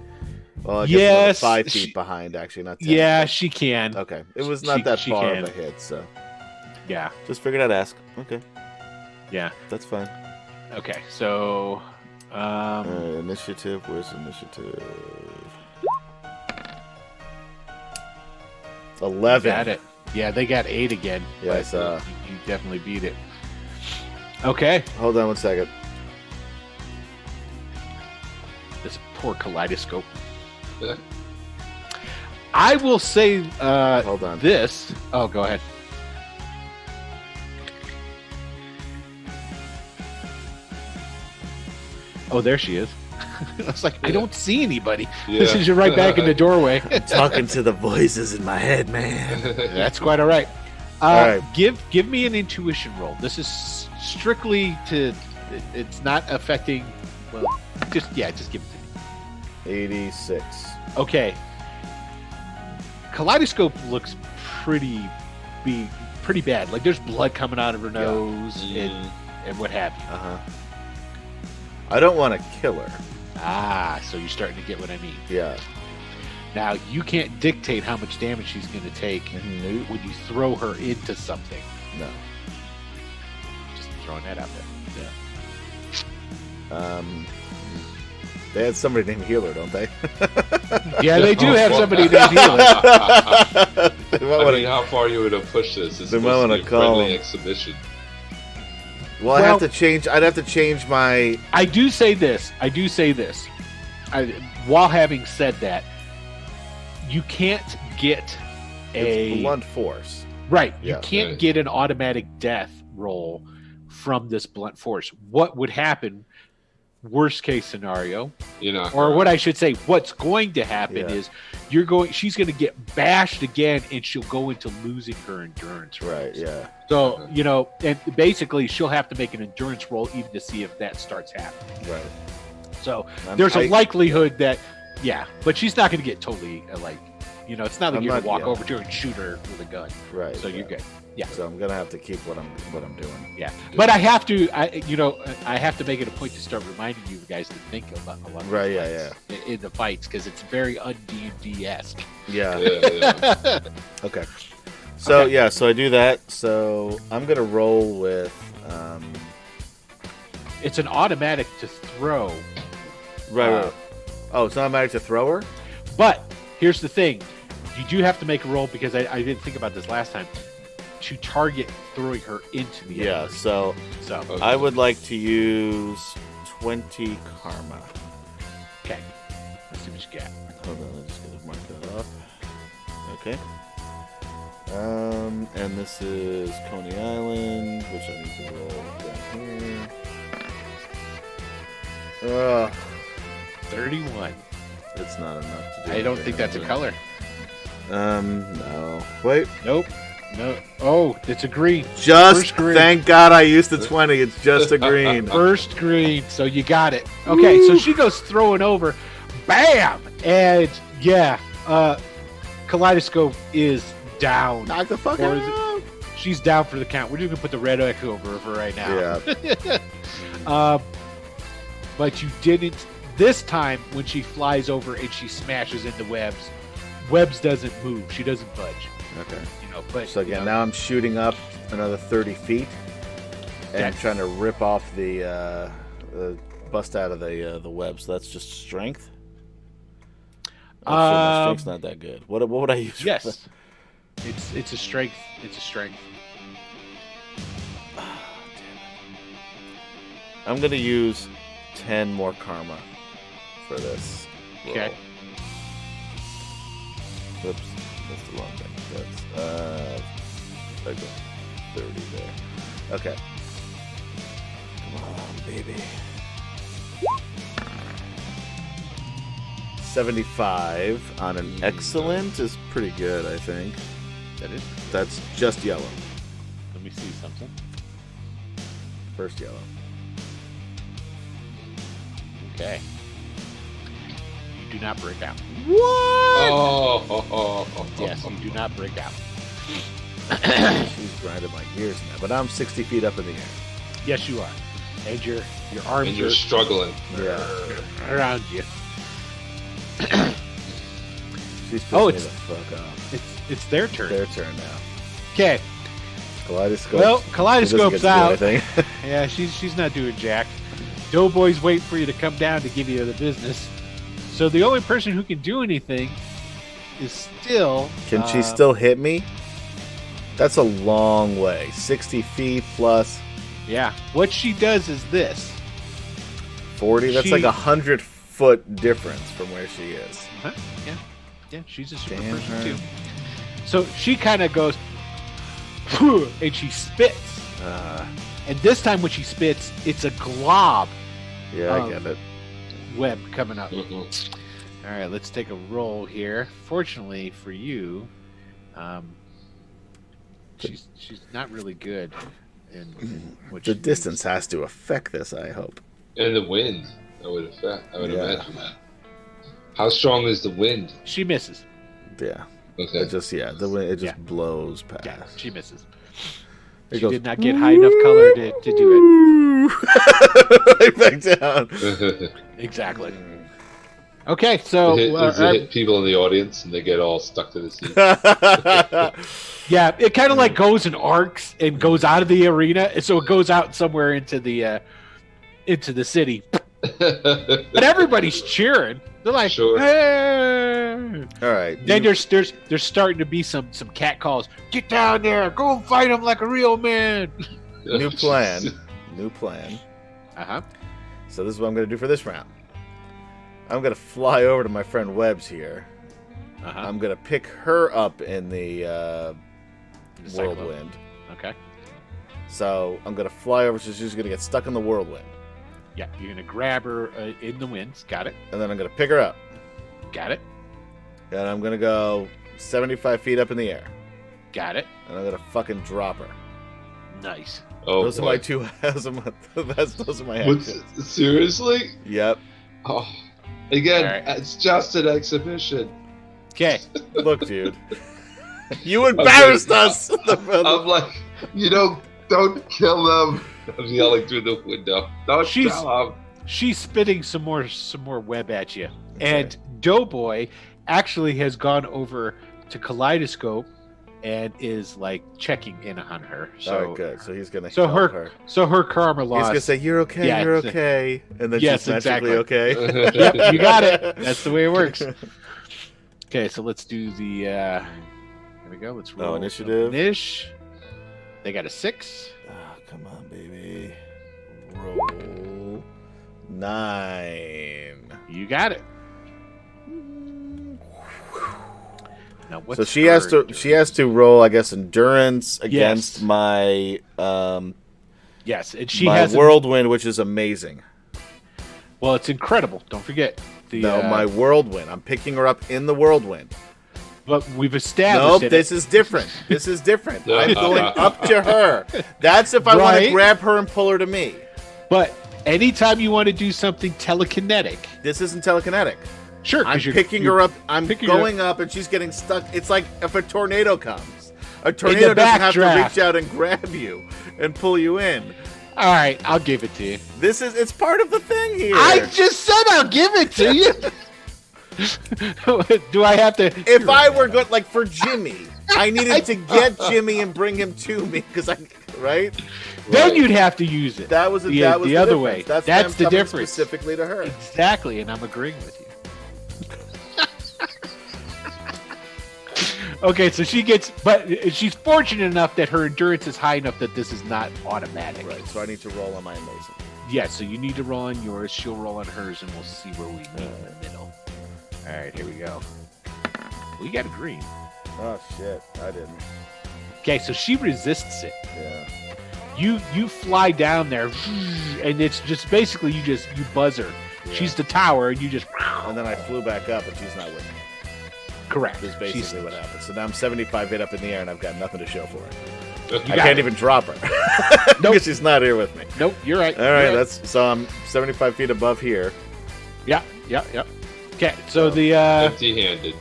Well, I guess Yes, another 5 feet behind, actually, not 10. Yeah, but- she can. Okay, it was not that she far can. of a hit, so Yeah. just figured I'd ask. Okay, Yeah. that's fine. Okay. So, Initiative. Where's initiative? 11. got it. Yeah, they got 8 again. Yeah, I but, saw. you definitely beat it. Okay. Hold on one second. This poor Kaleidoscope. I will say Hold on. this. Oh, go ahead. Oh, there she is. I was like, I don't see anybody. This is right back in the doorway. Talking to the voices in my head, man. That's quite all right. All right. Give me an intuition roll. This is strictly to. It's not affecting. Well, just give it to me. 86. Okay. Kaleidoscope looks pretty bad. Like there's blood coming out of her nose and what have you. Uh-huh. I don't want to kill her. So you're starting to get what I mean. Yeah. Now you can't dictate how much damage she's going to take Nope. when you throw her into something. No. Just throwing that out there. They had somebody named Healer, don't they? Yeah, they do have somebody named Healer. I mean, how far you would have pushed this? It's They might supposed to wanna be a call friendly him. exhibition. Well, I'd have to change my. I do say this. While having said that, you can't get It's blunt force. right. You Yeah. can't Right. get an automatic death roll from this blunt force. What would happen worst case scenario, Or what I should say, what's going to happen Yeah. is she's going to get bashed again, and she'll go into losing her endurance. Right. rolls. Yeah. So and basically she'll have to make an endurance roll even to see if that starts happening. Right. So there's a likelihood that, but she's not going to get totally it's not like you're going to walk over to her and shoot her with a gun. Right. So you're good. Yeah. So I'm gonna have to keep what I'm doing. Yeah, but I have to, I have to make it a point to start reminding you guys to think about a lot of Right, in the fights because it's very un-D&D-esque. Yeah. Yeah. Okay. So Okay. so I do that. So I'm gonna roll with. It's an automatic to throw, Right. Oh, it's not automatic to throw her. but here's the thing: you do have to make a roll because I didn't think about this last time. To target throwing her into the Yeah. enemy. So So I would like to use 20 karma. okay, let's see what you got. Hold on, I'm just gonna mark that off. Okay. And this is Coney Island, which I need to roll down here. 31. It's not enough to do. I don't anything think that's a with color. it. No. Wait. Nope. No. Oh, it's a green. Just First green. thank God I used the 20. It's just a green. First green, so you got it. Okay, so she goes throwing over, bam, and Kaleidoscope is down. Knock the fuck Or is out. She's down for the count. We're just gonna put the red X over her right now. Yeah. But you didn't this time when she flies over and she smashes into webs. Webs doesn't move. She doesn't budge. Okay. But So again, now I'm shooting up another 30 feet and That's- trying to rip off the bust out of the web. So that's just strength. Oh, shit, my strength's not that good. What would I use? for yes, that? it's a strength. It's a strength. I'm gonna use 10 more karma for this. Okay. roll. Whoops, that's the wrong thing. That's I go 30 there. Okay. Come on, baby. 75 on an excellent is pretty good, I think. That is. That's just yellow. Let me see something. First yellow. Okay. You do not break out. What? Oh. Yes, you do not break out. She's grinding my gears now, but I'm 60 feet up in the air. Yes, you are. And your arms And you're are struggling. Yeah. around you. She's pissing Oh, me it's- the fuck off. It's their turn. Their turn now. Okay. Kaleidoscope. Well, She Kaleidoscope's doesn't get to do out. anything. Yeah, she's not doing jack. Doughboy's waiting for you to come down to give you the business. So the only person who can do anything is still. Can she still hit me? That's a long way. 60 feet plus Yeah. What she does is this. 40. That's She- like 100-foot difference from where she is. Huh? Yeah. Yeah, she's a super Damn person her. too. So she kind of goes, "Phew," and she spits. And this time when she spits, it's a glob Yeah, I Oh. get it. web coming up. Mhm. All right, let's take a roll here. Fortunately for you, she's not really good in what The she distance has to affect this, I hope. And the wind, I would Yeah. imagine that. How strong is the wind? She misses. Yeah. Okay. It just the way it just Yeah. blows past. Yeah, she misses. It She goes, did not get high enough color to do right back down. it. Exactly. Okay, so Does it hit people in the audience and they get all stuck to the seat? yeah, it kind of like goes in arcs and goes out of the arena, and so it goes out somewhere into the city. But everybody's cheering. They're like, Sure. "Hey!" All right. Then there's starting to be some cat calls. Get down there, go and fight him like a real man. New plan. New plan. Uh-huh. So this is what I'm going to do for this round. I'm going to fly over to my friend Webb's here. Uh-huh. I'm going to pick her up in the cyclone. whirlwind. Okay. So I'm going to fly over. So she's going to get stuck in the whirlwind. Yeah, you're gonna grab her in the winds. Got it. And then I'm going to pick her up. Got it. And I'm going to go 75 feet up in the air. Got it. And I'm going to fucking drop her. Nice. Oh, Those are boy. my two. Those are my What's- actions. seriously? Yep. Oh, again, All right. it's just an exhibition. Okay. Look, dude. You embarrassed us. I'm like, don't kill them. I'm yelling through the window. Don't She's- kill them. She's spitting some more web at you, and Doughboy actually has gone over to Kaleidoscope and is like checking in on her. So All right, good. So he's gonna So help her karma He's loss. gonna say, "You're okay. Yeah, you're it's- okay," and then Yes, she's magically exactly. okay. Yep, you got it. That's the way it works. Okay, so let's do the. Here we go. Let's roll initiative. Nish. They got a 6. Oh, come on, baby. Roll 9. You got it. Now what's So she has her to roll, I guess, endurance against Yes. my Yes, and she my has whirlwind, which is amazing. Well, it's incredible. Don't forget the. My whirlwind. I'm picking her up in the whirlwind. But we've established Nope, it. this is different. This is different. No. I'm going up to her. That's if I want to Right. grab her and pull her to me. But anytime you want to do something telekinetic, This isn't telekinetic. sure. 'cause I'm you're- picking you're her up. I'm picking her going up, and she's getting stuck. It's like if a tornado comes. A tornado doesn't have to backdraft. reach out and grab you and pull you in. All right, I'll give it to you. It's part of the thing here. I just said I'll give it to you. Do I have to? If I were good, like for Jimmy, I needed to get Jimmy and bring him to me because right. Then Right. you'd have to use it. That was the that was other difference. way. That's That's why I'm the coming difference. specifically to her. Exactly, and I'm agreeing with you. Okay, so she gets, but she's fortunate enough that her endurance is high enough that this is not automatic. Right. So I need to roll on my amazing. Yeah, so you need to roll on yours. She'll roll on hers, and we'll see where we meet in the middle. All right, here we go. We got a green. Oh shit! I didn't. Okay, so she resists it. Yeah. You fly down there, and it's just basically you buzz her. Yeah. She's the tower, and you just And then I flew back up, and she's not with me. correct. That's basically what happened. So now I'm 75 feet up in the air, and I've got nothing to show for it. I got can't it. even drop her Nope. because she's not here with me. Nope, you're right. All right, You're right. that's so I'm 75 feet above here. Yeah. Okay, so the Empty-handed.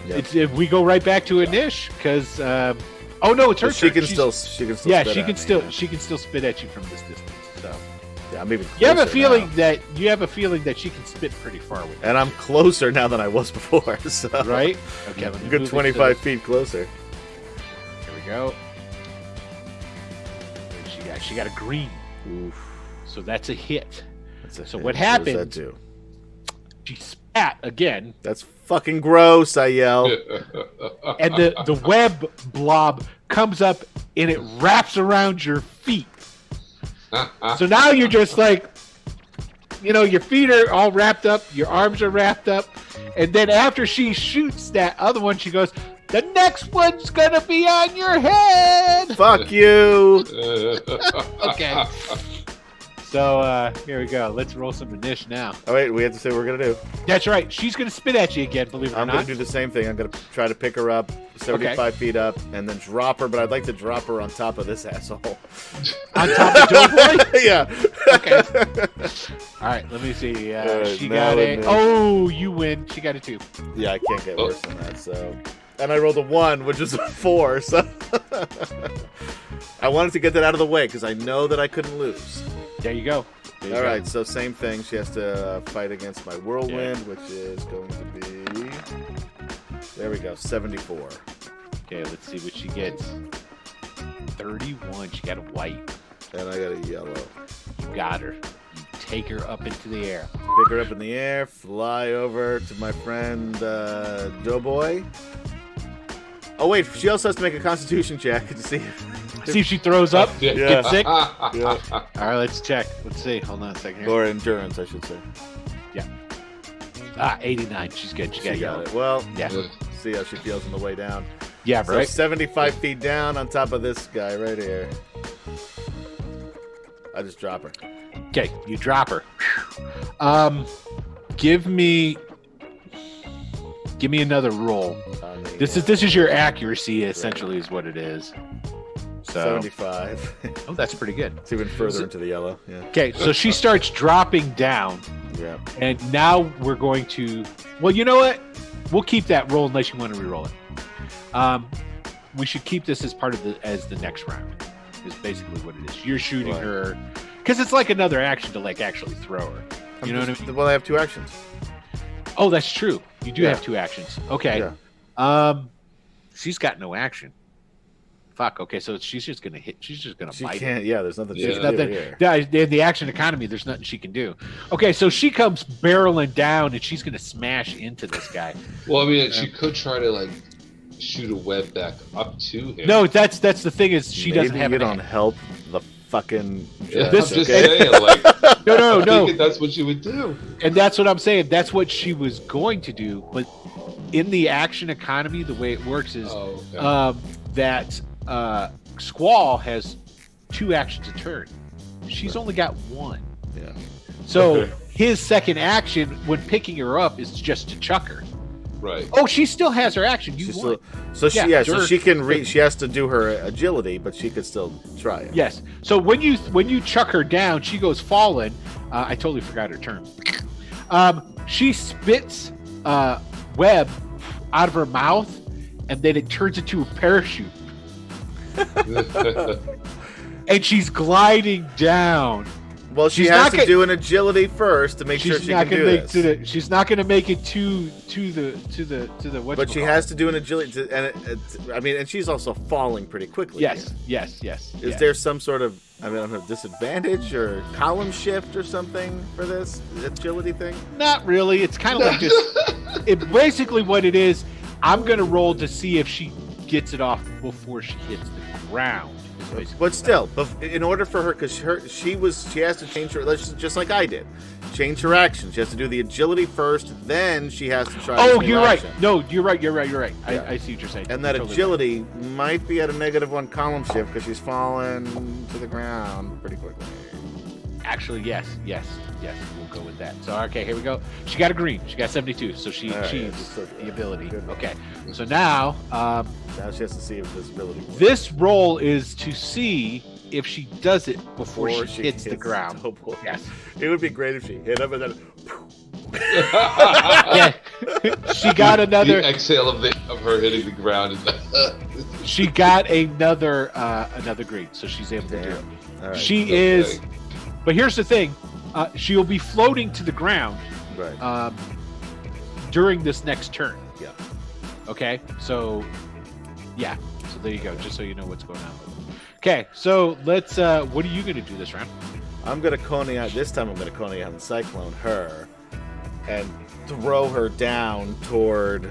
it's, if we go right back to Anish because oh no, it's her So she turn. can She's- still yeah, spit she at can me, still yeah. she can still spit at you from this distance. So Yeah, I'm even. you have a closer feeling now. that she can spit pretty far with you, And I'm closer now than I was before. So right? Okay, let me good move it 25 feet closer. Here we go. What did she got a green, Oof. so that's a hit. That's a So hit. what does happened- that do? She spat again, That's fucking gross! I yell. and the web blob comes up and it wraps around your feet. So now you're just like, your feet are all wrapped up, your arms are wrapped up, and then after she shoots that other one, she goes, "The next one's gonna be on your head." Fuck you! Okay. So here we go. Let's roll some Anish now. Oh wait, we have to say what we're gonna do. That's right. She's gonna spit at you again. Believe it or I'm gonna not. do the same thing. I'm gonna try to pick her up 75 feet up and then drop her, but I'd like to drop her on top of this asshole. On top of Doughboy. Yeah. Okay. All right. Let me see. She now got it a. is. Oh, you win. She got a 2. Yeah, I can't get worse than that. So, and I rolled a 1, which is a 4. So, I wanted to get that out of the way because I know that I couldn't lose. There you go. There you All go. right, so same thing. She has to fight against my whirlwind, which is going to be. There we go, 74. Okay. Let's see what she gets. 31. She got a white. And I got a yellow. You got her. You take her up into the air. Pick her up in the air, fly over to my friend Doughboy. Oh wait, she also has to make a Constitution check to see. See if she throws up. Yeah. Get sick. Yeah. All right. Let's check. Let's see. Hold on a second here. Or endurance, I should say. 89. She's good. She got She yellow. got it. Well, Yeah. we'll see how she feels on the way down. Yeah. So Right. 75 feet down on top of this guy right here. I just drop her. Okay, you drop her. Give me another roll. This is your accuracy, essentially, is what it is. So 75. oh, that's pretty good. It's even further into the yellow. Yeah. Okay, so she starts dropping down, Yeah. and now we're going to. Well, you know what? We'll keep that roll unless you want to re-roll it. We should keep this as part of the next round. Is basically what it is. You're shooting Right. her because it's like another action to like actually throw her. You know what I mean? Well, I have 2 actions. Oh, that's true. You do Yeah. have 2 actions. Okay. Yeah. She's got no action. Fuck. Okay, so she's just gonna hit. She's just gonna She bite. can't. Yeah, there's nothing. Yeah. She can do Nothing. here. Yeah, in the action economy, there's nothing she can do. Okay, so she comes barreling down, and she's gonna smash into this guy. Well, I mean, she could try to like shoot a web back up to him. No, that's the thing is she Maybe doesn't have you an don't help the fucking. Yeah, judge, I'm just okay? saying, like, No, I no, think that's what she would do. and that's what I'm saying. That's what she was going to do, but in the action economy, the way it works is Oh, okay. that Squall has 2 actions a turn. She's only got 1. Yeah. So Okay. his second action when picking her up is just to chuck her. Right. Oh, she still has her action. You She's won. still, so she Yeah, so sure. she can she has to do her agility, but she could still try it. Yes. So when you chuck her down, she goes falling. I totally forgot her term. She spits web out of her mouth, and then it turns into a parachute, and she's gliding down. Well, she She's has not to gonna- do an agility first to make sure She's she not can gonna do make this. to the. She's not gonna make it to the. But she has to do an agility, I mean, and she's also falling pretty quickly. Yes. here. Yes. Is there some sort of, I don't know, disadvantage or column shift or something for this agility thing? Not really. It's kind of like just. It basically what it is. I'm gonna roll to see if she gets it off before she hits the ground. is basically But still, in order for her, because she has to change her, just like I did, change her action. She has to do the agility first, then she has to try. Oh, this new you're right. action. No, you're right. You're right. Yeah. I see what you're saying. And that You're totally agility might be at a -1 column shift because she's falling to the ground pretty quickly. right. Actually, yes. We'll go with that. So okay, here we go. She got a green. She got 72. So she's All right, the ability. Good. Okay. So now, Now she has to see if this ability works. this roll is to see if she does it before she hits the ground. Oh, boy. Yes. It would be great if she hit him and then. Yeah. She got another. The exhale of her hitting the ground is She got another green, so she's able to do it. All right. She is, but here's the thing: she'll be floating to the ground Right. during this next turn. Yeah. Okay, so yeah, so there you go. Just so you know what's going on. Okay, so let's. What are you going to do this round? I'm gonna Coney out this time. I'm gonna Coney out and Cyclone her, and throw her down toward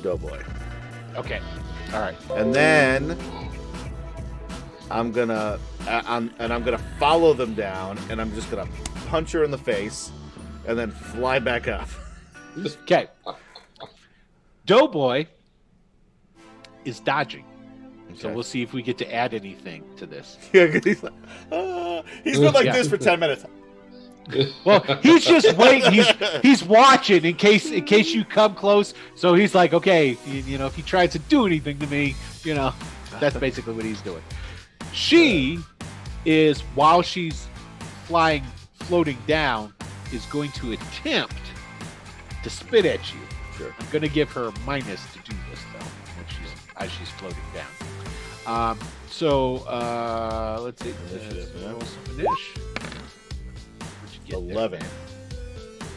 Doughboy, Okay, all right. and then I'm gonna follow them down, and I'm just gonna punch her in the face, and then fly back up. Okay. Doughboy is dodging. So Okay. we'll see if we get to add anything to this. Yeah, 'cause he's like, he's been like Yeah. this for 10 minutes. Well, he's just waiting. He's watching in case you come close. So he's like, okay, you know, if he tries to do anything to me, you know, that's basically what he's doing. She is, while she's floating down, is going to attempt to spit at you. Sure. I'm going to give her a minus to do this though, when as she's floating down. Let's see. Initiative, yeah. Roll some initiative. What'd you get there, 11. man?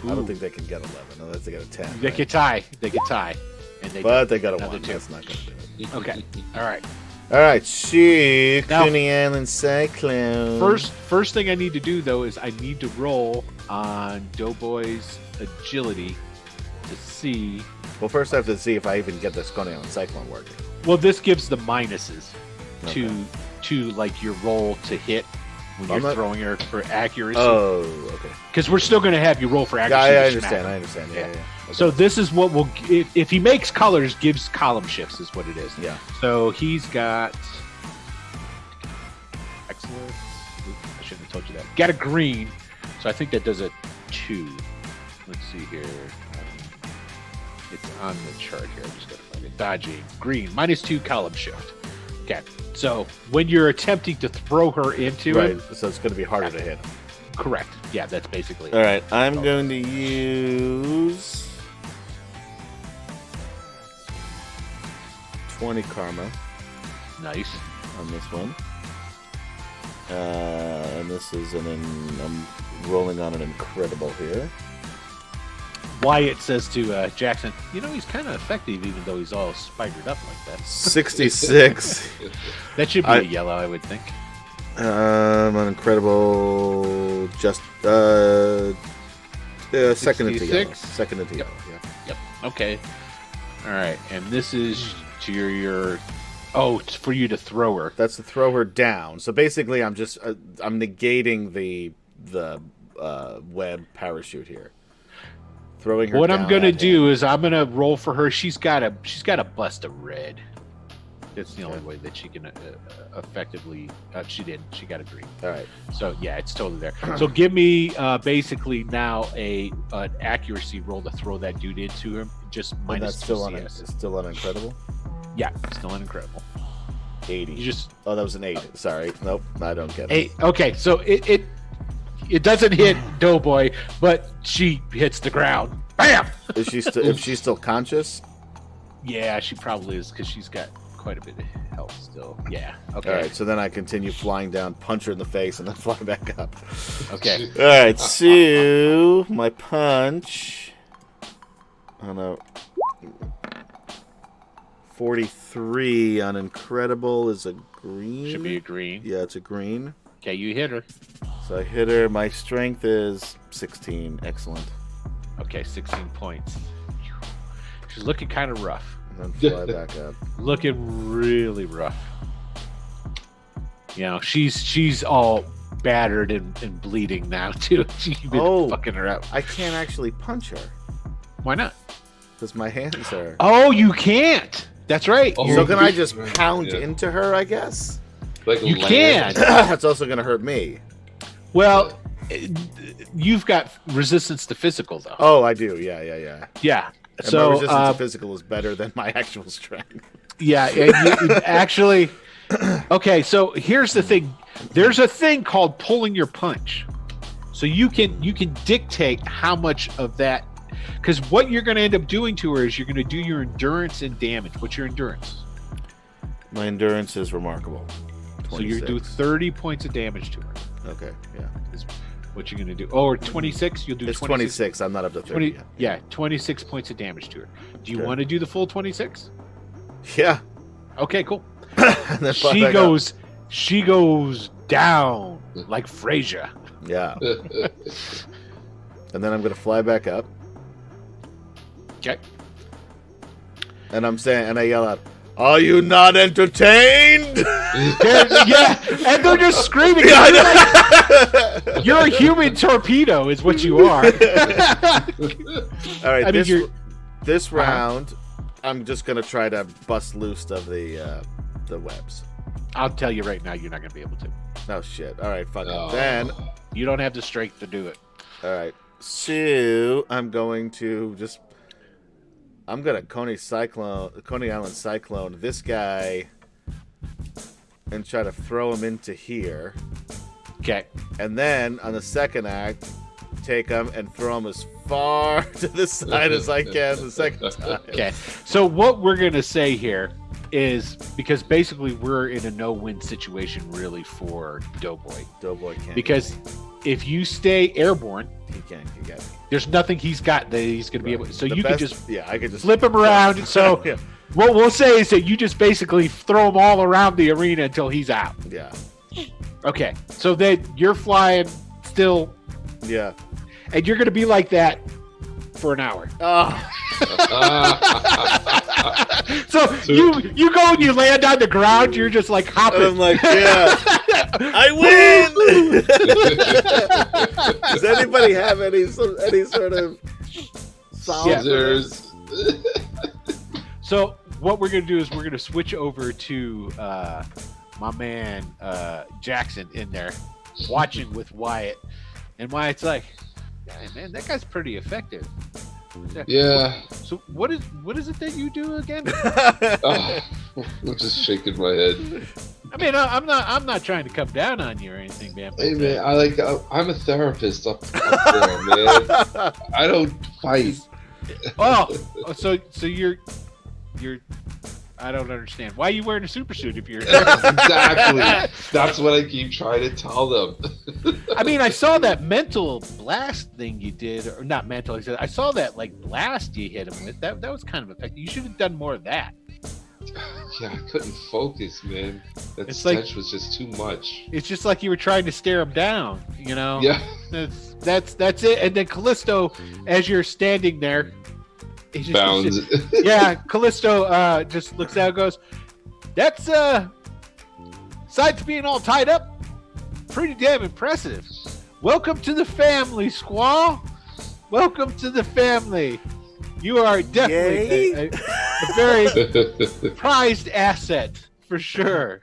I don't Ooh. think they can get 11 unless they get a 10. They right? could tie. They could tie. And they But they got a Another 1. two. That's not going to do it. Okay. All right. All right, she Now- Coney Island Cyclone. First thing I need to do though is I need to roll on Doughboy's agility to see. Well, first I have to see if I even get this Coney Island Cyclone working. Well, this gives the minuses Okay. to like your roll to hit when I'm you're not- throwing her for accuracy. Oh, okay. Because we're still going to have you roll for Yeah, accuracy. I to smack understand. him. I understand. Yeah, Yeah. yeah. Okay. So this is what will, if he makes colors, gives column shifts is what it is. Yeah. So he's got excellent. Ooh, I shouldn't have told you that. Got a green, so I think that does a 2. Let's see here. It's on the chart here. I'm just going to find it. Dodging. Green. -2 column shift. Okay. So when you're attempting to throw her into Right. it. So it's going to be harder to hit him. Correct. Yeah, that's basically All it. right. I'm going to use 20 karma Nice. on this one. And this is I'm rolling on an incredible here. Wyatt says to Jackson, he's kind of effective even though he's all spidered up like that. 66. That should be a yellow, I would think. An incredible, just second into yellow. 66? Second into yellow. Yeah. Yep. Okay. All right, and this is to your. It's for you to throw her. That's to throw her down. So basically, I'm just I'm negating the web parachute here. Throwing her. What down I'm gonna at do him. is I'm gonna roll for her. She's got a bust of red. That's the only way that she can effectively. She didn't. She got a green. All right. So yeah, it's totally there. So give me basically now an accuracy roll to throw that dude into him. Just And minus that's 2 still on. CS. It's still on incredible. Yeah, still an incredible. 80. You just Oh, that was an 8. Sorry. Nope. I don't get it. Okay, so it doesn't hit Doughboy, but she hits the ground. Bam! Is she still? If she's still conscious? Yeah, she probably is because she's got quite a bit of health still. Yeah. Okay. All right. So then I continue flying down, punch her in the face, and then fly back up. Okay. All right. So my punch. Oh no. 43 on incredible is a green. Should be a green. Yeah, it's a green. Okay, you hit her. So I hit her. My strength is 16. Excellent. Okay, 16 points. She's looking kind of rough. And then fly back up. Looking really rough. She's all battered and bleeding now too. You've been fucking her up. I can't actually punch her Why not? because my hands are. Oh, you can't. That's right. Oh, So can I just pound Yeah. into her? I guess. Like You land. can. That's also going to hurt me. Well, you've got resistance to physical though. Oh, I do. Yeah. Yeah. And So my resistance to physical is better than my actual strength. yeah, you actually. Okay, so here's the thing. There's a thing called pulling your punch. So you can dictate how much of that, because what you're going to end up doing to her is you're going to do your endurance and damage. What's your endurance? My endurance is remarkable. So you do 30 points of damage to her. Okay, yeah. Is what you're going to do. Oh, or 26? You'll do It's 26. 26. I'm not up to 30 20, yet. yeah, 26 points of damage to her. Do you Okay. want to do the full 26? Yeah. Okay, cool. And then fly back up. She goes down like Frasier. Yeah. And then I'm going to fly back up. Okay. And I yell out, "Are you not entertained?" Yeah, and they're just screaming. You're a human torpedo, is what you are. All right, I mean, this round, I'm just gonna try to bust loose of the webs. I'll tell you right now, you're not going to be able to. Oh shit! All right, fuck it. Oh. Then, You don't have the strength to do it. all right. So I'm gonna Coney Island Cyclone this guy and try to throw him into here. Okay. And then on the second act, take him and throw him as far to the side as I can the second time. Okay. So what we're going to say here is, because basically we're in a no-win situation really for Doughboy. Doughboy can't. Because if you stay airborne, he can't get me. there's nothing he's got that he's going to be able to. So The you best- could just I could just flip him around. So yeah. what we'll say is that you just basically throw him all around the arena until he's out. Yeah. Okay. So then you're flying still, Yeah. and you're going to be like that for an hour. Oh. So you go and you land on the ground. You're just like And hopping. I'm like, yeah, I win. Does anybody have any sort of solve? Yeah. There's So what we're gonna do is we're gonna switch over to my man Jackson in there. watching with Wyatt, and Wyatt's like, "Hey, man, that guy's pretty effective." Yeah. So what is it that you do again? Oh, I'm just shaking my head. I mean, I'm not trying to come down on you or anything, man. But, Hey man, I'm a therapist up there, man. I don't fight. so you're I don't understand. Why are you wearing a super suit if you're Exactly. That's what I keep trying to tell them. I mean, I saw that mental blast thing you did, or not mental. I saw that like blast you hit him with. That was kind of effective. You should have done more of that. Yeah, I couldn't focus, man. That It's stench was just too much. It's just like you were trying to stare him down. You know. Yeah. That's it. And then Callisto, as you're standing there, he just Bounds. yeah, Callisto just looks out and goes, "That's besides being all tied up, pretty damn impressive. Welcome to the family, Squaw. Welcome to the family. You are definitely a very prized asset for sure."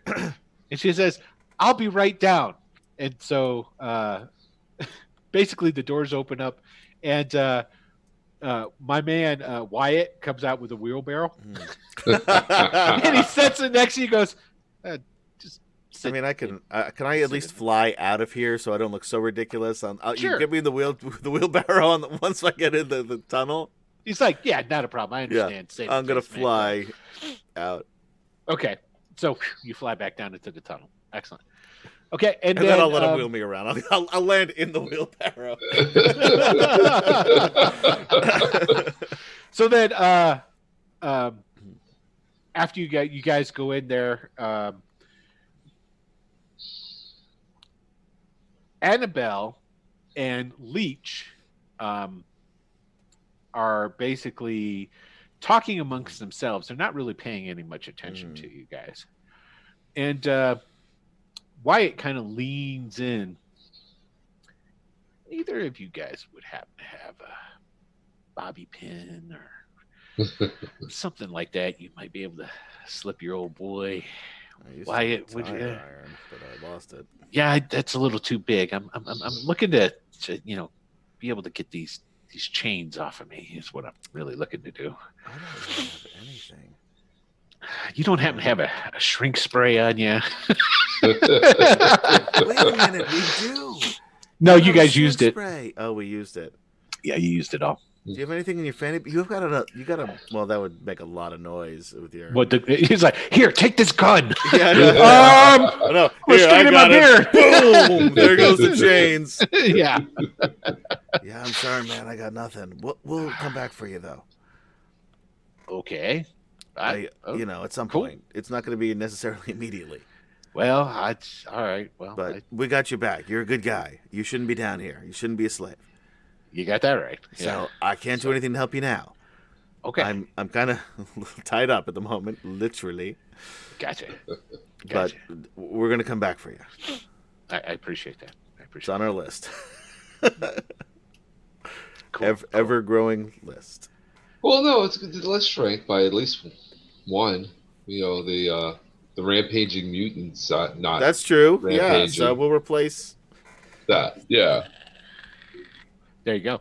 And she says, "I'll be right down." And so basically the doors open up, and my man Wyatt comes out with a wheelbarrow, and he sets it next to you. He goes, "Just sit." I mean, can I at least fly out of here so I don't look so ridiculous? Sure. You give me the wheelbarrow once I get in the tunnel. He's like, "Yeah, not a problem. I understand." Yeah, I'm gonna fly out. Okay, so you fly back down into the tunnel. Excellent. Okay, and then I'll let him wheel me around. I'll land in the wheelbarrow. So then, after you guys go in there, Annabelle and Leech are basically talking amongst themselves. They're not really paying any much attention to you guys, and Wyatt kind of leans in. Either of you guys would happen to have a bobby pin or something like that, you might be able to slip your old boy Wyatt. Would you? Iron, but I lost it. Yeah, that's a little too big. I'm looking to be able to get these chains off of me. Is what I'm really looking to do. I don't really have anything. You don't happen to have a shrink spray on you? Wait a minute, we do. No, you guys used it. Spray. Oh, we used it. Yeah, you used it all. Do you have anything in your fanny? You've got a. Well, that would make a lot of noise with your. What he's like? Here, take this gun. Yeah, no. We're sticking in my beard. Boom! There goes the chains. Yeah. Yeah, I'm sorry, man. I got nothing. We'll come back for you though. Okay. At some point. It's not going to be necessarily immediately. Well, all right. Well, but we got you back. You're a good guy. You shouldn't be down here. You shouldn't be a slave. You got that right. So yeah. I can't do anything to help you now. Okay. I'm kind of tied up at the moment, literally. Gotcha. But we're going to come back for you. I appreciate that. It's on our list. Cool. Ever-growing list. Well, no, it's let's shrink by at least one. The rampaging mutants, not. That's true. Rampaging. Yeah, so we'll replace that. Yeah. There you go.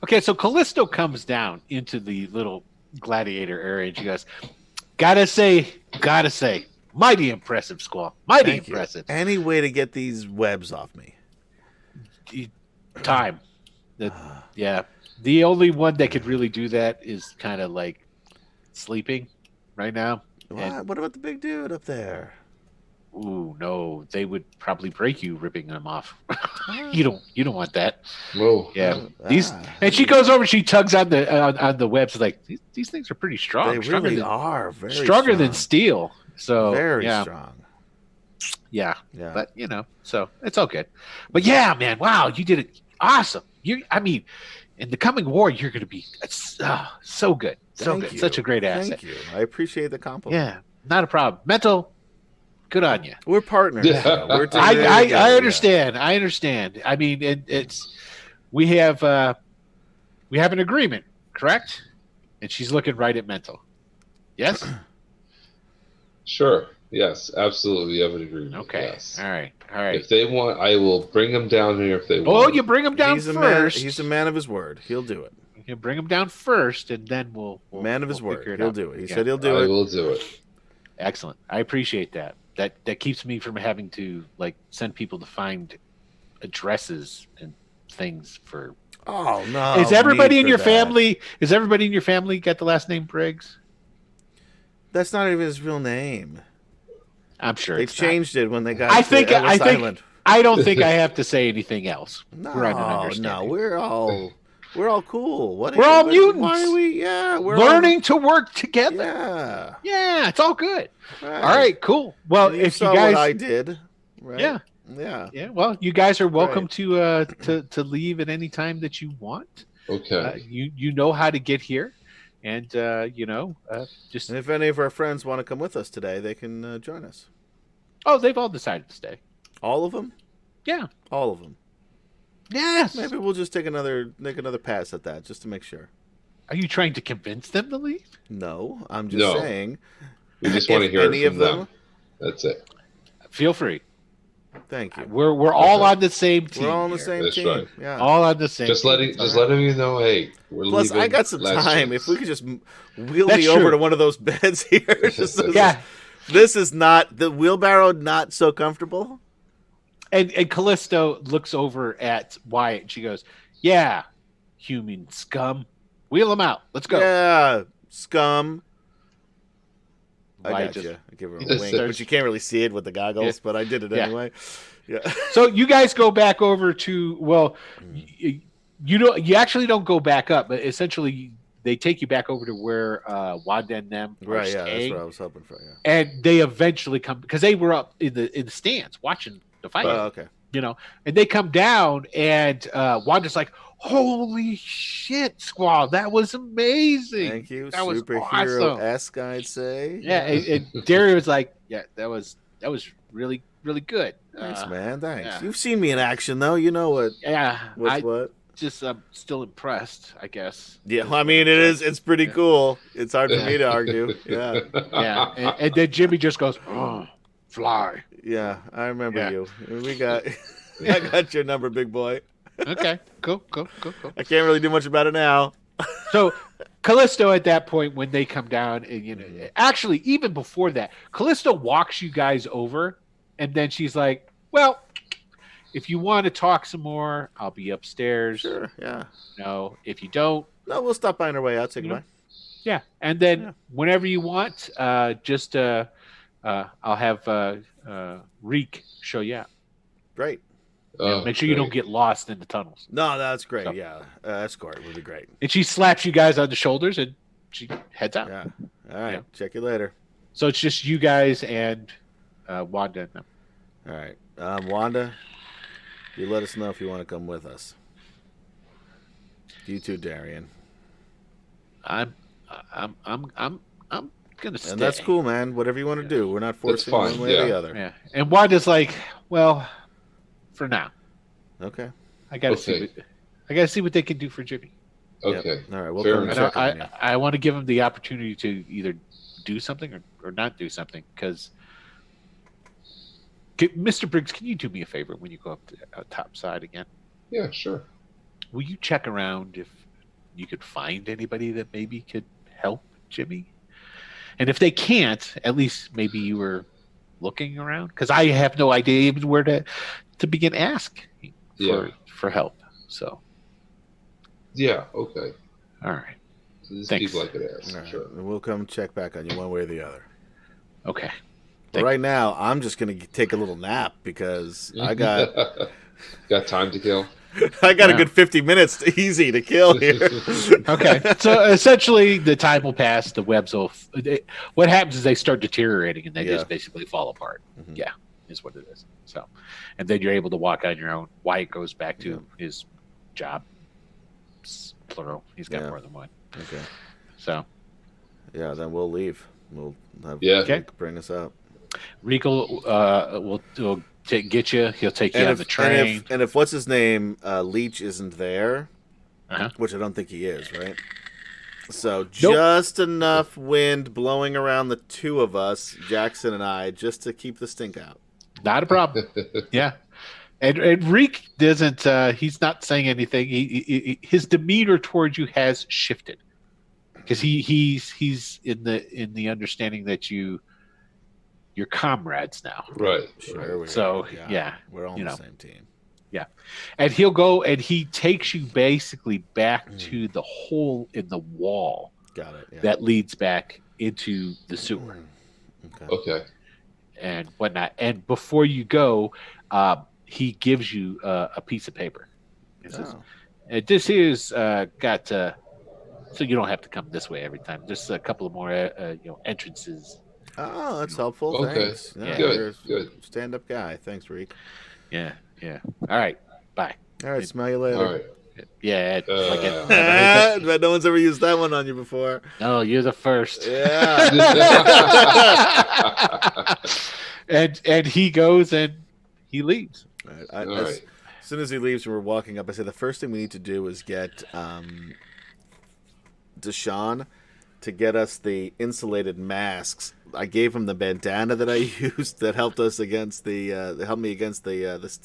Okay, so Callisto comes down into the little gladiator area, and she goes, Gotta say, mighty impressive, Squall. Mighty impressive. Any way to get these webs off me? Time. Yeah. The only one that could really do that is kind of like sleeping right now. What about the big dude up there? Ooh, no, they would probably break you ripping them off. You don't want that. Whoa. Yeah. And she goes over, she tugs on the webs like these things are pretty strong. They really are very stronger than steel. So very strong. Yeah. But so it's all good. But yeah, man, wow, you did it awesome. In the coming war, you're going to be so good. Thank you. Such a great asset. Thank you. I appreciate the compliment. Yeah, not a problem. Mental, good on you. We're partners. Yeah. We're I understand. I understand. I mean, we have an agreement, correct? And she's looking right at Mental. Yes? Sure. Yes, absolutely. We have an agreement. Okay. Yes. All right. All right. If they want, I will bring them down here if they Oh, want. you bring him down He's a man. first. He's a man of his word. He'll do it. You bring him down first, and then we'll Man of his we'll word. figure it He'll out. do it. He Yeah. said he'll do I it. will do it. Excellent. I appreciate that. That keeps me from having to like send people to find addresses and things for. Oh no! Is everybody need in for your that. family? Is everybody in your family got the last name Briggs? That's not even his real name. I'm sure They it's changed it when they got I to think. Ellis Island. I don't think I have to say anything else. No, We're on an no, understanding. we're all cool. What? We're all Why mutants. are we? Yeah, we're Learning to work All, together. yeah. Yeah, it's all good. All right, cool. Well, You if saw you guys, what I did, right? yeah, Yeah. well, you guys are welcome Right. to leave at any time that you want. Okay. You know how to get here, and just And if any of our friends want to come with us today, they can join us. they've all decided to stay. All of them? Yeah. All of them. Yes. Maybe we'll just make another pass at that, just to make sure. Are you trying to convince them to leave? No, I'm just No. saying. We just want to if hear any it from of them. them. That's it. Feel free. Thank you. We're all Okay. on the same team. We're all on the here. same That's team. right. Yeah. All on the same. Just team. letting It's all right. you know, hey, we're Plus, leaving. I got some last time. chance. If we could just wheel That's me over true. to one of those beds here. Yeah. This is not the wheelbarrow. Not so comfortable. And Callisto looks over at Wyatt and she goes, "Yeah, human scum, wheel him out. Let's go." Yeah, scum. I Wyatt got just- you. I give her a just wink, starts- but you can't really see it with the goggles. Yeah. But I did it Yeah. anyway. Yeah. So you guys go back over to you actually don't go back up, but essentially they take you back over to where Wanda and them are Right. Yeah. That's staying, what I was hoping for. Yeah. and they eventually come because they were up in the stands watching the fight. Oh, okay. And they come down, and Wanda's like, "Holy shit, Squall, that was amazing!" Thank you. That was Superhero-esque, I'd say. Yeah, and Dario was like, "Yeah, that was really really good." Thanks, man. Thanks. yeah. You've seen me in action, though. You know what? Yeah, What's I what? just I'm still impressed, I guess. Yeah, I mean, it is. It's pretty Yeah. cool. It's hard for me to argue. Yeah, Yeah, and then Jimmy just goes, "Oh, fly." yeah. I remember Yeah. you. We got. I got your number, big boy. Okay, cool. I can't really do much about it now. So Callisto at that point, when they come down, and actually even before that, Callisto walks you guys over, and then she's like, "Well, if you want to talk some more, I'll be upstairs. Sure. Yeah. No, if you don't, No, we'll stop by on our way out. Say You know? goodbye. yeah. And then Yeah. whenever you want, just I'll have Reek show you out. Great. Oh, Make sure you don't great. get lost in the tunnels." No, that's great. So- Yeah, escort would be great. And she slaps you guys on the shoulders, and she heads out. Yeah. All right. Yeah. Check you later. So it's just you guys and Wanda and them. All right. Wanda, you let us know if you want to come with us. You too, Darian. I'm gonna stay. And that's cool, man. Whatever you want to do. We're not forcing fine, one way or the yeah. other. Yeah. And Wanda's like, "Well, for now, Okay. I gotta see what they can do for Jimmy. Okay. All right. We'll Fair come and enough. check on you. I want to give him the opportunity to either do something or not do something because." Mr. Briggs, can you do me a favor when you go up to top side again? Yeah, sure. Will you check around if you could find anybody that maybe could help Jimmy? And if they can't, at least maybe you were looking around because I have no idea even where to begin asking for help. So, Yeah. Okay. all right, So these Thanks. people I could ask. All right. Sure. And we'll come check back on you one way or the other. okay. But right now, I'm just going to take a little nap because I got time to kill. a Yeah. good 50 minutes easy to kill here. Okay, so essentially the time will pass. The webs will. What happens is they start deteriorating and they Yeah. just basically fall apart. Mhm. Yeah, is what it is. So, and then you're able to walk on your own. Wyatt goes back to his job. Plural. He's got Yeah. more than one. Okay. So Yeah, then we'll leave. We'll have Yeah. Okay. bring us up. Rico will get you. He'll take you And on if, the train. and if what's his name, Leech isn't there, Uh-huh. which I don't think he is, right? So just enough wind blowing around the two of us, Jackson and I, just to keep the stink out. Not a problem. Yeah. And Reek doesn't. He's not saying anything. His demeanor towards you has shifted because he's in the understanding that you're comrades now. Right. Sure. So yeah, we're all on the same team. Yeah, and he'll go and he takes you basically back to the hole in the wall. Got it. Yeah. That leads back into the sewer. Okay. And whatnot. And before you go, he gives you a piece of paper. He says, this is got so you don't have to come this way every time. Just a couple of more entrances. Oh, that's helpful. Okay. Thanks. Yeah. Good. Stand-up guy. Thanks, Reek. Yeah. All right. Bye. All right. Smell you later. All right. Yeah. But no one's ever used that one on you before. No, you're the first. Yeah. And he goes and he leaves. All right. As soon as he leaves and we're walking up, I say the first thing we need to do is get Deshaun to get us the insulated masks. I gave him the bandana that I used that helped us against helped me against the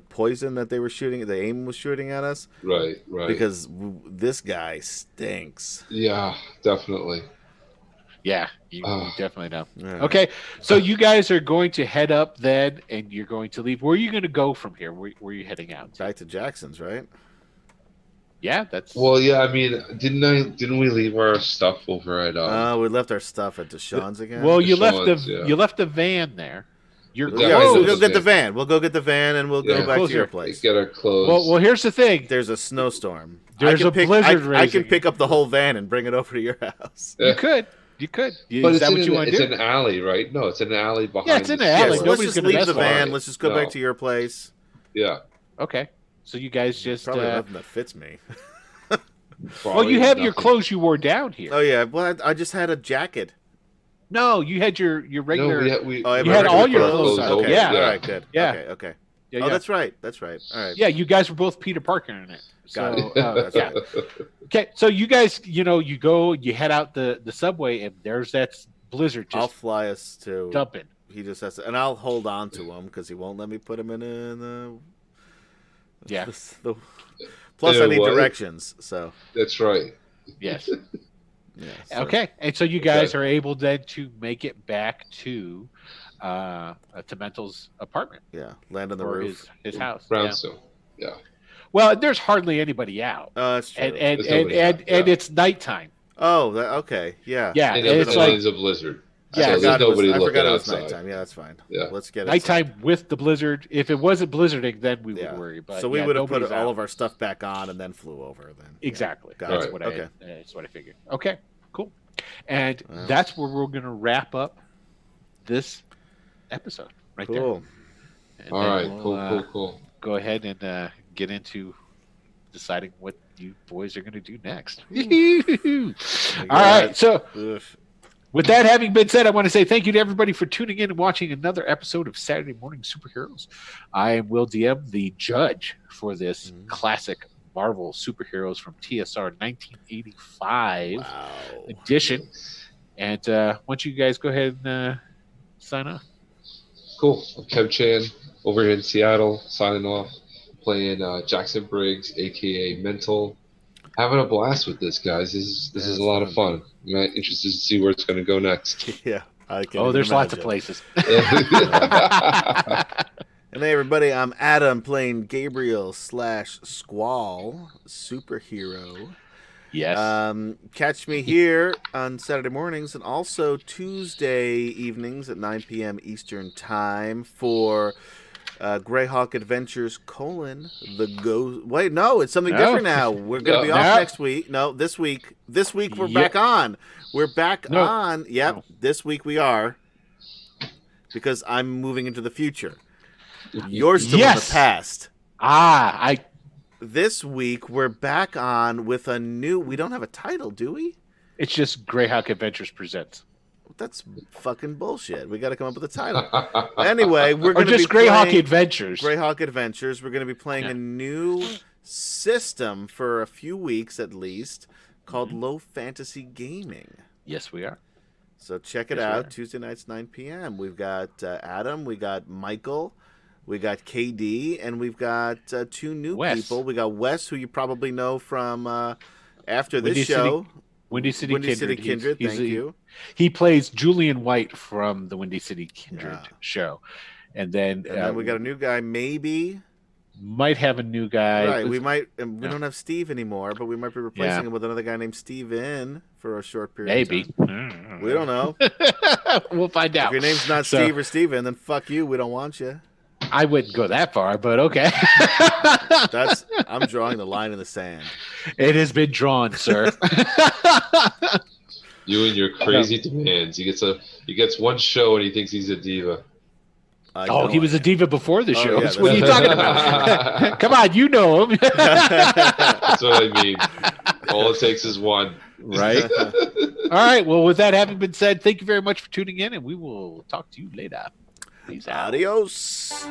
poison that they were shooting. The aim was shooting at us. Right. Because this guy stinks. Yeah, definitely. Yeah, you definitely know. Yeah. Okay, so you guys are going to head up then, and you're going to leave. Where are you going to go from here? Where are you heading out to? Back to Jackson's, right? Yeah, that's. Well, yeah. I mean, didn't we leave our stuff over at? We left our stuff at Deshaun's again. Well, you Deshaun's, left the van there. You're we'll go get the van. We'll go get the van, and we'll go back to your place. Get our clothes. Well, here's the thing. There's a snowstorm. There's a blizzard I can raging. pick up the whole van and bring it over to your house. You could. But Is that what you want to do? It's an alley, right? No, it's an alley behind. Yeah, it's in the an alley. So store. let's Nobody's just gonna leave mess the with van. it. Let's just go back to your place. Yeah. Okay, so you guys just. Probably nothing that fits me. Well, you have your nothing. clothes you wore down here. Oh yeah, well I just had a jacket. No, you had your regular. No, we Oh, I have You my had all regular your clothes on. Okay. Yeah. All right. Good. Yeah. Okay. Yeah, Oh, yeah. that's right. All right. Yeah, you guys were both Peter Parker in it. Got So, it. yeah. Okay, so you guys, you go, you head out the subway, and there's that blizzard I'll just fly us to. dumping. He just has to, and I'll hold on to him because he won't let me put him in the. Yeah. Plus, In a I need what? directions. So. That's right. Yes. Yeah. So. Okay, and so you guys are able then to make it back to Mental's apartment Yeah. Land on the or roof. his house. Yeah. Brownstone. Yeah. Well, there's hardly anybody out, That's true. and There's nobody out, and yeah. it's nighttime. Oh, okay. Yeah. Yeah, And it's it's like a blizzard. Yeah, so I there's nobody forgot looking it was outside. nighttime. Yeah, that's fine. Yeah. Let's get it. nighttime with the blizzard. If it wasn't blizzarding, then we would Yeah. worry. But So we yeah, would have put nobody's all out. of our stuff back on and then flew over. Then Exactly. Got That's it. what Okay. that's what I figured. Okay, cool. And Wow. that's where we're going to wrap up this episode right Cool. there. And All then right. we'll, Cool. Go ahead and get into deciding what you boys are going to do next. All right. So Oof. with that having been said, I want to say thank you to everybody for tuning in and watching another episode of Saturday Morning Superheroes. I am Will DM, the judge for this classic Marvel superheroes from TSR 1985 Wow. edition. And why don't you guys go ahead and sign off? Cool. I'm Kev Chan over here in Seattle, signing off, playing Jackson Briggs, aka Mental. Having a blast with this, guys. This is a lot of fun. I'm interested to see where it's going to go next. Yeah. I can Oh, there's lots of imagine. places. And hey, everybody, I'm Adam playing Gabriel / Squall, superhero. Yes. Catch me here on Saturday mornings and also Tuesday evenings at 9 p.m. Eastern Time for Greyhawk Adventures : The Ghost. Wait, no, it's something No. different now. We're going to be No. off next week. No, this week. This week we're Yep. back on. We're back No. on. Yep, No. this week we are because I'm moving into the future. You're still in Yes. the past. This week we're back on with a new. We don't have a title, do we? It's just Greyhawk Adventures presents. That's fucking bullshit. We got to come up with a title. Anyway, we're Or going to be just Greyhawk playing Adventures. Greyhawk Adventures. We're going to be playing Yeah. a new system for a few weeks at least called Low Fantasy Gaming. Yes, we are. So check it Yes, we out. are. Tuesday nights, 9 p.m. We've got Adam, we got Michael, we got KD, and we've got two new Wes. people. We got Wes, who you probably know from after this Windy show. Windy City Windy Kindred. City Kindred, thank you. He plays Julian White from the Windy City Kindred show. And then we got a new guy, maybe. Might have a new guy. Right, we might. We don't have Steve anymore, but we might be replacing him with another guy named Steven for a short period. Maybe. Of time. We don't know. We'll find out. If your name's not Steve or Steven, then fuck you. We don't want you. I wouldn't go that far, but okay. I'm drawing the line in the sand. It has been drawn, sir. You and your crazy demands. He gets one show and he thinks he's a diva. He was a diva before the show. Yeah, What are you talking about? Come on, you know him. That's what I mean. All it takes is one. Right? All right. Well, with that having been said, thank you very much for tuning in, and we will talk to you later. Peace out. Adios.